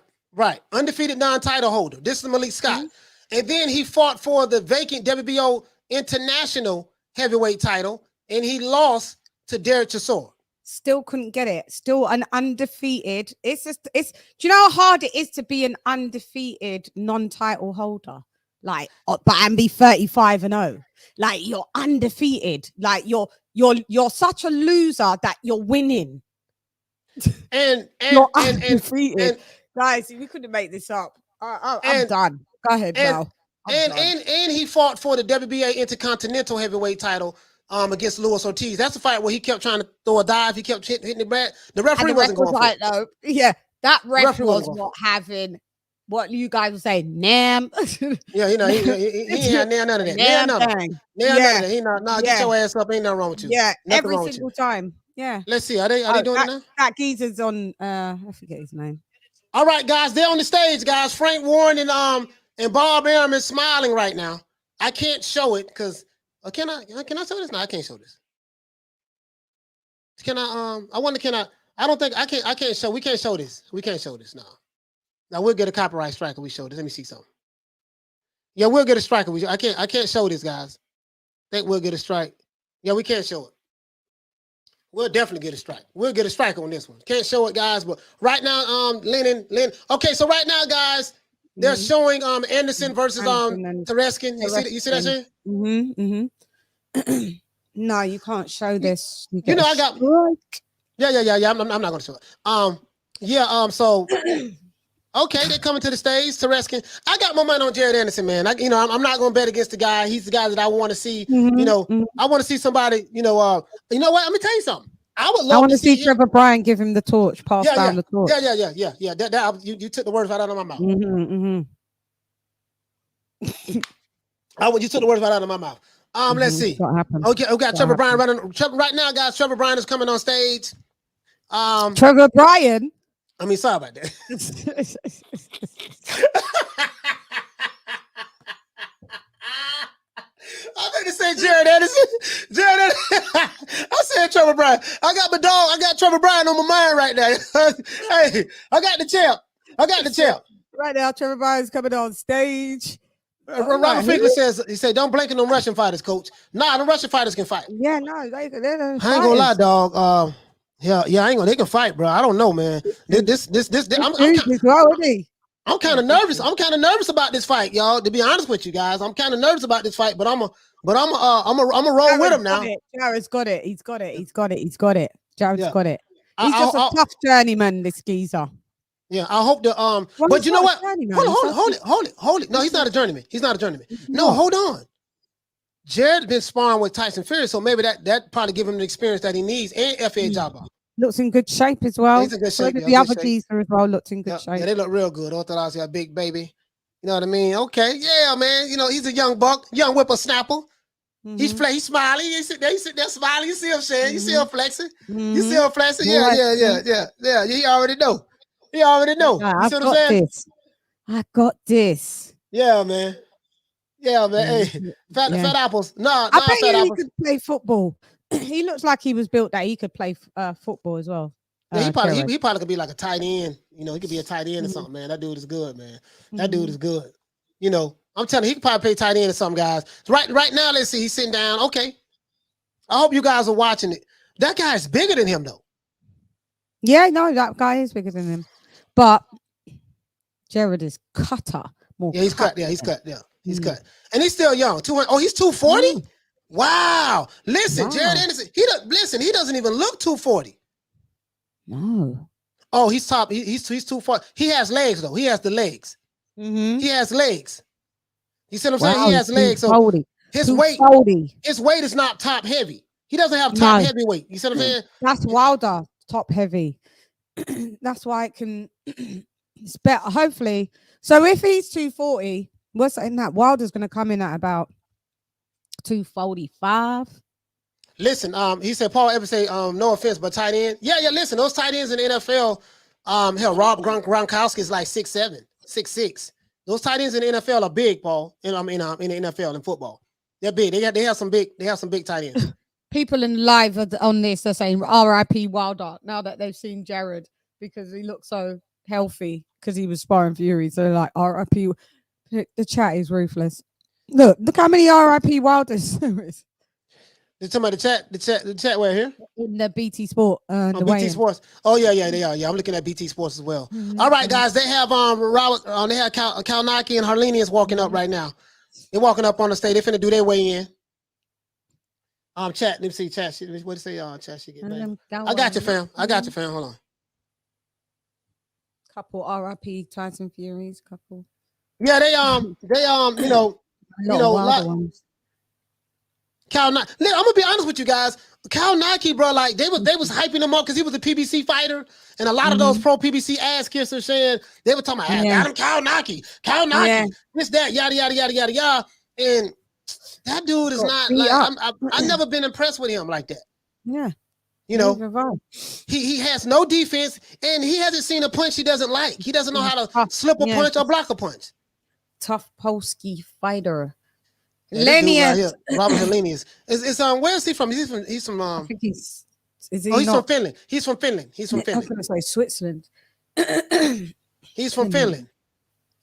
Undefeated non-title holder. This is Malik Scott. And then he fought for the vacant WBO International heavyweight title, and he lost to Derek Chisora. Still couldn't get it. Still an undefeated. Do you know how hard it is to be an undefeated non-title holder? Like, and be 35-0. Like, you're undefeated. Like, you're such a loser that you're winning. And you're undefeated. Guys, we couldn't make this up. I'm done. Go ahead, Mel. And he fought for the WBA Intercontinental heavyweight title against Luis Ortiz. That's the fight where he kept trying to throw a dive. He kept hitting the back. The referee wasn't going for it. Though. Yeah, that ref was not having what you guys would say, nam. Yeah, he ain't had none of that. Nail none of that. He not get your ass up. Ain't nothing wrong with you. Yeah, every single time. Yeah. Let's see. Are they doing it now? That geezer's on. I forget his name. All right, guys, they're on the stage, guys. Frank Warren and Bob Arum is smiling right now. I can't show it because can I show this? No, I can't show this. Can I? I wonder. Can I? I don't think I can. I can't show. We can't show this. We can't show this. No. Now we'll get a copyright strike if we show this. Let me see something. Yeah, we'll get a strike. I can't show this, guys. Think we'll get a strike. Yeah, we can't show it. We'll definitely get a strike. We'll get a strike on this one. Can't show it, guys. But right now, Lennon. Okay, so right now, guys, they're showing Anderson versus Tereskin. You see that shit? No, you can't show this. You know, I got. Yeah. I'm not gonna show it. So. Okay, they're coming to the stage. Tereskin. I got my money on Jared Anderson, man. I'm not going to bet against the guy. He's the guy that I want to see. I want to see somebody. You know what? Let me tell you something. I want to see Trevor Bryan give him the torch, pass down the torch. Yeah. You took the words right out of my mouth. You took the words right out of my mouth. Let's see. What happened? Okay, we got Trevor Bryan running. Right now, guys. Trevor Bryan is coming on stage. Trevor Bryan. I mean, sorry about that. I meant to say Jared Anderson. I said Trevor Bryan. I got my dog. I got Trevor Bryan on my mind right now. Hey, I got the champ. Right now, Trevor Bryan's coming on stage. Robert Finkler says, he said, don't blink on them Russian fighters, coach. Nah, the Russian fighters can fight. Yeah, no, they're I ain't gonna lie, dog. Yeah, I ain't gonna. They can fight, bro. I don't know, man. I'm kind of nervous. I'm kind of nervous about this fight, y'all. To be honest with you guys, I'm kind of nervous about this fight. But I'm a roll with him now. Jared's got it. He's got it. Jared's got it. He's just a tough journeyman, this geezer. Yeah, I hope the But you know what? Hold it. No, he's not a journeyman. No, hold on. Jared's been sparring with Tyson Fury, so maybe that probably give him the experience that he needs, and F.A. Jabba. looks in good shape as well. He's in good So shape. did Yeah, the good other shape. geezer as well looked in good Yeah, shape. yeah, they look real good. Orthodox got big baby. You know what I mean? Okay, yeah, man. You know, he's a young buck, young whippersnapper. He's smiling. He sit there smiling. You see him saying, you see him flexing. You see him flexing. Yeah. He already know. He already know. You I've see what I'm got saying? this. I got this. Yeah, man. Yeah, man. Hey, fat apples. Nah, I bet fat you he apples. could play football. He looks like he was built that he could play football as well. Yeah, he probably could be like a tight end. You know, he could be a tight end or something, man. That dude is good, man. That dude is good. You know, I'm telling you, he could probably play tight end or something, guys. Right now, let's see. He's sitting down. Okay. I hope you guys are watching it. That guy is bigger than him, though. Yeah, no, that guy is bigger than him. But Jared is cutter. Yeah, he's cut. Yeah, he's cut. Yeah, he's cut. And he's still young. 200. Oh, he's 240? Wow. Listen, Jared Anderson, he doesn't even look 240. No. Oh, he's top. He's 240. He has legs, though. He has the legs. He has legs. You see what I'm saying? He has legs. So his weight is not top heavy. He doesn't have top heavy weight. You see what I'm saying? That's Wilder, top heavy. That's why it can. It's better, hopefully. So if he's 240, what's in that? Wilder's going to come in at about 245. Listen, he said Paul ever say no offense, but tight end. Yeah. Listen, those tight ends in the NFL, hell, Rob Gronkowski is like 6'7", 6'6". Those tight ends in the NFL are big, Paul. In the NFL and football, they're big. They have some big tight ends. People in live on this are saying R.I.P. Wilder now that they've seen Jared because he looks so healthy because he was sparring Fury. So they're like R.I.P. The chat is ruthless. Look how many R.I.P. Wilders there is. They're talking about the chat where here? In the BT Sport. BT Sports. Oh, yeah, they are. Yeah, I'm looking at BT Sports as well. All right, guys, they have Robert, they have Kalnaki and Harlenius walking up right now. They're walking up on the stage. They're finna do their way in. Chat, let me see, chat. What do you say, chat? She get back. I got you, fam. Hold on. Couple R.I.P. Tyson Furies, couple. Yeah, they you know, Cal Nike. I'm gonna be honest with you guys. Cal Nike, bro, like they was hyping him up because he was a PBC fighter, and a lot of those pro PBC ass kissers saying they were talking about got him Cal Nike, this, that, yada yada yada yada yada, and that dude is not like I've never been impressed with him like that. Yeah. You know, he has no defense, and he hasn't seen a punch he doesn't like. He doesn't know how to slip a punch or block a punch. Tough Polski fighter. Lenius. Robert Lenius. Where is he from? He's from I think he's from Finland. He's from Finland. I was gonna say Switzerland. He's from Finland.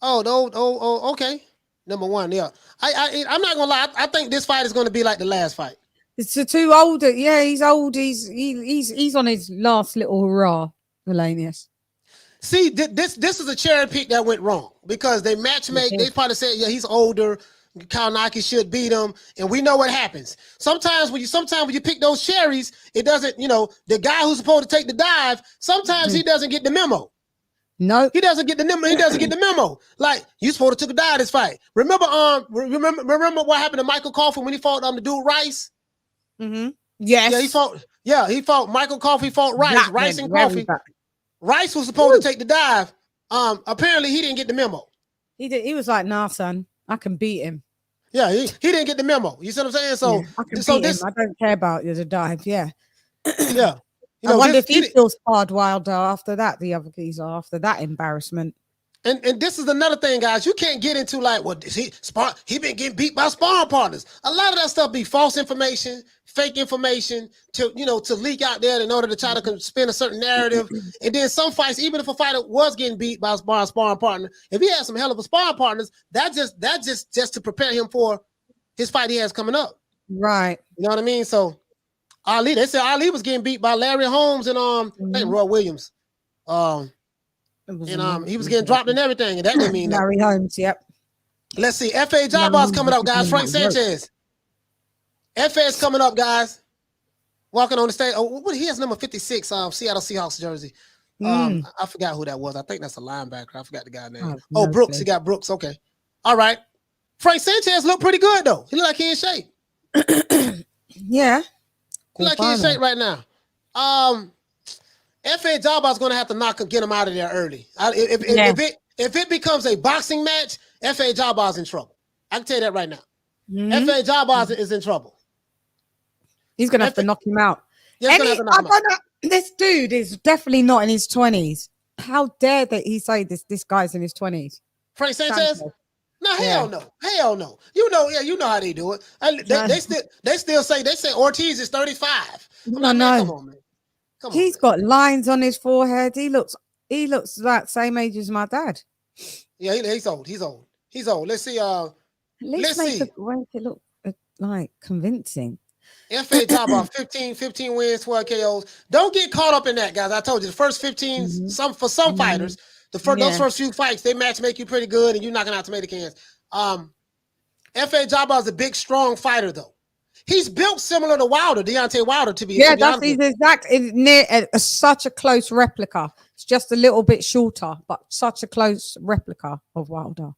Oh, okay. Number one, yeah. I'm not gonna lie. I think this fight is gonna be like the last fight. It's the two older. Yeah, he's old. He's on his last little hurrah, Lenius. See, this is a cherry pick that went wrong because they matchmake. They probably said, yeah, he's older. Kalnaki should beat him, and we know what happens. Sometimes when you pick those cherries, it doesn't. You know, the guy who's supposed to take the dive, sometimes he doesn't get the memo. No, he doesn't get the memo. He doesn't get the memo. Like you supposed to took a dive this fight. Remember what happened to Michael Coffey when he fought the dude Rice. Yes. He fought Michael Coffey. Fought Rice. Rice and Coffey. Rice was supposed to take the dive. Apparently he didn't get the memo. He did. He was like, "Nah, son, I can beat him." Yeah, he didn't get the memo. You see what I'm saying? So, yeah, I can beat him. I don't care about the dive. Yeah. Yeah. I wonder if he still sparred Wilder after that. The other geezer after that embarrassment. And this is another thing, guys. You can't get into like, well, he been getting beat by sparring partners. A lot of that stuff be false information, fake information to leak out there in order to try to spin a certain narrative. And then some fights, even if a fighter was getting beat by a sparring partner, if he had some hell of a sparring partners, that's just to prepare him for his fight he has coming up. Right. You know what I mean? So Ali, they said Ali was getting beat by Larry Holmes and I think Roy Williams. And he was getting dropped and everything, and that didn't mean Larry Holmes. Yep. Let's see. FA Jabbar's coming up, guys. Frank Sanchez. FA is coming up, guys. Walking on the stage. Oh, he has number 56. Seattle Seahawks jersey. I forgot who that was. I think that's a linebacker. I forgot the guy's name. Brooks. He got Brooks. Okay. All right. Frank Sanchez looked pretty good though. He looked like he in shape. Yeah. He look like he in shape right now. F.A. Jabar's going to have to get him out of there early. If it becomes a boxing match, F.A. Jabar's in trouble. I can tell you that right now. F.A. Jabar is in trouble. He's going to have to knock him out. This dude is definitely not in his 20s. How dare that he say this guy's in his 20s? Frank Sanchez? No, hell no. Hell no. You know how they do it. They still say Ortiz is 35. No. Come on, man. He's got lines on his forehead. He looks like same age as my dad. Yeah, he's old. He's old. Let's see. Let's make it look like convincing. F.A. Jabar, 15 wins, 12 KOs. Don't get caught up in that, guys. I told you the first 15, some fighters, those first few fights, they make you pretty good, and you're knocking out tomato cans. F.A. Jabar is a big, strong fighter, though. He's built similar to Wilder, Deontay Wilder, to be that's his exact such a close replica. It's just a little bit shorter, but such a close replica of Wilder.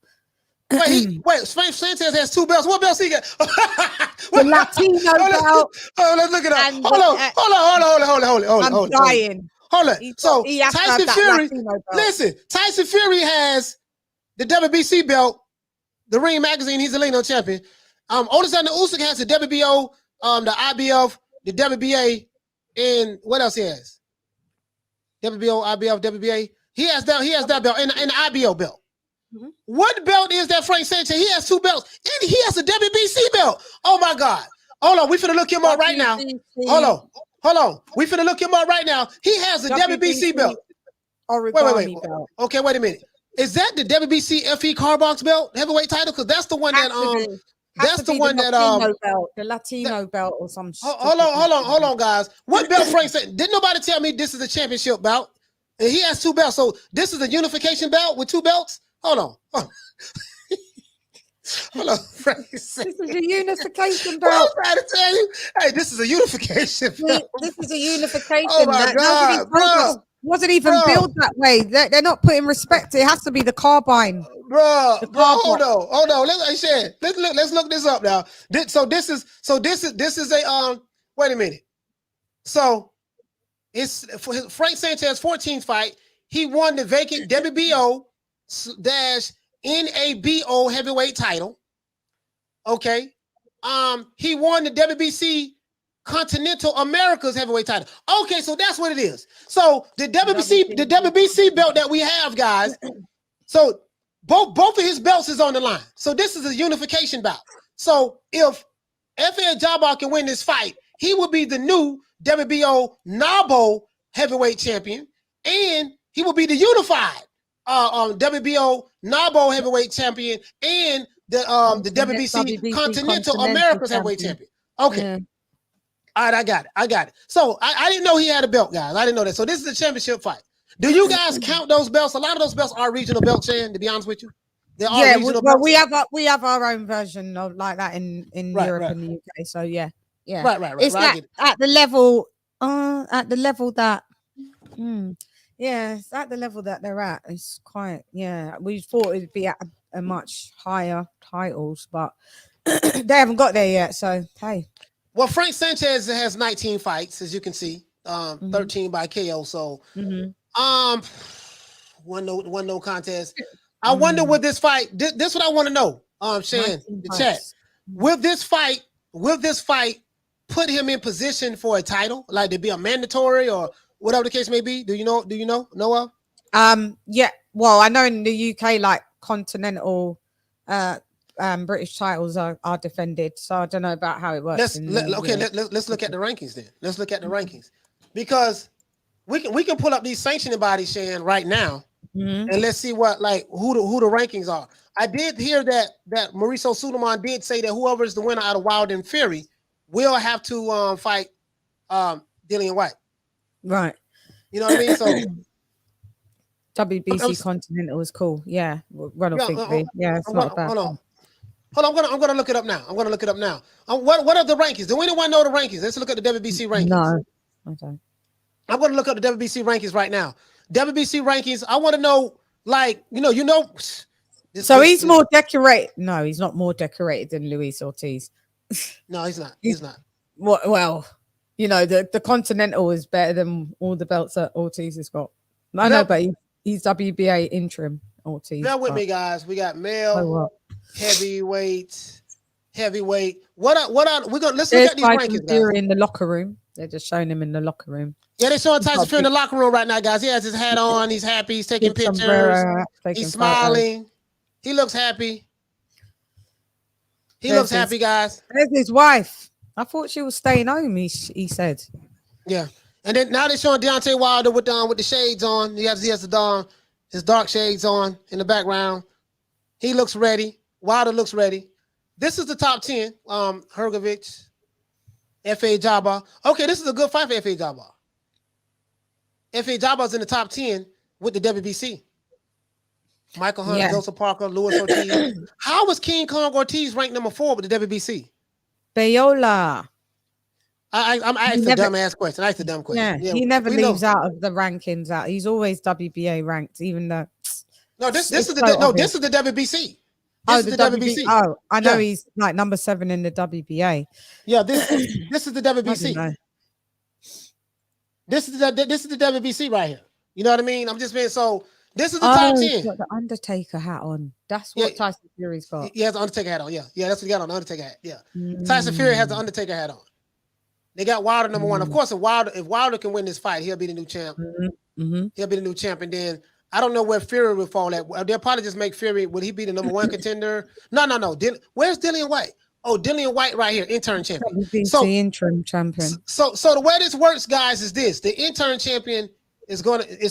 Wait, Sanchez has 2 belts. What belts he got? The Latino belt. Oh, let's look it up. Hold on. I'm dying. Hold on. So Tyson Fury, listen, Tyson Fury has the WBC belt, the Ring Magazine. He's a Lino champion. Alexander Usyk has the WBO, the IBF, the WBA, and what else he has? WBO, IBF, WBA. He has that belt and the IBO belt. Mm-hmm. What belt is that Frank Sanchez? He has 2 belts and he has a WBC belt. Oh my God. Hold on. We finna look him up right now. Hold on. We finna look him up right now. He has a WBC belt. Wait. Belt. Okay, wait a minute. Is that the WBC FE Carbox belt heavyweight title? Because that's the one that the Latino belt or some. Hold on, guys. What belt Frank said? Didn't nobody tell me this is a championship belt? And he has 2 belts. So this is a unification belt with 2 belts. Hold on. Frank. This is a unification Well, belt. I'm trying to tell you. Hey, this is a unification belt. This is a unification. Oh my God, bro. Wasn't even built that way. They're not putting respect. It has to be the carbine. Bro, hold on. Let's look this up now. This is a wait a minute. So it's for Frank Sanchez 14th fight. He won the vacant WBO NABO heavyweight title. Okay. He won the WBC Continental America's heavyweight title. Okay, so that's what it is. So the WBC belt that we have, guys. So both of his belts is on the line. So this is a unification bout. So if F.A. Jabar can win this fight, he will be the new WBO NABO heavyweight champion, and he will be the unified WBO NABO heavyweight champion and the WBC Continental America's heavyweight champion. Okay. Yeah. All right, I got it. So I didn't know he had a belt, guys. I didn't know that. So this is a championship fight. Do you guys count those belts? A lot of those belts are regional belts, Shan, to be honest with you. They are regional belts. we have our own version of like that in Europe and the UK. So yeah. Right. It's at the level that it's at the level that they're at. It's quite we thought it'd be at a much higher titles, but they haven't got there yet. So hey. Well, Frank Sanchez has 19 fights, as you can see, 13 by KO. So, one no contest. I wonder with this fight. This what I want to know, Shan, the chat. Will this fight put him in position for a title, like to be a mandatory or whatever the case may be? Do you know of? Yeah. Well, I know in the UK, like continental. British titles are defended, so I don't know about how it works. Let's look at the rankings then. Let's look at the rankings because we can pull up these sanctioning bodies, Shan, right now, and let's see what who the rankings are. I did hear that Mauricio Suleiman did say that whoever is the winner out of Wilder and Fury will have to fight Dillian White. Right. You know what I mean? So WBC Continental is cool. Yeah, Ronald Figby. Yeah, it's not bad. Hold on, I'm gonna look it up now. What are the rankings? Do anyone know the rankings? Let's look at the WBC rankings. No, I don't. I'm gonna look up the WBC rankings right now. WBC rankings. I want to know, So he's more decorated. No, he's not more decorated than Luis Ortiz. No, he's not. He's not. Well, you know, the Continental is better than all the belts that Ortiz has got. I know, but he's WBA interim Ortiz. Bear with me, guys. We got male, heavyweight. We're gonna let's look at these rankings, guys. In the locker room. They're just showing him in the locker room. Yeah, they're showing Tyson Fury in the locker room right now, guys. He has his hat on. He's happy. He's taking pictures. He's smiling. He looks happy. He looks happy, guys. There's his wife. I thought she was staying home. He said. Yeah, and then now they're showing Deontay Wilder with the shades on. He has his dark shades on in the background. He looks ready. Wilder looks ready. This is the top 10. Hrgovic, F.A. Jabbar. Okay, this is a good fight for F.A. Jabbar. F.A. Jabbar's in the top 10 with the WBC. Michael Hunt, Joseph Parker, Luis Ortiz. How was King Kong Ortiz ranked number 4 with the WBC? Bayola. I'm asking a dumbass question. I asked a dumb question. Yeah, he never leaves out of the rankings. Out. He's always WBA ranked, even though. No, this is the WBC. This is the WBC. Oh, I know he's like number 7 in the WBA. Yeah, this is the WBC. This is the WBC right here. You know what I mean? I'm just being so. This is the top 10. He's got the Undertaker hat on. That's what Tyson Fury's got. He has the Undertaker hat on. Yeah, that's what he got on, the Undertaker hat. Yeah, Tyson Fury has the Undertaker hat on. They got Wilder number 1. Of course, if Wilder can win this fight, he'll be the new champ. He'll be the new champ, and then. I don't know where Fury will fall at. They'll probably just make Fury. Would he be the number 1 contender? No. Where's Dillian White? Oh, Dillian White right here, interim champion. So the interim champion. So the way this works, guys, is this: the interim champion is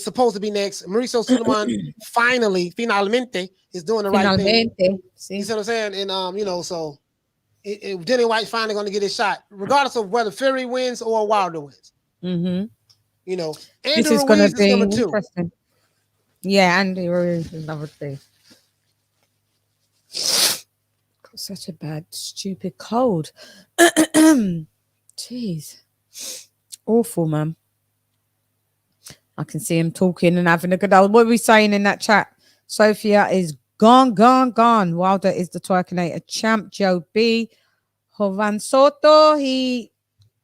supposed to be next. Mauricio Sulaiman finalmente is doing the right thing. You see what I'm saying? And so Dillian White's finally going to get his shot, regardless of whether Fury wins or Wilder wins. You know, this is going to be number 2. Yeah, Andy Ruiz is number 3. Got such a bad, stupid cold. Jeez. Awful, man. I can see him talking and having a good old. What are we saying in that chat? Sophia is gone. Wilder is the Twerkinator champ. Joe B. Jovan Soto.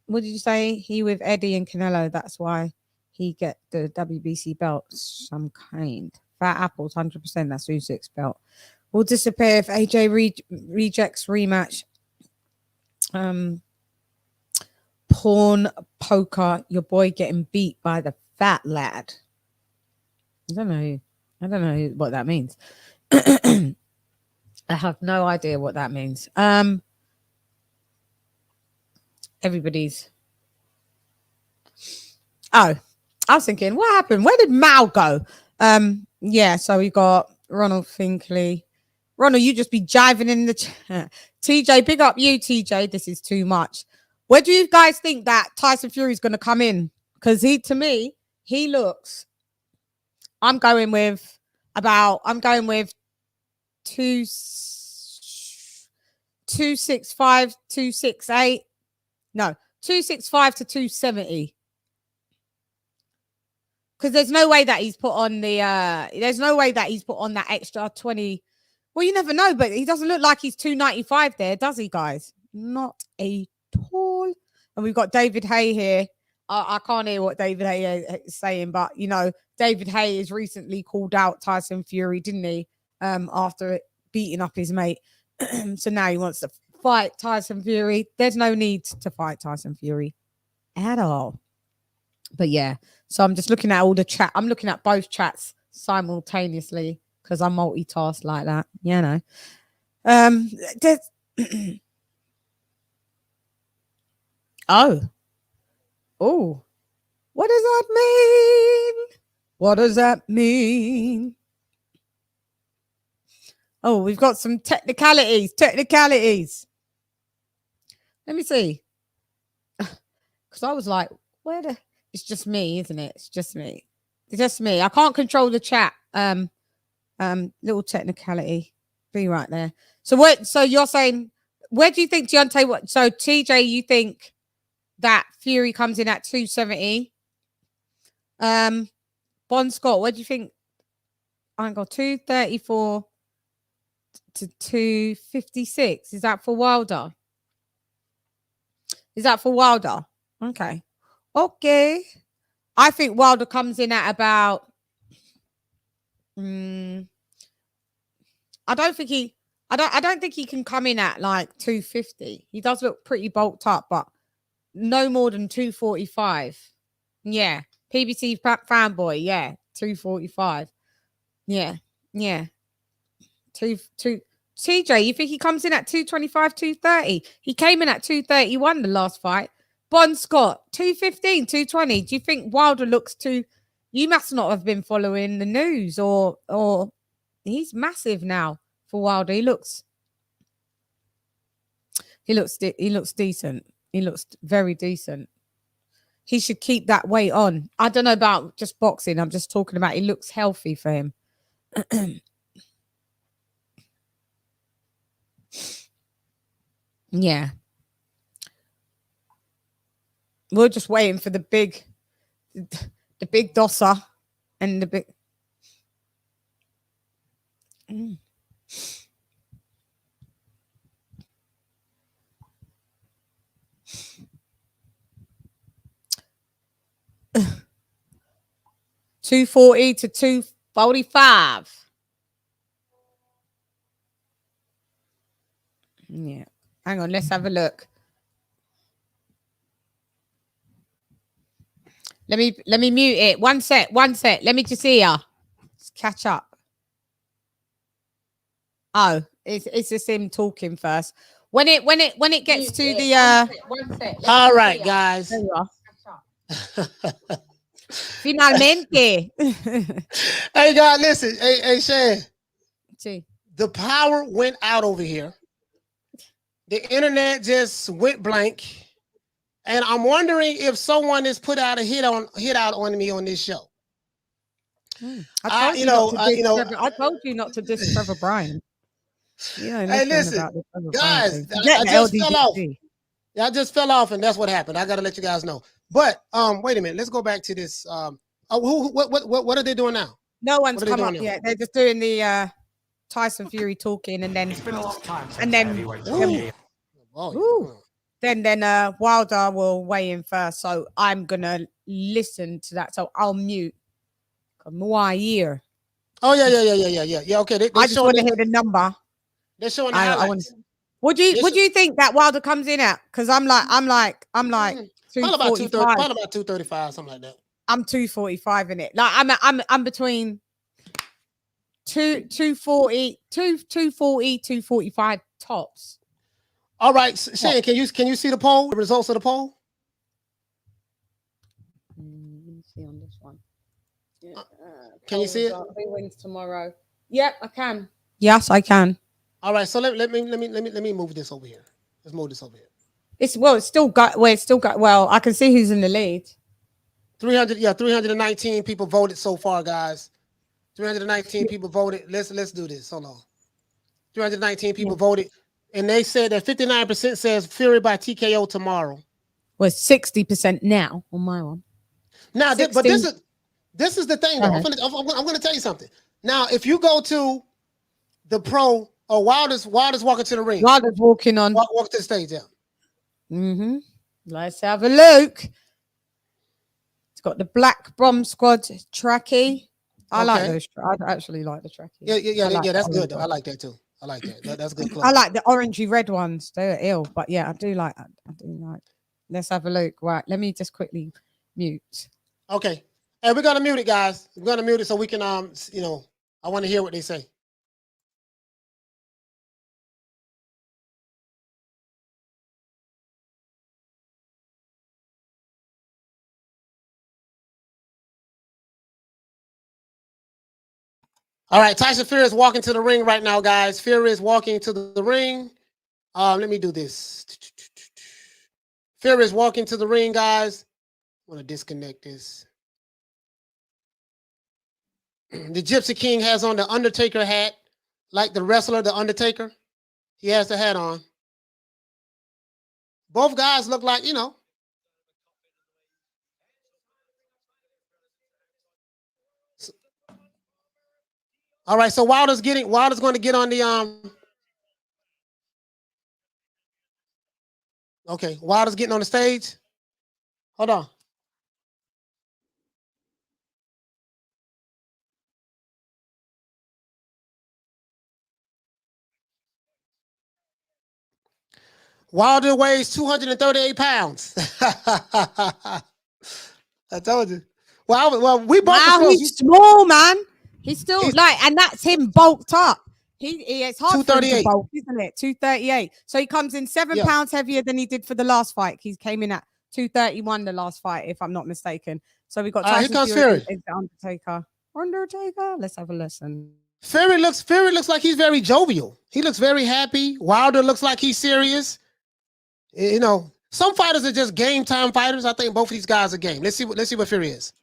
What did you say? He with Eddie and Canelo. That's why. He get the WBC belt, some kind. Fat Apples, 100%. That's Usyk's belt. Will disappear if AJ rejects rematch. Porn poker. Your boy getting beat by the fat lad. I don't know what that means. I have no idea what that means. Everybody's. Oh. I was thinking, what happened? Where did Mal go? Yeah, so we got Ronald Finkley. Ronald, you just be jiving in the chat. TJ, big up you, TJ. This is too much. Where do you guys think that Tyson Fury is going to come in? Because to me, he looks. I'm going with 265, 268. No, 265 to 270. Because there's no way that he's put on that extra 20. Well, you never know, but he doesn't look like he's 295 there, does he, guys? Not at all. And we've got David Hay here. I can't hear what David Hay is saying, but, David Hay has recently called out Tyson Fury, didn't he? After beating up his mate. So now he wants to fight Tyson Fury. There's no need to fight Tyson Fury at all. But yeah, so I'm just looking at all the chat. I'm looking at both chats simultaneously because I multitask like that, Oh, what does that mean? What does that mean? Oh, we've got some technicalities. Let me see. Because I was like, it's just me, isn't it? It's just me. I can't control the chat. Little technicality. Be right there. So you're saying, where do you think Deontay? So TJ, you think that Fury comes in at 270? Bon Scott, what do you think? I got 234 to 256. Is that for Wilder? Okay. Okay. I think Wilder comes in at about. I don't think he. I don't think he can come in at like 250. He does look pretty bulked up, but no more than 245. Yeah. PBC fanboy. Yeah. 245. Yeah. Yeah. Two. TJ, you think he comes in at 225, 230? He came in at 231 the last fight. Bon Scott, 215, 220. Do you think Wilder looks too? You must not have been following the news, or he's massive now for Wilder. He looks decent. He looks very decent. He should keep that weight on. I don't know about just boxing. I'm just talking about he looks healthy for him. Yeah. We're just waiting for the big dosser and the big. 240 to 245. Yeah. Hang on, let's have a look. Let me mute it. One sec. Let me just hear. Let's catch up. Oh, it's just him talking first. When it gets to the one sec. All right, guys. There you are. Finalmente. Hey, guys, listen. Hey, Shan. See. The power went out over here. The internet just went blank. And I'm wondering if someone has put out a hit out on me on this show. I told you not to diss Trevor Bryan. Hey, listen, guys, I just fell off. I just fell off, and that's what happened. I got to let you guys know. But wait a minute. Let's go back to this. What are they doing now? No one's come up yet. They're just doing the Tyson Fury talking, and then then Wilder will weigh in first. So I'm gonna listen to that. So I'll mute. More ear. Oh yeah. Okay. I just want to hear the number. They're showing the highlights. Would you think that Wilder comes in at? Because I'm like probably about 235, something like that. I'm 245 in it. Like I'm between 240, 245 tops. All right, Shane, can you see the poll? The results of the poll? Let me see on this one. Can you see it? Who wins tomorrow? Yep, I can. Yes, I can. All right, so let me move this over here. Let's move this over here. It's still got. Well, I can see who's in the lead. 319 people voted so far, guys. 319 people voted. Let's do this. Hold on. 319 people voted, and they said that 59% says Fury by TKO tomorrow. Well, 60% now on my one. Now, but this is the thing, though. I'm going to tell you something. Now, if you go to the pro, or Wilder's walking to the ring. Wilder's walking on. Walk to the stage, yeah. Let's have a look. It's got the Black Bomb Squad trackie. I like those. I actually like the trackie. Yeah. That's good. Though. I like that too. I like that. That's good. I like the orangey red ones. They're ill, but yeah, I do like. Let's have a look. Right, let me just quickly mute. Okay, and we're gonna mute it, guys. We're gonna mute it so we can I want to hear what they say. All right, Tyson Fury is walking to the ring right now, guys. Fury is walking to the ring. Let me do this. Fury is walking to the ring, guys. I want to disconnect this. The Gypsy King has on the Undertaker hat, like the wrestler, the Undertaker. He has the hat on. Both guys look like, All right, so Wilder's going to get on the Okay, Wilder's getting on the stage. Hold on. Wilder weighs 238 pounds. I told you. Well, we both Wow, disclosed he's small, man. He's still like, and that's him bulked up. It's hard for him to 238. bulk, isn't it? 238. So he comes in 7 pounds heavier than he did for the last fight. He came in at 231 the last fight, if I'm not mistaken. So we got Here Tyson comes Fury Fury. and Undertaker. Undertaker. Let's have a listen. Fury looks like he's very jovial. He looks very happy. Wilder looks like he's serious. You know, some fighters are just game time fighters. I think both of these guys are game. Let's see what Fury is.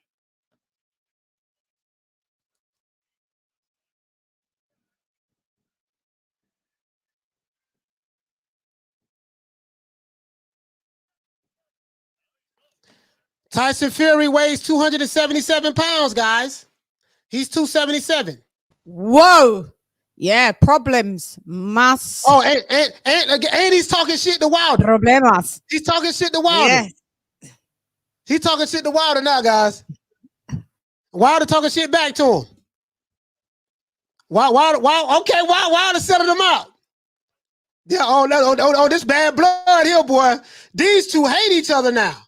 Tyson Fury weighs 277 pounds, guys. He's 277. Whoa. Yeah, problems. Mas. Oh, and he's talking shit to Wilder. Problemas. He's talking shit to Wilder. Yeah. He's talking shit to Wilder now, guys. Wilder talking shit back to him. Wilder settled him out. Yeah, oh, this bad blood here, boy. These two hate each other now.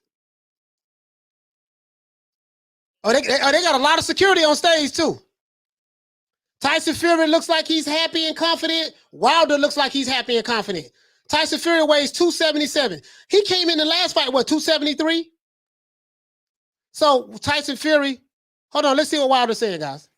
Oh, they got a lot of security on stage, too. Tyson Fury looks like he's happy and confident. Wilder looks like he's happy and confident. Tyson Fury weighs 277. He came in the last fight, what, 273? So Tyson Fury, hold on, let's see what Wilder's saying, guys.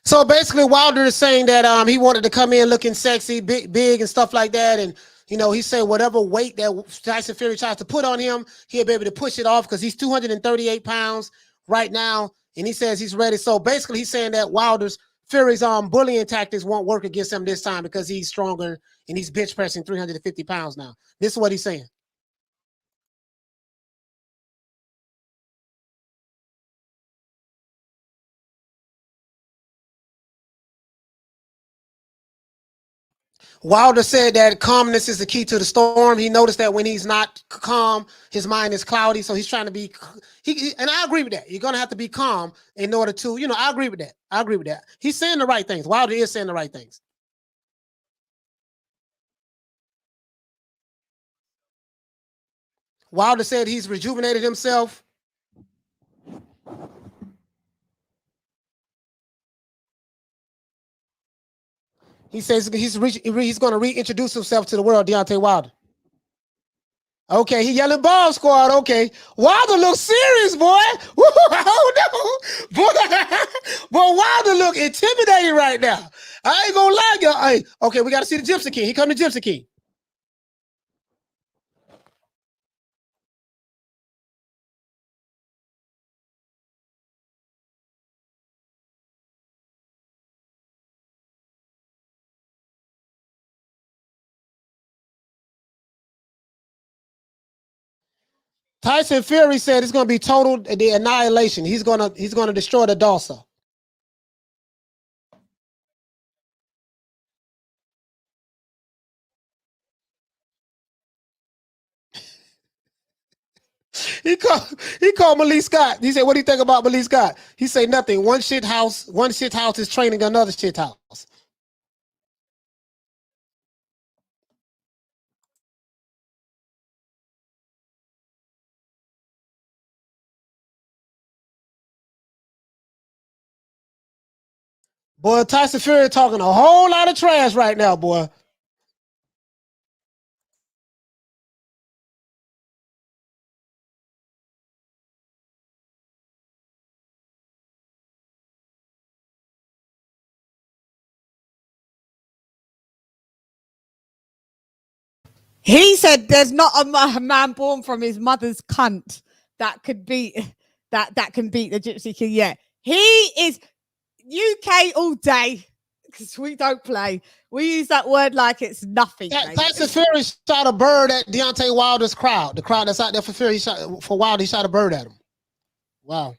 So basically, Wilder is saying that he wanted to come in looking sexy, big and stuff like that. And, you know, he's saying whatever weight that Tyson Fury tries to put on him, he'll be able to push it off because he's 238 pounds right now. And he says he's ready. So basically, he's saying that Fury's bullying tactics won't work against him this time because he's stronger and he's bench pressing 350 pounds now. This is what he's saying. Wilder said that calmness is the key to the storm. He noticed that when he's not calm, his mind is cloudy. So he's trying to be, and I agree with that. You're going to have to be calm in order to, you know, I agree with that. I agree with that. He's saying the right things. Wilder is saying the right things. Wilder said he's rejuvenated himself. He says he's going to reintroduce himself to the world, Deontay Wilder. Okay, he yelling bomb squad. Okay, Wilder looks serious, boy. Oh no, boy, but Wilder look intimidating right now. I ain't gonna lie, y'all. Hey, okay, we got to see the Gypsy King. He come to Gypsy King. Tyson Fury said it's going to be total the annihilation. He's going to destroy the Dawsa. He called Malik Scott. He said, "What do you think about Malik Scott?" He said, "Nothing. One shit house is training another shit house." Boy, Tyson Fury talking a whole lot of trash right now, boy. He said there's not a man born from his mother's cunt that could beat that can beat the Gypsy King. Yeah, he is UK all day because we don't play. We use that word like it's nothing. Tyson Fury shot a bird at Deontay Wilder's crowd. The crowd that's out there for Fury, for Wilder, he shot a bird at him. Wow.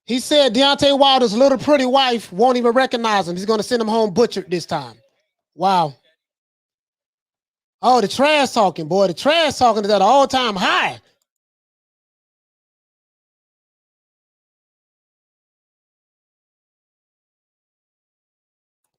He said Deontay Wilder's little pretty wife won't even recognize him. He's going to send him home butchered this time. Wow. Oh, the trash talking, boy. The trash talking is at an all-time high.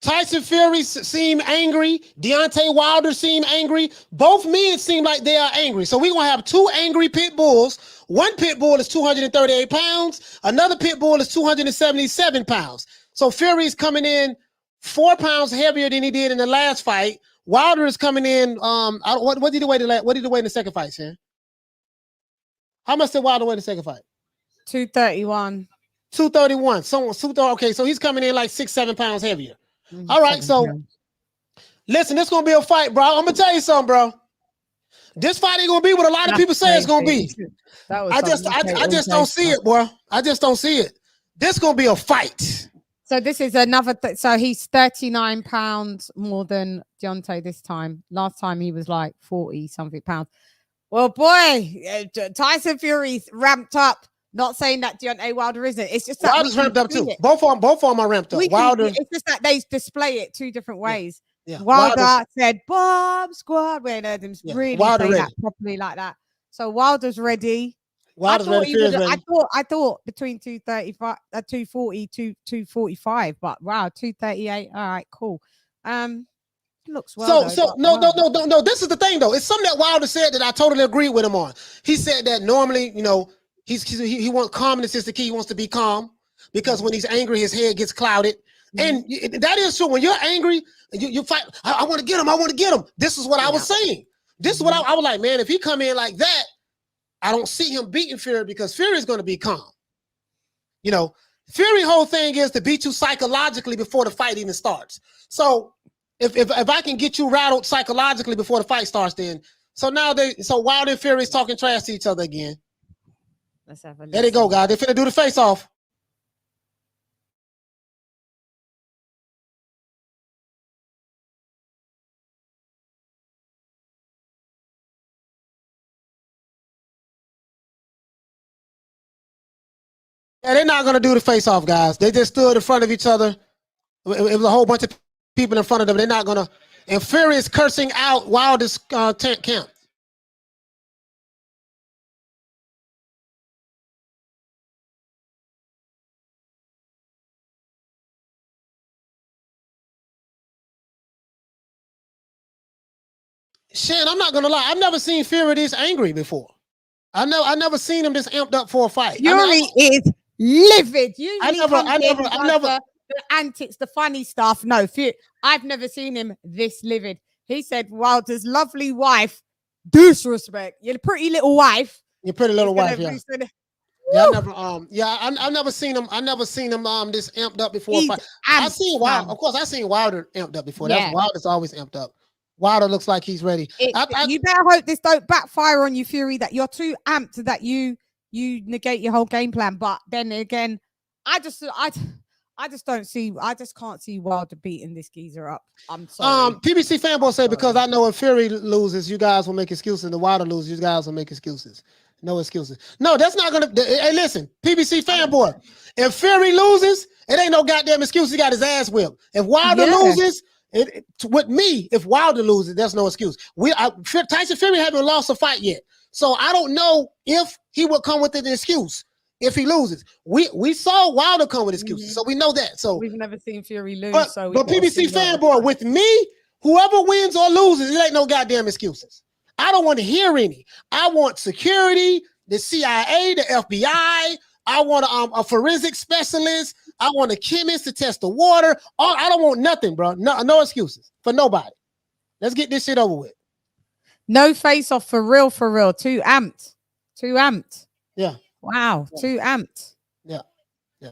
Tyson Fury seemed angry. Deontay Wilder seemed angry. Both men seem like they are angry. So we're going to have two angry pit bulls. One pit bull is 238 pounds. Another pit bull is 277 pounds. So Fury is coming in 4 pounds heavier than he did in the last fight. Wilder is coming in. What did he weigh in the second fight, Sam? How much did Wilder weigh in the second fight? 231. 231. Okay, so he's coming in like 6-7 pounds heavier. All right, so listen, this is gonna be a fight, bro. I'm gonna tell you something, bro. This fight ain't gonna be what a lot of people say it's gonna be. I just don't see it, boy. I just don't see it. This is gonna be a fight. So this is another. So he's 39 pounds more than Deontay this time. Last time he was like 40 something pounds. Well, boy, Tyson Fury's ramped up. Not saying that Deontay Wilder isn't. It's just that Wilder's ramped up too. Both of them are ramped up. Wilder. It's just that they display it two different ways. Yeah. Wilder said "Bomb Squad" when heard him really Wilder say ready. that properly like that. So Wilder's ready. Wilder's ready. I thought between 235, 240, 245, but wow, 238. All right, cool. Looks well. No. This is the thing though. It's something that Wilder said that I totally agree with him on. He said that normally, you know, he wants calmness is the key. He wants to be calm because when he's angry, his head gets clouded. And that is true. When you're angry, you fight. I want to get him. I want to get him. This is what I was saying. This is what I was like, man, if he come in like that, I don't see him beating Fury because Fury is going to be calm. You know, Fury whole thing is to beat you psychologically before the fight even starts. So if I can get you rattled psychologically before the fight starts, then so Wilder and Fury is talking trash to each other again. Let's have a look. There they go, guys. They're finna do the face off. Yeah, they're not gonna do the face off, guys. They just stood in front of each other. It was a whole bunch of people in front of them. They're not gonna. And Fury is cursing out Wilder's camp. Shan, I'm not gonna lie. I've never seen Fury this angry before. I never seen him this amped up for a fight. Fury is livid. I never. The antics, the funny stuff. No, I've never seen him this livid. He said Wilder's lovely wife, disrespect. Your pretty little wife. Your pretty little wife, yeah. I've never seen him. I never seen him this amped up before. I've seen Wilder. Of course, I've seen Wilder amped up before. Yeah. Wilder's always amped up. Wilder looks like he's ready. You better hope this don't backfire on you, Fury, that you're too amped that you negate your whole game plan. But then again, I just can't see Wilder beating this geezer up. I'm sorry. PBC fanboy say because I know if Fury loses, you guys will make excuses. And the Wilder loses, you guys will make excuses. No excuses. No, that's not gonna. Hey, listen, PBC fanboy. If Fury loses, it ain't no goddamn excuse. He got his ass whipped. If Wilder loses. With me, if Wilder loses, there's no excuse. Tyson Fury haven't lost a fight yet, so I don't know if he will come with an excuse if he loses. We saw Wilder come with excuses, so we know that. So we've never seen Fury lose. But PBC fanboy, with me, whoever wins or loses, it ain't no goddamn excuses. I don't want to hear any. I want security, the CIA, the FBI. I want a forensic specialist. I want a chemist to test the water. I don't want nothing, bro. No excuses for nobody. Let's get this shit over with. No face off for real. Too amped. Yeah. Wow, Yeah. 2 amped. Yeah. Yeah.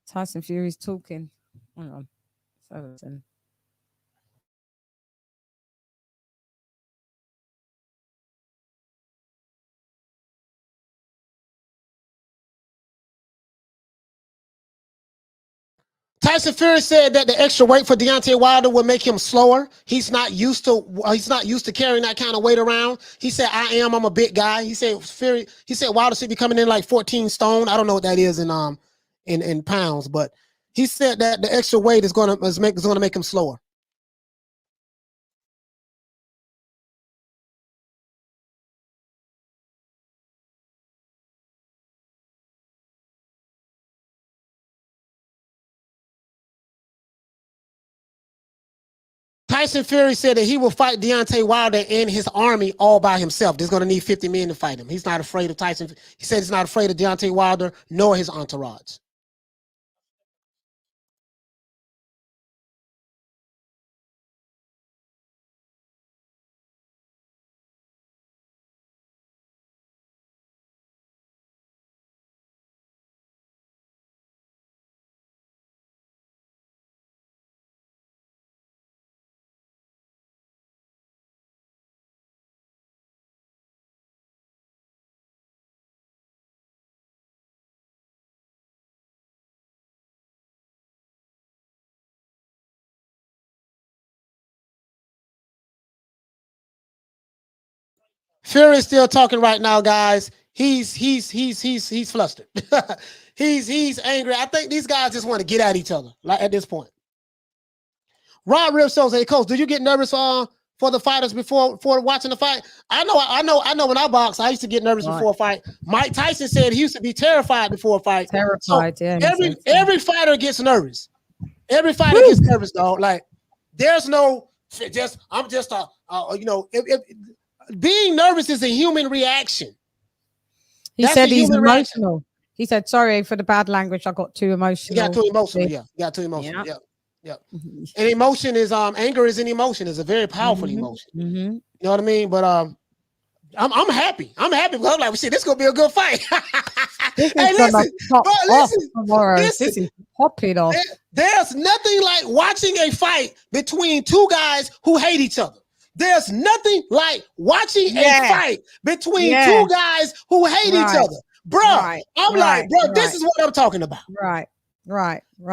Tyson Fury's talking. Hang on. So, Tyson Fury said that the extra weight for Deontay Wilder will make him slower. He's not used to carrying that kind of weight around. He said, I'm a big guy. He said Wilder should be coming in like 14 stone. I don't know what that is in pounds, but he said that the extra weight is gonna make him slower. Tyson Fury said that he will fight Deontay Wilder and his army all by himself. There's going to need 50 men to fight him. He's not afraid of Tyson. He said he's not afraid of Deontay Wilder nor his entourage. Fury is still talking right now, guys. He's flustered. he's angry. I think these guys just want to get at each other, like at this point. Rod Rip shows, hey coach, do you get nervous for the fighters before watching the fight? I know when I box, I used to get nervous before a fight. Mike Tyson said he used to be terrified before a fight. Terrified, yeah. Every fighter gets nervous. Every fighter gets nervous, dog. Like there's no being nervous is a human reaction. He said he's emotional. He said, sorry for the bad language. I got too emotional. You got too emotional. Yeah. You got too emotional. Yeah. Yeah. And emotion is anger is an emotion. It's a very powerful emotion. You know what I mean? But I'm happy. I'm happy because I'm like, shit, this is gonna be a good fight. This hey, is listen, This is popping off. There's nothing like watching a fight between two guys who hate each other. There's nothing like watching a fight between two guys who hate each other. Bro, this is what I'm talking about. Right.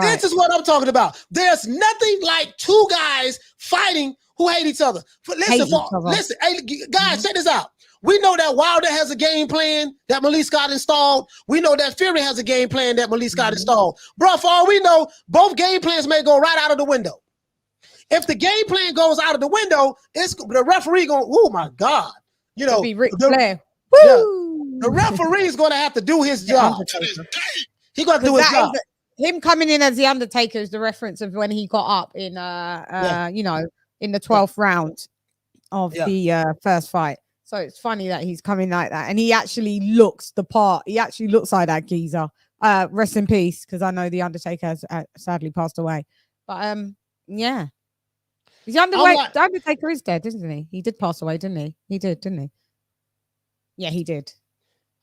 This is what I'm talking about. There's nothing like two guys fighting who hate each other. Listen, hey, guys, check this out. We know that Wilder has a game plan that Malik Scott installed. We know that Fury has a game plan that Malik Scott installed. Bro, for all we know, both game plans may go right out of the window. If the game plan goes out of the window, it's the referee going, oh my God. You know, be Ric Flair. The referee is going to have to do his job. He's going to do his job. Him coming in as the Undertaker is the reference of when he got up in in the 12th round of the first fight. So it's funny that he's coming like that, and he actually looks the part. He actually looks like that geezer. Rest in peace, because I know the Undertaker has sadly passed away. But yeah, the Undertaker is dead, isn't he? He did pass away, didn't he? He did, didn't he? Yeah, he did.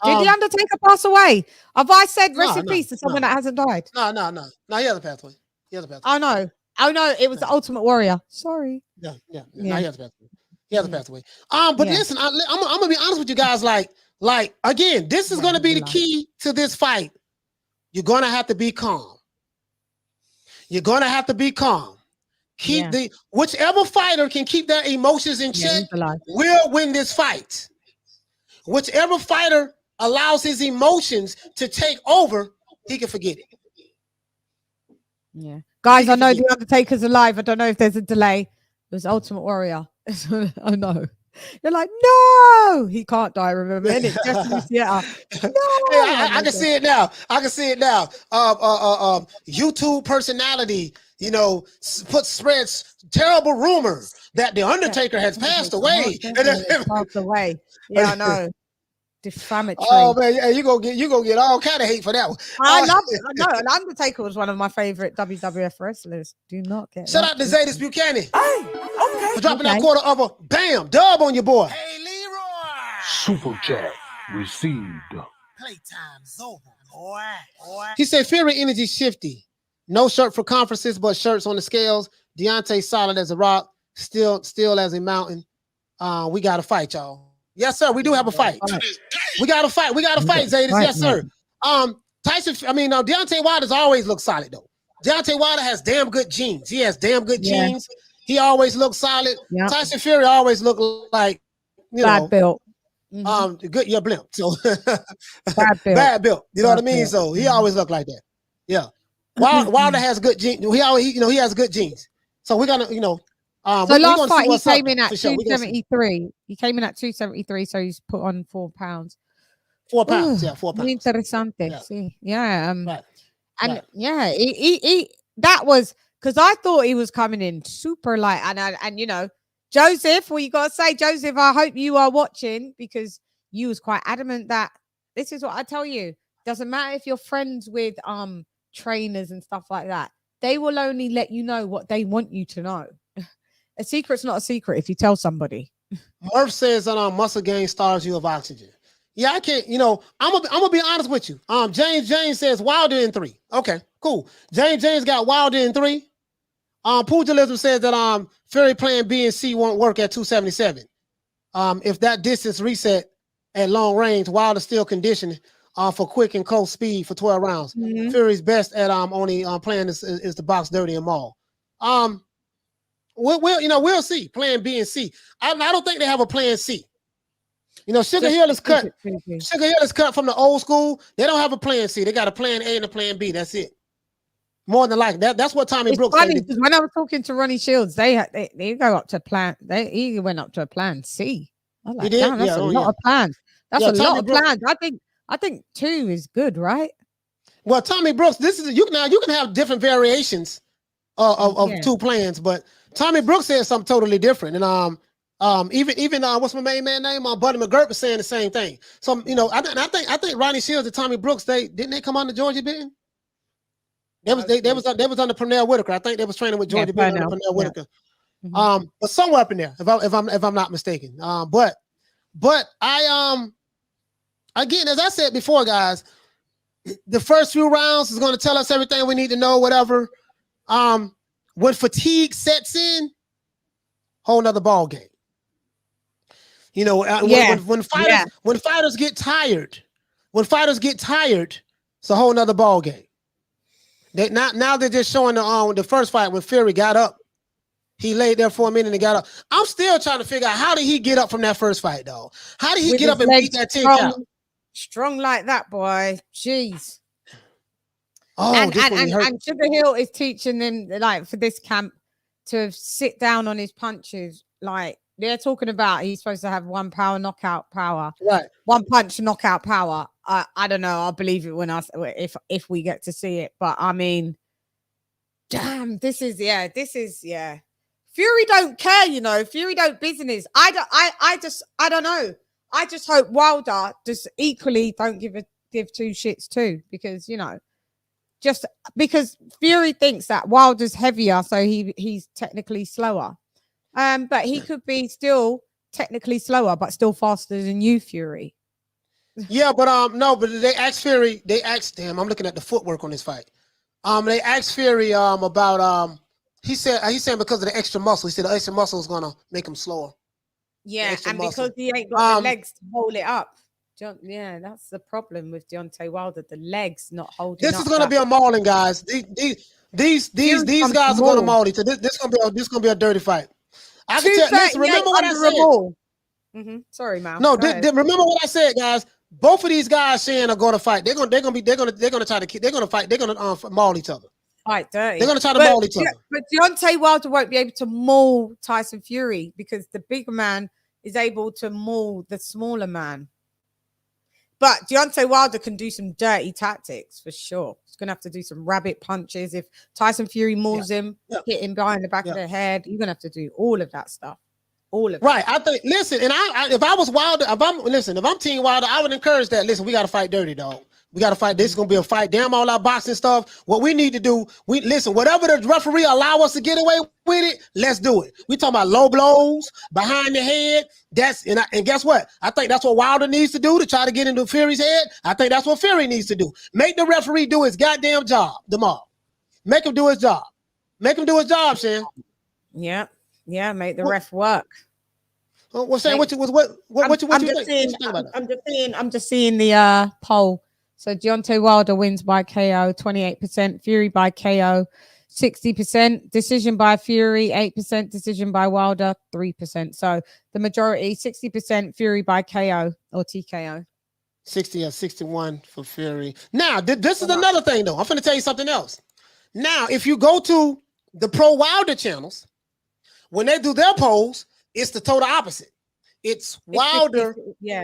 Did the Undertaker pass away? Have I said rest in peace to someone that hasn't died? No. He hasn't passed away. Oh no, it was the Ultimate Warrior. Sorry. Yeah. No, he hasn't passed away. He hasn't passed away. But listen, I'm gonna be honest with you guys. Like again, this is gonna be the key to this fight. You're gonna have to be calm. Whichever fighter can keep their emotions in check will win this fight. Whichever fighter allows his emotions to take over, he can forget it. Yeah, guys, I know the Undertaker's alive. I don't know if there's a delay. It was Ultimate Warrior. I know. You're like, no, he can't die. Remember, it's Destiny Theater. No, I can see it now. YouTube personality, spreads terrible rumor that the Undertaker has passed away. Passed away. Yeah, I know. Defamatory. Oh man, yeah, you gonna get all kind of hate for that one. I know. Undertaker was one of my favorite WWF wrestlers. Do not get. Shout out to Zadis Buchanan. For dropping that quarter of a dub on your boy. Hey, Leroy. Super chat received. Playtime's over, boy. He said Fury energy shifty. No shirt for conferences, but shirts on the scales. Deontay solid as a rock, still as a mountain. We gotta fight, y'all. Yes, sir. We do have a fight. We gotta fight. We gotta fight, Zadis. Yes, sir. Deontay Wilder's always looked solid though. Deontay Wilder has damn good genes. He has damn good genes. He always looks solid. Yep. Tyson Fury always looked like bad built. Good, blimp. So bad built. You know what I mean? So he always looked like that. Yeah. Wilder has good genes. He has good genes. So we're gonna, so last fight he came in at 273. He came in at 273, so he's put on 4 pounds. 4 pounds, 4 pounds. Interesante. Yeah. See, yeah. Right. And right. yeah, he that was because I thought he was coming in super light, and Joseph, what you gotta say, Joseph? I hope you are watching because you was quite adamant that this is what I tell you. Doesn't matter if you're friends with trainers and stuff like that. They will only let you know what they want you to know. A secret's not a secret if you tell somebody. Murph says that muscle gain starves you of oxygen. Yeah, I can't, I'm gonna be honest with you. James says Wilder in 3. Okay, cool. James got Wilder in 3. Pugilism says that Fury plan B and C won't work at 277. If that distance reset at long range, Wilder's still conditioned for quick and close speed for 12 rounds. Mm-hmm. Fury's best at only playing is the box dirty and maul. We'll see. Plan B and C. I don't think they have a plan C. Sugar Hill is cut. Sugar Hill is cut from the old school. They don't have a plan C. They got a plan A and a plan B. That's it. More than likely. That's what Tommy Brooks said. When I was talking to Ronnie Shields, they go up to plan. He went up to a plan C. I was like, he did? That's a lot of plans. That's a lot of plans. I think 2 is good, right? Well, Tommy Brooks, you can have different variations of 2 plans, but Tommy Brooks said something totally different. And even what's my main man name? Buddy McGirt was saying the same thing. So I think Ronnie Shields and Tommy Brooks, didn't they come on to Georgia Benton? They was under Pernell Whitaker. I think they was training with Georgia Benton under Pernell Whitaker. Mm-hmm. But somewhere up in there, if I'm not mistaken. But I again, as I said before, guys, the first few rounds is going to tell us everything we need to know. Whatever. When fatigue sets in, whole nother ball game. When fighters get tired, it's a whole nother ball game. Now they're just showing the first fight when Fury got up. He laid there for a minute and got up. I'm still trying to figure out how did he get up from that first fight, though? How did he get up and beat that TKO? Strong like that, boy. Jeez. Oh, and Sugar Hill is teaching them, like, for this camp to sit down on his punches. Like, they're talking about he's supposed to have 1 power knockout power. Right. 1 punch knockout power. I don't know. I'll believe it if we get to see it. But I mean, damn, this is Fury don't care, Fury don't business. I don't know. I just hope Wilder just equally don't give 2 shits too, because just because Fury thinks that Wilder's heavier, so he's technically slower. But he could be still technically slower, but still faster than you, Fury. Yeah, but no, but they asked Fury. I'm looking at the footwork on this fight. They asked Fury about he said because of the extra muscle. He said the extra muscle is gonna make him slower. Yeah, and muscle. Because he ain't got the legs to hold it up. Yeah, that's the problem with Deontay Wilder. The legs not holding. This is gonna be a mauling, guys. These guys are gonna maul each other. This gonna be a dirty fight. I can tell. Listen, remember what I said. Mm-hmm. Sorry, Mal. No, remember what I said, guys. Both of these guys saying are going to fight. They're going to fight. They're going to maul each other. Fight dirty. They're going to try to maul each other. But Deontay Wilder won't be able to maul Tyson Fury because the bigger man is able to maul the smaller man. But Deontay Wilder can do some dirty tactics for sure. He's going to have to do some rabbit punches. If Tyson Fury mauls him, hit him behind the back of the head, you're going to have to do all of that stuff. All of right. I think. Listen, and if I was Wilder, if I'm Team Wilder, I would encourage that. Listen, we got to fight dirty, dog. We got to fight. This is gonna be a fight. Damn all our boxing stuff. What we need to do, whatever the referee allow us to get away with it, let's do it. We talking about low blows, behind the head. And guess what? I think that's what Wilder needs to do to try to get into Fury's head. I think that's what Fury needs to do. Make the referee do his goddamn job tomorrow. Make him do his job. Make him do his job, Shan. Yeah. Make the ref work. What's saying? What you think? I'm just seeing the poll. So Deontay Wilder wins by KO, 28%. Fury by KO, 60%. Decision by Fury, 8%. Decision by Wilder, 3%. So the majority, 60% Fury by KO or TKO. 60 or 61 for Fury. Now, this is another thing, though. I'm going to tell you something else. Now, if you go to the pro Wilder channels, when they do their polls, it's the total opposite. It's Wilder.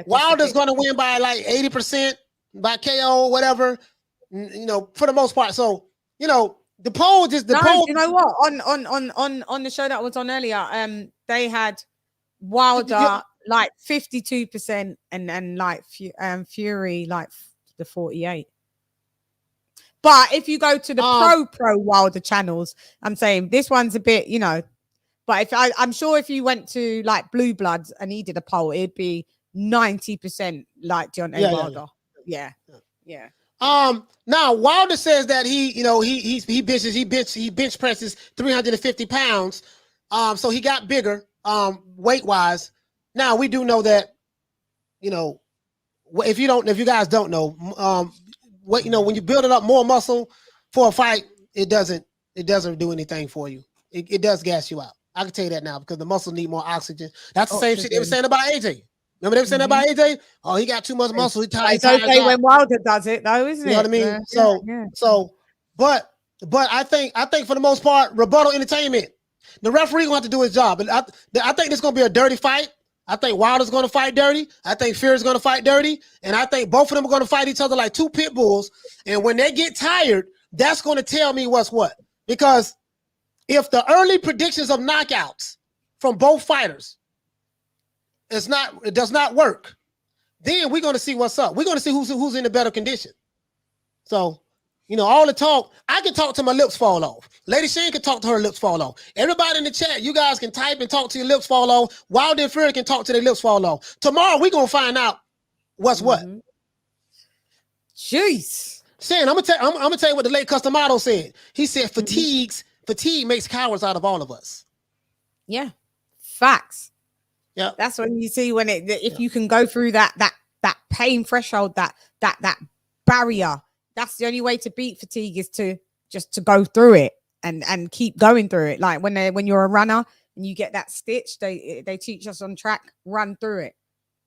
Wilder's going to win by like 80%. By KO, whatever, for the most part. So, the poll just poll. You know what? On the show that was on earlier, they had Wilder like 52% and like Fury like the 48. But if you go to the pro Wilder channels, I'm saying this one's a bit, But I'm sure if you went to like Blue Bloods and he did a poll, it'd be 90% like Deontay Wilder. Yeah. Now Wilder says that he bench presses 350 pounds. So he got bigger, weight wise. Now we do know that, if you guys don't know, when you build it up more muscle for a fight, it doesn't do anything for you. It does gas you out. I can tell you that now because the muscle need more oxygen. That's the same shit they were saying about AJ. Remember they were saying about AJ? Oh, he got too much muscle. It's okay when Wilder does it, though, isn't it? You know what I mean? But I think for the most part, rebuttal entertainment. The referee gonna have to do his job. And I think it's gonna be a dirty fight. I think Wilder's gonna fight dirty. I think Fury's gonna fight dirty, and I think both of them are gonna fight each other like two pit bulls. And when they get tired, that's gonna tell me what's what. Because if the early predictions of knockouts from both fighters it does not work, then we're going to see what's up. We're going to see who's in a better condition. So, all the talk, I can talk till my lips fall off. Lady Shane can talk till her lips fall off. Everybody in the chat, you guys can type and talk till your lips fall off. Wilder and Fury can talk till their lips fall off. Tomorrow, we're going to find out what's what. Jeez. Shane, I'm gonna tell you what the late Customato said. He said fatigue makes cowards out of all of us. Yeah. Facts. Yeah, that's when you see if you can go through that pain threshold, that barrier. That's the only way to beat fatigue is to go through it and keep going through it. Like when you're a runner and you get that stitch, they teach us on track, run through it,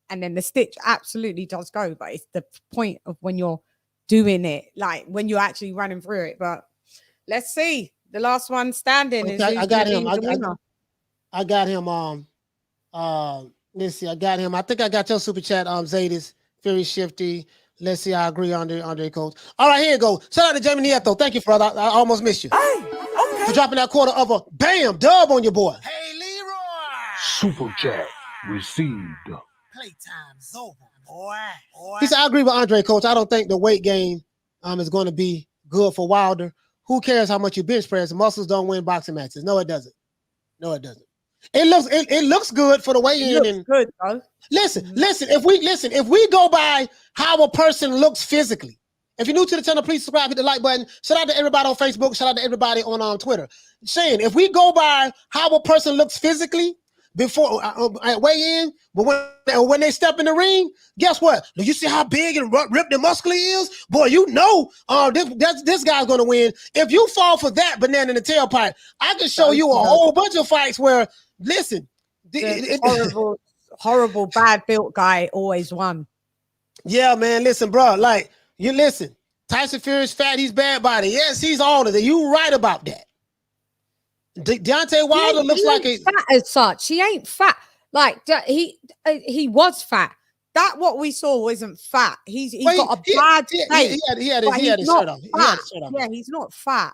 and then the stitch absolutely does go. But it's the point of when you're doing it, like when you're actually running through it. But let's see. The last one standing is I got him. I got him. Let's see. I got him. I think I got your super chat. Zadis, Fury Shifty. Let's see. I agree on the coach. All right, here you go. Shout out to Jamie Nieto. Thank you, brother. I almost missed you. For dropping that quarter of a bam dub on your boy. Hey, Leroy. Super chat received. Playtime's over, boy. He said, I agree with Andre, coach. I don't think the weight gain is going to be good for Wilder. Who cares how much you bench press? Muscles don't win boxing matches. No, it doesn't. It looks good for the weigh-in. And good, bro. Listen. If we go by how a person looks physically, if you're new to the channel, please subscribe, hit the like button. Shout out to everybody on Facebook. Shout out to everybody on Twitter. Saying if we go by how a person looks physically before at weigh-in, but when they step in the ring, guess what? Do you see how big and ripped and muscly he is? Boy, this guy's gonna win. If you fall for that banana in the tailpipe, I can show you a whole bunch of fights where. Listen, horrible, bad built guy always won. Yeah, man. Listen, bro. Like you listen. Tyson Fury's fat. He's bad body. Yes, he's all of that. You right about that. Deontay Wilder looks like a fat as such. He ain't fat. Like he was fat. That what we saw wasn't fat. He's got a bad face. He had his shirt on. Yeah, he's not fat.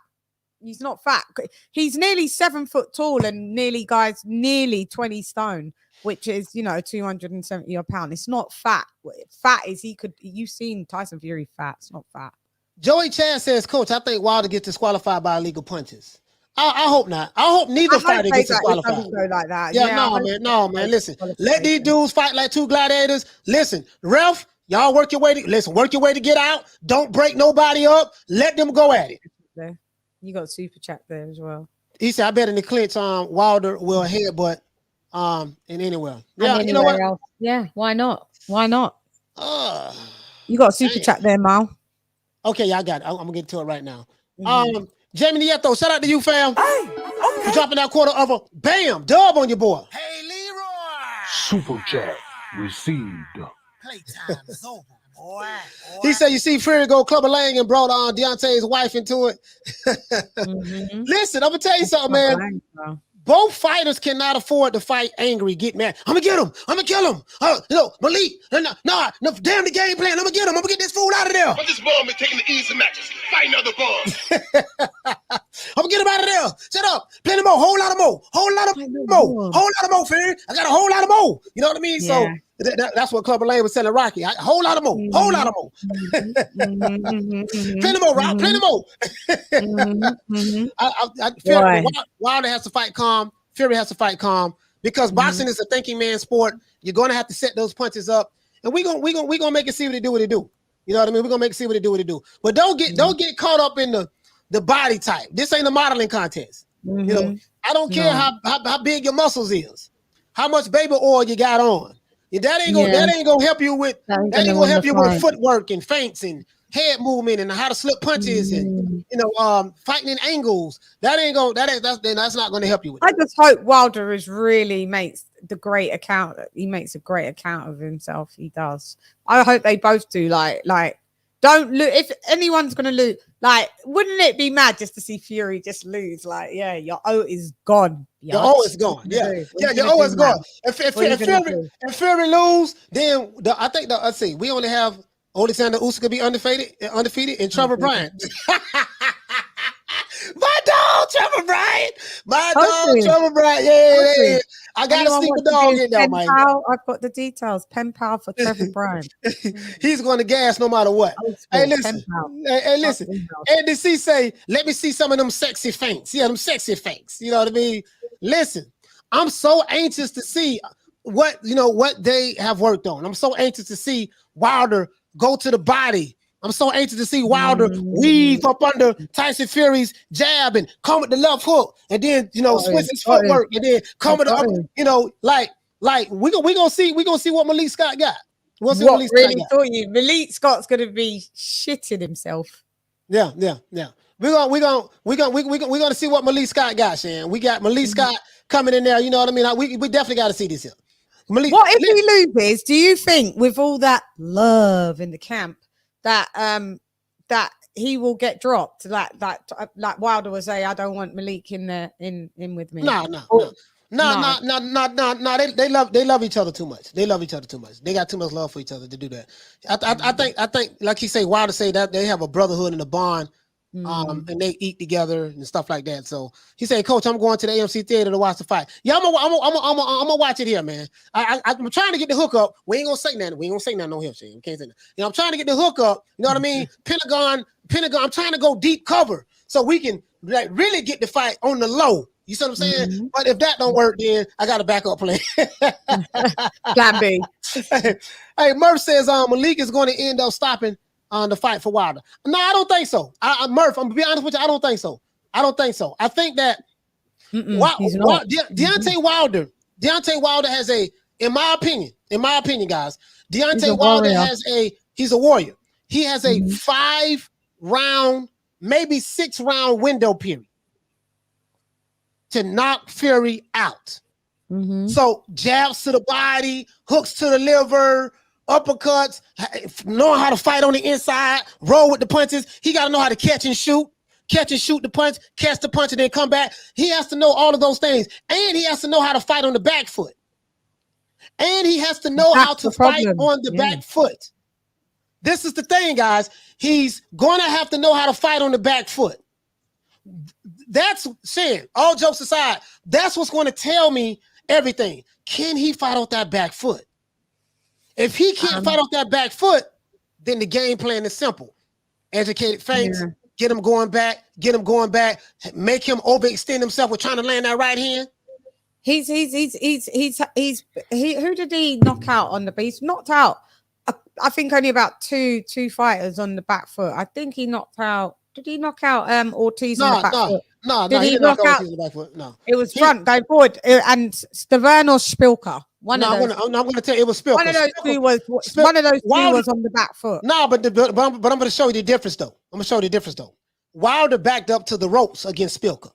He's not fat. He's nearly 7 foot tall and nearly 20 stone, which is 270 pounds. It's not fat. Fat is you've seen Tyson Fury fat. It's not fat. Joey Chan says, Coach, I think Wilder gets disqualified by illegal punches. I hope not. I hope neither fighter gets It disqualified. doesn't go like that. Yeah, I hope no, man. Listen, let these dudes fight like two gladiators. Listen, ref, y'all work your way to get out. Don't break nobody up. Let them go at it. You got super chat there as well. He said, I bet in the clinch, Wilder will headbutt in anywhere. Yeah, and you know what? else. Yeah, why not? Why not? You got super chat there, Mal. Okay, yeah, I got it. I'm gonna get to it right now. Jamie Nieto, shout out to you, fam. For dropping that quarter of a bam dub on your boy. Hey, Leroy. Super chat received. Playtime's over, boy. He said, you see Fury go Clubber Lang and brought Deontay's wife into it. Listen, I'm gonna tell you something, man. Both fighters cannot afford to fight angry, get mad. I'm gonna get him. I'm gonna kill him. Malik, no, damn the game plan. I'm gonna get him. I'm gonna get this fool out of there. But this bum is taking the easy matches, fighting other bums. I'm gonna get him out of there. Shut up. Plenty more. Whole lot of more. Whole lot of more, Fury. I got a whole lot of more. You know what I mean? Yeah. So that's what Clubber Lang was telling Rocky. A whole lot of more. Whole lot of more. Plenty more, Rob. Plenty more. Wilder has to fight calm. Fury has to fight calm because boxing is a thinking man's sport. You're going to have to set those punches up, and we're gonna make it see what it do. What it do. You know what I mean? We're gonna make it see what it do. What it do. But don't get caught up in the body type. This ain't a modeling contest. You know, I don't care how big your muscles is, how much baby oil you got on. That ain't gonna help you with with footwork and feints and head movement and how to slip punches and fighting in angles. That's not gonna help you with I just hope Wilder makes a great account of himself. He does. I hope they both do. Like don't lose. If anyone's gonna lose, wouldn't it be mad just to see Fury just lose? Your O is gone. Your O is gone. Yeah, your O is gone. If Fury lose, then I think let's see. We only have Alexander Usyk could be undefeated, and Trevor Bryant. My dog, Trevor Bryant. Trevor Bryant. Yeah. I got to sneak the dog in there, Mike. I've got the details. Pen pal for Trevor Bryant. He's going to gas no matter what. Hey, listen. NDC say, let me see some of them sexy feints. Yeah, them sexy feints. You know what I mean? Listen, I'm so anxious to see what they have worked on. I'm so anxious to see Wilder go to the body. I'm so anxious to see Wilder weave up under Tyson Fury's jab and come with the left hook, and then switch his footwork, and then come with the up. We gonna see what Malik Scott got. Malik Scott's gonna be shitting himself. Yeah. We're gonna see what Malik Scott got, Shan. We got Malik Scott coming in there. You know what I mean? We definitely got to see this here. Malik, what if he loses? Do you think, with all that love in the camp, that he will get dropped? Like Wilder will say, I don't want Malik in with me. No. They love each other too much. They got too much love for each other to do that. I think like he say, Wilder say that they have a brotherhood and a bond. And they eat together and stuff like that. So he said, Coach, I'm going to the AMC Theater to watch the fight. Yeah, I'm gonna watch it here, man. I'm trying to get the hook up. We ain't gonna say nothing. We ain't gonna say nothing on here, Shane. We can't say nothing. I'm trying to get the hook up. You know what I mean? Pentagon. I'm trying to go deep cover so we can really get the fight on the low. You see what I'm saying? But if that don't work, then I got a backup plan. Plan B. Hey, Murph says Malik is going to end up stopping on the fight for Wilder. No, I don't think so. Murph, I'm gonna be honest with you. I don't think so. I think that Deontay Wilder has in my opinion, guys, Deontay Wilder he's a warrior. He has a 5-round, maybe 6-round window period to knock Fury out. So jabs to the body, hooks to the liver, uppercuts, knowing how to fight on the inside, roll with the punches. He got to know how to catch and shoot the punch, catch the punch, and then come back. He has to know all of those things. And he has to know how to fight on the back foot. And he has to know how to fight on the back foot. This is the thing, guys. He's going to have to know how to fight on the back foot. That's saying, all jokes aside, that's what's going to tell me everything. Can he fight off that back foot? If he can't fight off that back foot, then the game plan is simple. Educated feints, get him going back, make him overextend himself with trying to land that right hand. Who did he knock out on the beast? Knocked out, I think only about two fighters on the back foot. I think he knocked out. Did he knock out Ortiz on the back foot? No, did he he didn't knock out out Ortiz on the back foot. No, it was front going forward, and Stavern or Spilka. I'm gonna tell you it was Spilka. One of those two was on the back foot. No, but I'm gonna show you the difference though. Wilder backed up to the ropes against Spilka.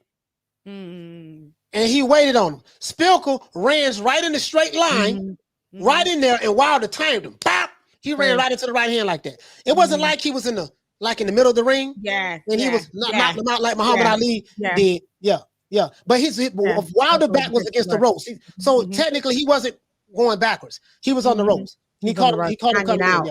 And he waited on him. Spilka ran right in the straight line, right in there, and Wilder timed him. Pop! He ran right into the right hand like that. It wasn't like he was in the middle of the ring. Yeah. And he was knocking him out like Muhammad Ali did. Yeah. But Wilder back was against the ropes. So technically he wasn't going backwards. He was on the ropes. He caught him coming out.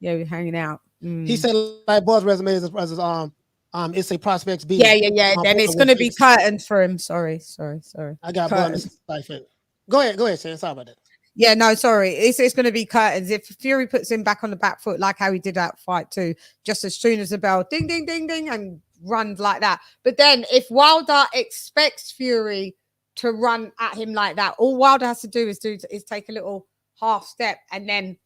Yeah, we're hanging out. He said like Buzz resume is it's a prospects beat. Yeah. Then it's gonna be curtains for him. Sorry. I got Buzz. Go ahead, Sam. Sorry about that. Yeah, no, sorry. It's going to be curtains. If Fury puts him back on the back foot, like how he did that fight too, just as soon as the bell ding, ding, ding, ding, and runs like that. But then if Wilder expects Fury to run at him like that, all Wilder has to do is take a little half step and then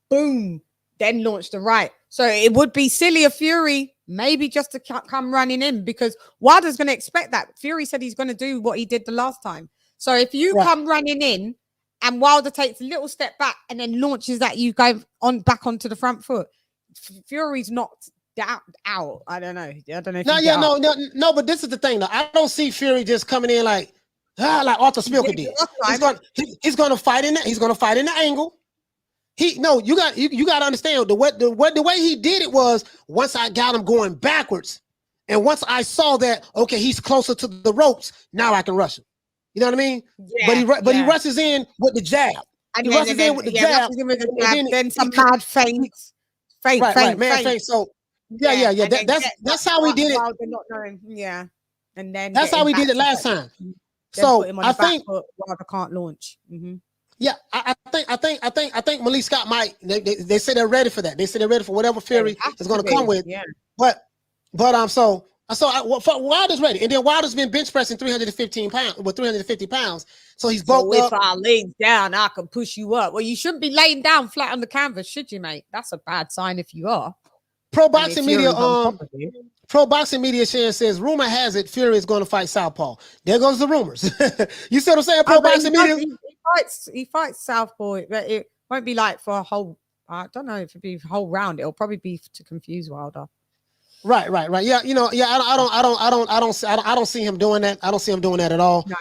boom, then launch the right. So it would be silly of Fury maybe just to come running in, because Wilder's going to expect that. Fury said he's going to do what he did the last time. So if you come running in, and Wilder takes a little step back and then launches that, you go back onto the front foot, Fury's knocked out. I don't know. No. But this is the thing, though. I don't see Fury just coming in like Arthur Spilka did. He's going to fight in that. He's going to fight in the angle. You got to understand the way he did it was, once I got him going backwards, and once I saw that he's closer to the ropes, now I can rush him. You know what I mean? Yeah, but he rushes in with the jab. And then some mad feints. Feint. So that's how we did it. Not knowing. Yeah. And then that's how we did it last time. So I think Wilder can't launch. Yeah, I think Malik Scott might. They say they're ready for that. They say they're ready for whatever Fury is going to come with. Yeah. But Wilder's ready, and then Wilder's been bench pressing 350 pounds. So he's bulked up. If I lay down, I can push you up. Well, you shouldn't be laying down flat on the canvas, should you, mate? That's a bad sign if you are. Pro boxing media Shan says, rumor has it Fury is going to fight Southpaw. There goes the rumors. You see what I'm saying? Pro boxing media. He fights Southpaw, but it won't be like for a whole. I don't know if it'd be a whole round. It'll probably be to confuse Wilder. Right. Yeah, I don't see him doing that. I don't see him doing that at all. No,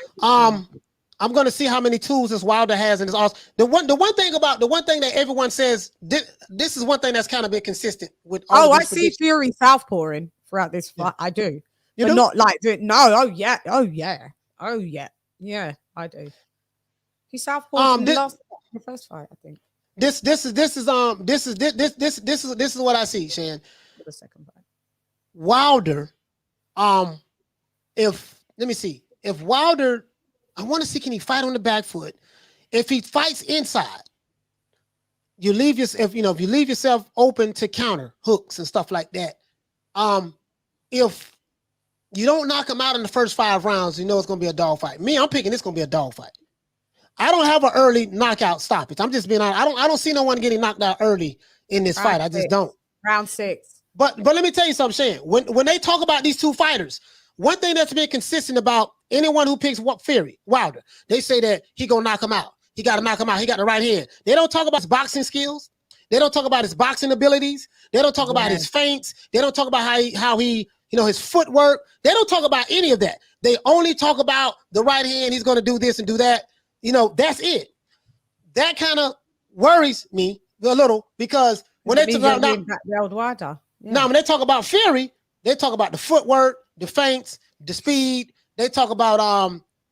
I'm going to see how many tools this Wilder has in his arsenal. The one thing that everyone says, this is one thing that's kind of been consistent with. I see Fury southpawing throughout this fight. I do. But not like doing. No. Oh yeah. Yeah, I do. He southpawed in the first fight, I think. This is what I see, Shan. For the second fight. Wilder, if Wilder, I want to see, can he fight on the back foot? If he fights inside, you leave yourself open to counter hooks and stuff like that. If you don't knock him out in the first 5 rounds, you know it's gonna be a dog fight. I'm picking this gonna be a dog fight. I don't have an early knockout stoppage. I'm just being honest. I don't see no one getting knocked out early in this fight. I just don't. Round 6. But let me tell you something, Shan. When they talk about these two fighters, one thing that's been consistent about anyone who picks Wilder, they say that he gonna knock him out. He got to knock him out. He got the right hand. They don't talk about his boxing skills. They don't talk about his boxing abilities. They don't talk about his feints. They don't talk about how he his footwork. They don't talk about any of that. They only talk about the right hand. He's gonna do this and do that. That's it. That kind of worries me a little, because when they talk about when they talk about Fury, they talk about the footwork, the feints, the speed. They talk about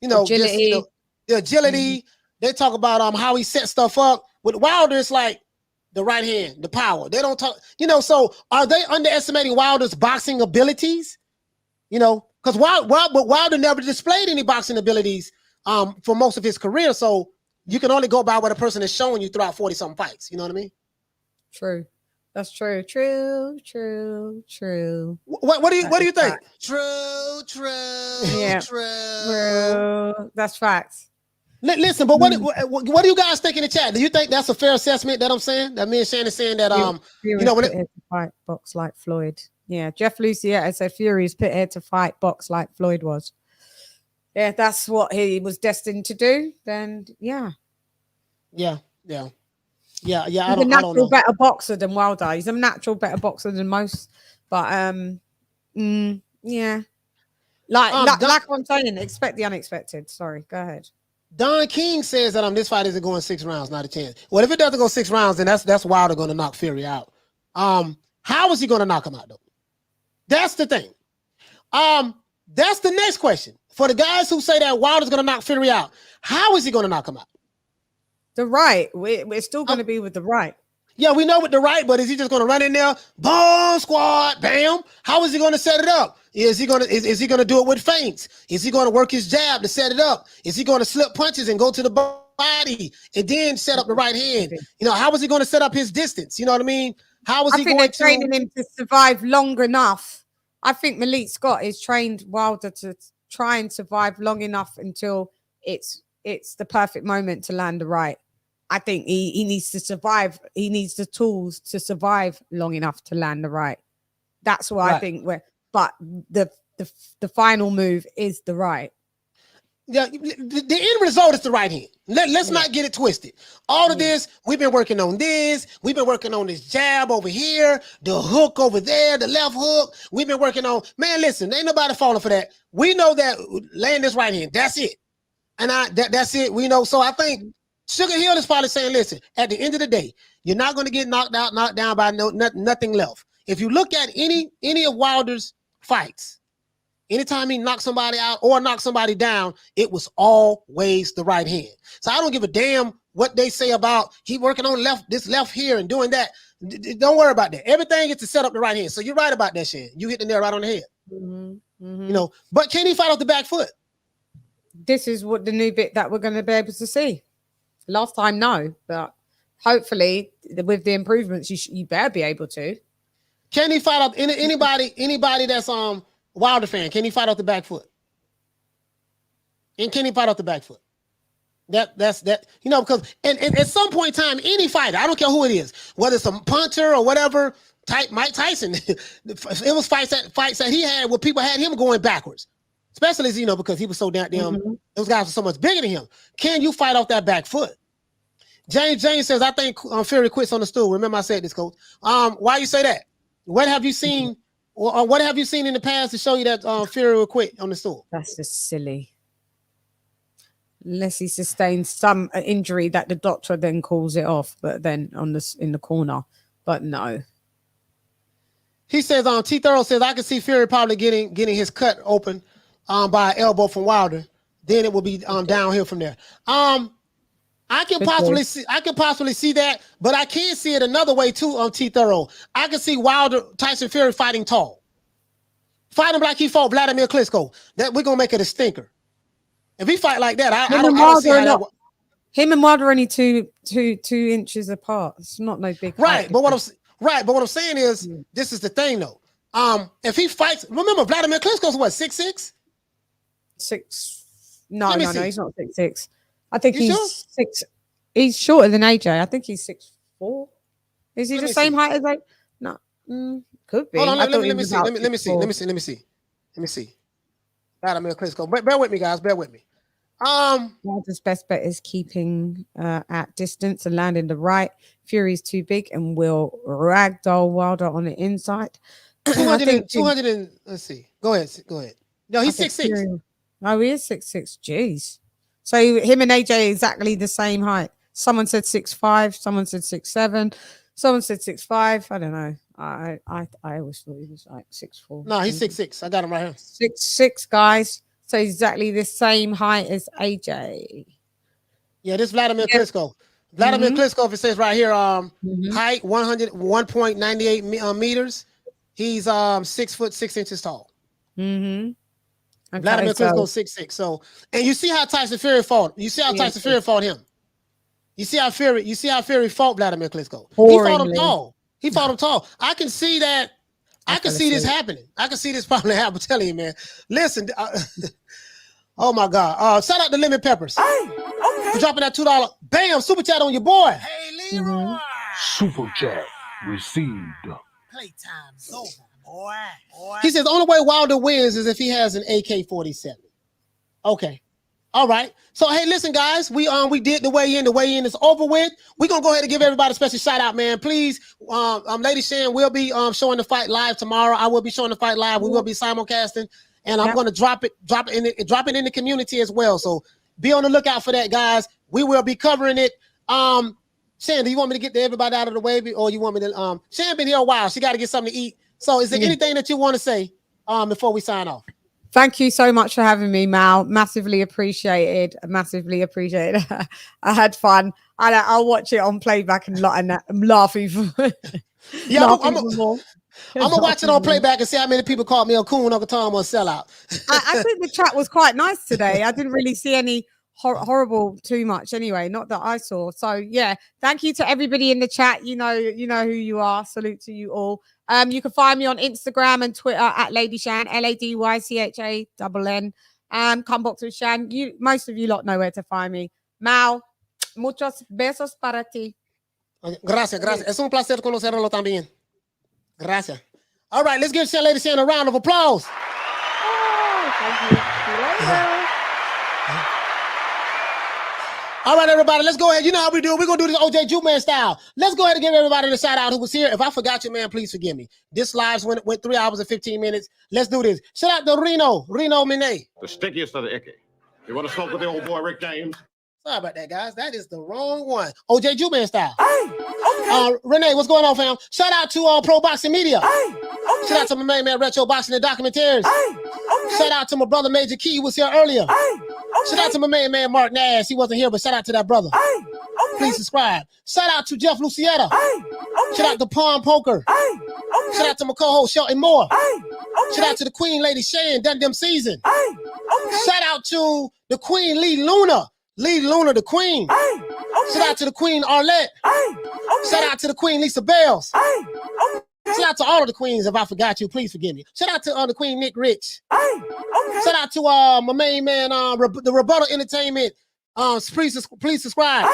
agility. The agility. Mm-hmm. They talk about how he sets stuff up. With Wilder, it's like the right hand, the power. They don't talk, so are they underestimating Wilder's boxing abilities? Because Wilder never displayed any boxing abilities for most of his career. So you can only go by what a person is showing you throughout 40-something fights. You know what I mean? True. That's true. True. What do you think? True. Yeah. True. That's facts. Listen, but what do you guys think in the chat? Do you think that's a fair assessment that I'm saying? That me and Shannon saying that you know when to fight box like Floyd. Yeah, Jeff Lucietta said Fury's pit head to fight box like Floyd was. Yeah, that's what he was destined to do. Then yeah. Yeah. He's I a don't natural know. better boxer than Wilder. He's a natural better boxer than most. But yeah. Like I'm saying, expect the unexpected. Sorry, go ahead. Don King says that this fight isn't going 6 rounds, not a chance. Well, if it doesn't go 6 rounds, then that's Wilder going to knock Fury out. How is he going to knock him out though? That's the thing. That's the next question. For the guys who say that Wilder's going to knock Fury out, how is he going to knock him out? The right. We're still going to be with the right. Yeah, we know with the right, but is he just going to run in there, boom, squad, bam? How is he going to set it up? Is he going to do it with feints? Is he going to work his jab to set it up? Is he going to slip punches and go to the body and then set up the right hand? You know, how is he going to set up his distance? You know what I mean? How is he going to training him to survive long enough? I think Malik Scott is trained Wilder to try and survive long enough until it's the perfect moment to land the right. I think he needs to survive. He needs the tools to survive long enough to land the right. That's what I think. But the final move is the right. Yeah, the end result is the right hand. Let's not get it twisted. All of this, we've been working on this. We've been working on this jab over here, the hook over there, the left hook. We've been working on, man, listen, ain't nobody falling for that. We know that land this right hand. That's it. And that's it. We know. So I think Sugar Hill is probably saying, listen, at the end of the day, you're not going to get knocked down by nothing left. If you look at any of Wilder's fights, anytime he knocked somebody out or knocked somebody down, it was always the right hand. So I don't give a damn what they say about he working on this left here and doing that. Don't worry about that. Everything is to set up the right hand. So you're right about that, Shan. You hit the nail right on the head. You know, but can he fight off the back foot? This is what the new bit that we're going to be able to see. Last time, no, but hopefully with the improvements, you better be able to. Can he fight off anybody that's Wilder fan? Can he fight off the back foot? And can he fight off the back foot? That's you know, because and at some point in time, any fighter, I don't care who it is, whether it's a puncher or whatever, type Mike Tyson, it was fights that he had where people had him going backwards. Especially, you know, because he was so damn, those guys were so much bigger than him. Can you fight off that back foot? James says, I think Fury quits on the stool. Remember I said this, Coach. Why you say that? What have you seen? Or what have you seen in the past to show you that Fury will quit on the stool? That's just silly. Unless he sustains some injury that the doctor then calls it off, but then in the corner. But no. He says, T. Thorough says, I can see Fury probably getting his cut open by an elbow from Wilder. Then it will be downhill from there. I can possibly see that, but I can see it another way too on T. Thorough. I can see Tyson Fury fighting tall. Fight him like he fought Vladimir Klitschko. That we're gonna make it a stinker. If he fight like that, I don't see how that. Him and Wilder are only two inches apart. It's not no big. Right, but what I'm saying is, this is the thing though. If he fights, remember Vladimir Klitschko's what, 6'6"? No, he's not 6'6". I think he's 6. He's shorter than AJ. I think he's 6'4". Is he the same height as AJ? No, could be. Hold on, let me see. Vladimir Klitschko. Bear with me, guys. Bear with me. Wilder's best bet is keeping at distance and landing the right. Fury's too big and will ragdoll Wilder on the inside. 200 and let's see. Go ahead. No, he's 6'6". Oh, he is 6'6". Jeez. So him and AJ are exactly the same height. Someone said 6'5", someone said 6'7", someone said 6'5". I don't know. I always thought he was like 6'4". No, he's 6'6". I got him right here. 6'6", guys. So exactly the same height as AJ. Yeah, this Vladimir Klitschko. Vladimir Klitschko, if it says right here, height 101.98 meters. He's 6 foot 6 inches tall. Okay, Vladimir Klitschko 6'6". So, and you see how Tyson Fury fought. You see how Tyson Fury fought him. You see how Fury fought Vladimir Klitschko. He fought him tall. He fought him tall. I can see that. I can see this happening. I can see this probably happen. I'm telling you, man. Listen. Oh my God. Shout out to Lemon Peppers. For dropping that $2. Bam, super chat on your boy. Hey, Leroy. Super chat received. Playtime's over, boy. He says the only way Wilder wins is if he has an AK-47. Okay. All right. So hey, listen, guys, we did the weigh-in. The weigh-in is over with. We're gonna go ahead and give everybody a special shout out, man. Please, Lady Shan will be showing the fight live tomorrow. I will be showing the fight live. We will be simulcasting, and I'm gonna drop it in the community as well. So be on the lookout for that, guys. We will be covering it. Shan, do you want me to get everybody out of the way, or you want me to? Shan been here a while. She got to get something to eat. So is there anything that you want to say before we sign off? Thank you so much for having me, Mal. Massively appreciated. Massively appreciated. I had fun. I'll watch it on playback and I'm laughing. Yeah, I'm gonna watch it on playback and see how many people called me a coon, Uncle Tom, or a sellout. I think the chat was quite nice today. I didn't really see any horrible too much anyway, not that I saw. So yeah, thank you to everybody in the chat. You know who you are. Salute to you all. You can find me on Instagram and Twitter at Lady Shan, LadyChann. Come box with Shan. Most of you lot know where to find me. Mal, muchos besos para ti. Gracias. Es un placer conocerlo también. Gracias. All right, let's give Lady Shan a round of applause. Oh, thank you. All right, everybody, let's go ahead. You know how we do it. We're going to do this OJ Juman style. Let's go ahead and give everybody the shout out who was here. If I forgot you, man, please forgive me. This live went 3 hours and 15 minutes. Let's do this. Shout out to Reno Mine. The stickiest of the icky. You want to smoke with the old boy Rick James? Sorry about that, guys. That is the wrong one. OJ Juman style. Renee, what's going on, fam? Shout out to Pro Boxing Media. Shout out to my main man, Retro Boxing and Documentaries. Shout out to my brother, Major Key, who was here earlier. Shout out to my main man, Mark Nash. He wasn't here, but shout out to that brother. Please subscribe. Shout out to Jeff Lucietta. Shout out to Palm Poker. Shout out to my co-host, Shelton Moore. Shout out to the Queen Lady Shan, Done Them Season. Shout out to the Queen Lee Luna, the Queen. Shout out to the Queen Arlette. Shout out to the Queen Lisa Bells. Shout out to all of the queens. If I forgot you, please forgive me. Shout out to the Queen Nick Rich. Shout out to my main man, the Rebuttal Entertainment. Please subscribe.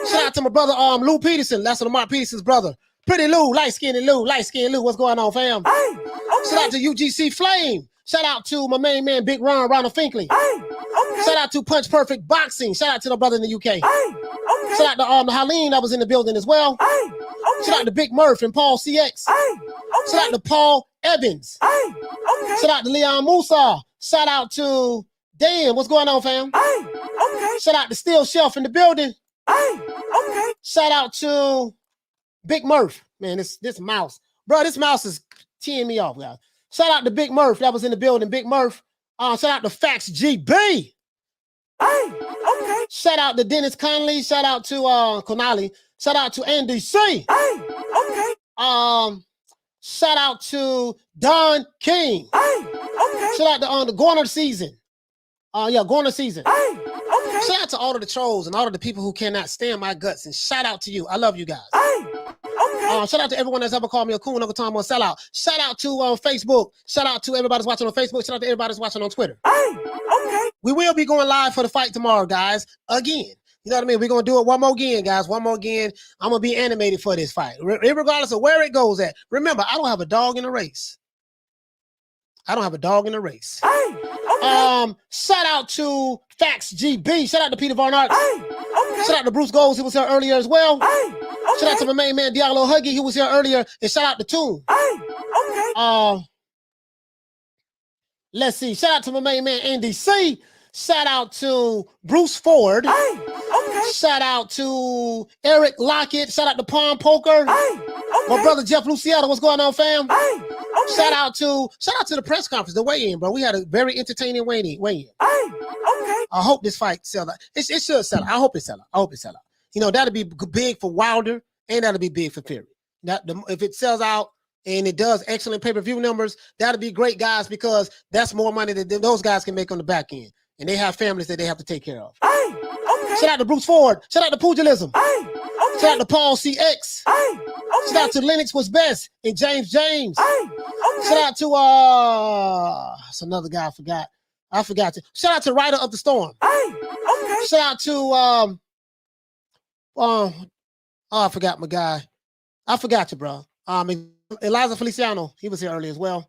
Shout out to my brother, Lou Peterson. That's Lamar Peterson's brother. Pretty Lou, light skinned Lou. What's going on, fam? Shout out to UGC Flame. Shout out to my main man, Big Ronald Finkley. Shout out to Punch Perfect Boxing. Shout out to the brother in the UK. Shout out to Haleen that was in the building as well. Shout out to Big Murph and Paul CX. Shout out to Paul Evans. Shout out to Leon Musa. Shout out to Dan. What's going on, fam? Shout out to Steel Shelf in the building. Shout out to Big Murph. Man, this mouse. Bro, this mouse is teeing me off, guys. Shout out to Big Murph that was in the building. Big Murph. Shout out to Fax GB. Shout out to Dennis Conley. Shout out to Konali. Shout out to Andy C. Shout out to Don King. Shout out to the Gorner season. Gorner season. Shout out to all of the trolls and all of the people who cannot stand my guts. And shout out to you. I love you guys. Shout out to everyone that's ever called me a coon, Uncle Tom, or sellout. Shout out to Facebook. Shout out to everybody that's watching on Facebook. Shout out to everybody that's watching on Twitter. We will be going live for the fight tomorrow, guys. Again. You know what I mean? We're going to do it one more again, guys. One more again. I'm going to be animated for this fight, regardless of where it goes at. Remember, I don't have a dog in the race. Shout out to Fax GB. Shout out to Peter Varnart. Shout out to Bruce Goals, who was here earlier as well. Shout out to my main man, Diallo Huggy, who was here earlier. And shout out to Toon. Let's see. Shout out to my main man, Andy C. Shout out to Bruce Ford. Shout out to Eric Lockett. Shout out to Palm Poker. My brother Jeff Luciano. What's going on, fam? Shout out to the press conference, the weigh-in, bro. We had a very entertaining weigh-in. I hope this fight sells out. It should sell out. I hope it sell out. You know, that'll be big for Wilder and that'll be big for Fury. If it sells out and it does excellent pay-per-view numbers, that'll be great, guys, because that's more money that those guys can make on the back end. And they have families that they have to take care of. Shout out to Bruce Ford. Shout out to Pugilism. Shout out to Paul CX. Shout out to Lennox was best and James. Shout out to it's another guy I forgot to. Shout out to Rider of the Storm. Shout out to I forgot my guy. I forgot you, bro. Eliza Feliciano, he was here earlier as well.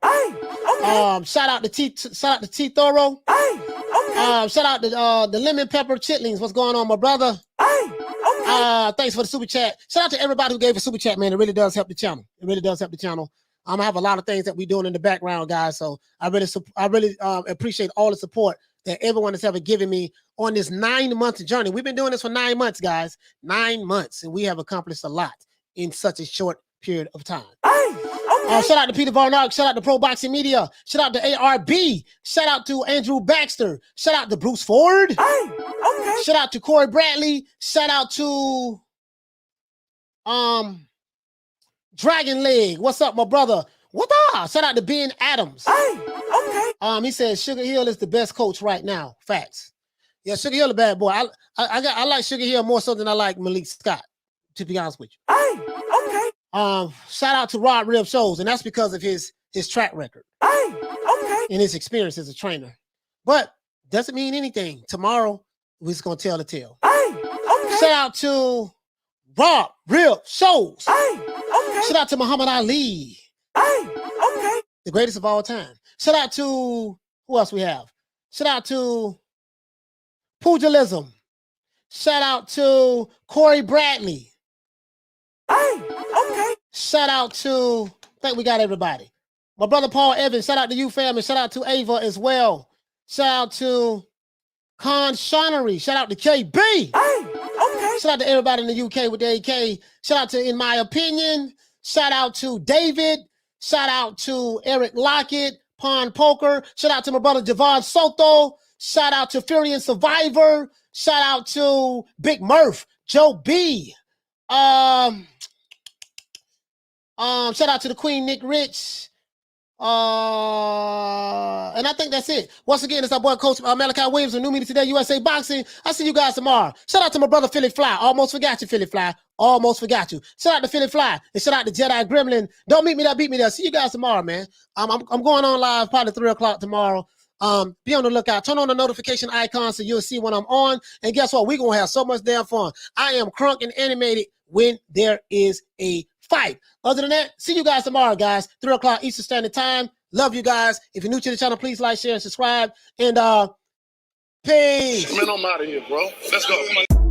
Shout out to T Thorough. Shout out to the Lemon Pepper Chitlings. What's going on, my brother? Thanks for the super chat. Shout out to everybody who gave a super chat, man. It really does help the channel. It really does help the channel. I have a lot of things that we're doing in the background, guys. So I really appreciate all the support that everyone has ever given me on this 9-month journey. We've been doing this for 9 months, guys. 9 months, and we have accomplished a lot in such a short period of time. Shout out to Peter Varnock. Shout out to Pro Boxing Media. Shout out to ARB. Shout out to Andrew Baxter. Shout out to Bruce Ford. Shout out to Corey Bradley. Shout out to Dragon Leg. What's up, my brother? What up? Shout out to Ben Adams. He says Sugar Hill is the best coach right now. Facts. Yeah, Sugar Hill a bad boy. I like Sugar Hill more so than I like Malik Scott, to be honest with you. Shout out to Rod Rib Shows, and that's because of his track record and his experience as a trainer. But doesn't mean anything. Tomorrow we're just gonna tell the tale. Shout out to Rod Rib Shows. Shout out to Muhammad Ali. The greatest of all time. Shout out to who else we have? Shout out to Pugilism. Shout out to Corey Bradley. Shout out to, I think we got everybody. My brother Paul Evans, shout out to you, fam, and shout out to Ava as well. Shout out to Con Shonery. Shout out to KB. Shout out to everybody in the UK with the AK. Shout out to In My Opinion. Shout out to David. Shout out to Eric Lockett, Pond Poker. Shout out to my brother Javon Soto. Shout out to Fury and Survivor. Shout out to Big Murph, Joe B. Shout out to the Queen, Nick Rich. And I think that's it. Once again, it's our boy Coach Malachi Williams of New Media Today USA Boxing. I'll see you guys tomorrow. Shout out to my brother Philly Fly. Almost forgot you, Philly Fly. Almost forgot you. Shout out to Philly Fly. And shout out to Jedi Gremlin. Don't meet me there, beat me there. See you guys tomorrow, man. I'm going on live probably 3 o'clock tomorrow. Be on the lookout. Turn on the notification icon so you'll see when I'm on. And guess what? We're going to have so much damn fun. I am crunk and animated when there is a fight. Other than that, see you guys tomorrow, guys. 3 o'clock Eastern Standard Time. Love you guys. If you're new to the channel, please like, share, and subscribe. And peace. Man, I'm out of here, bro. Let's go.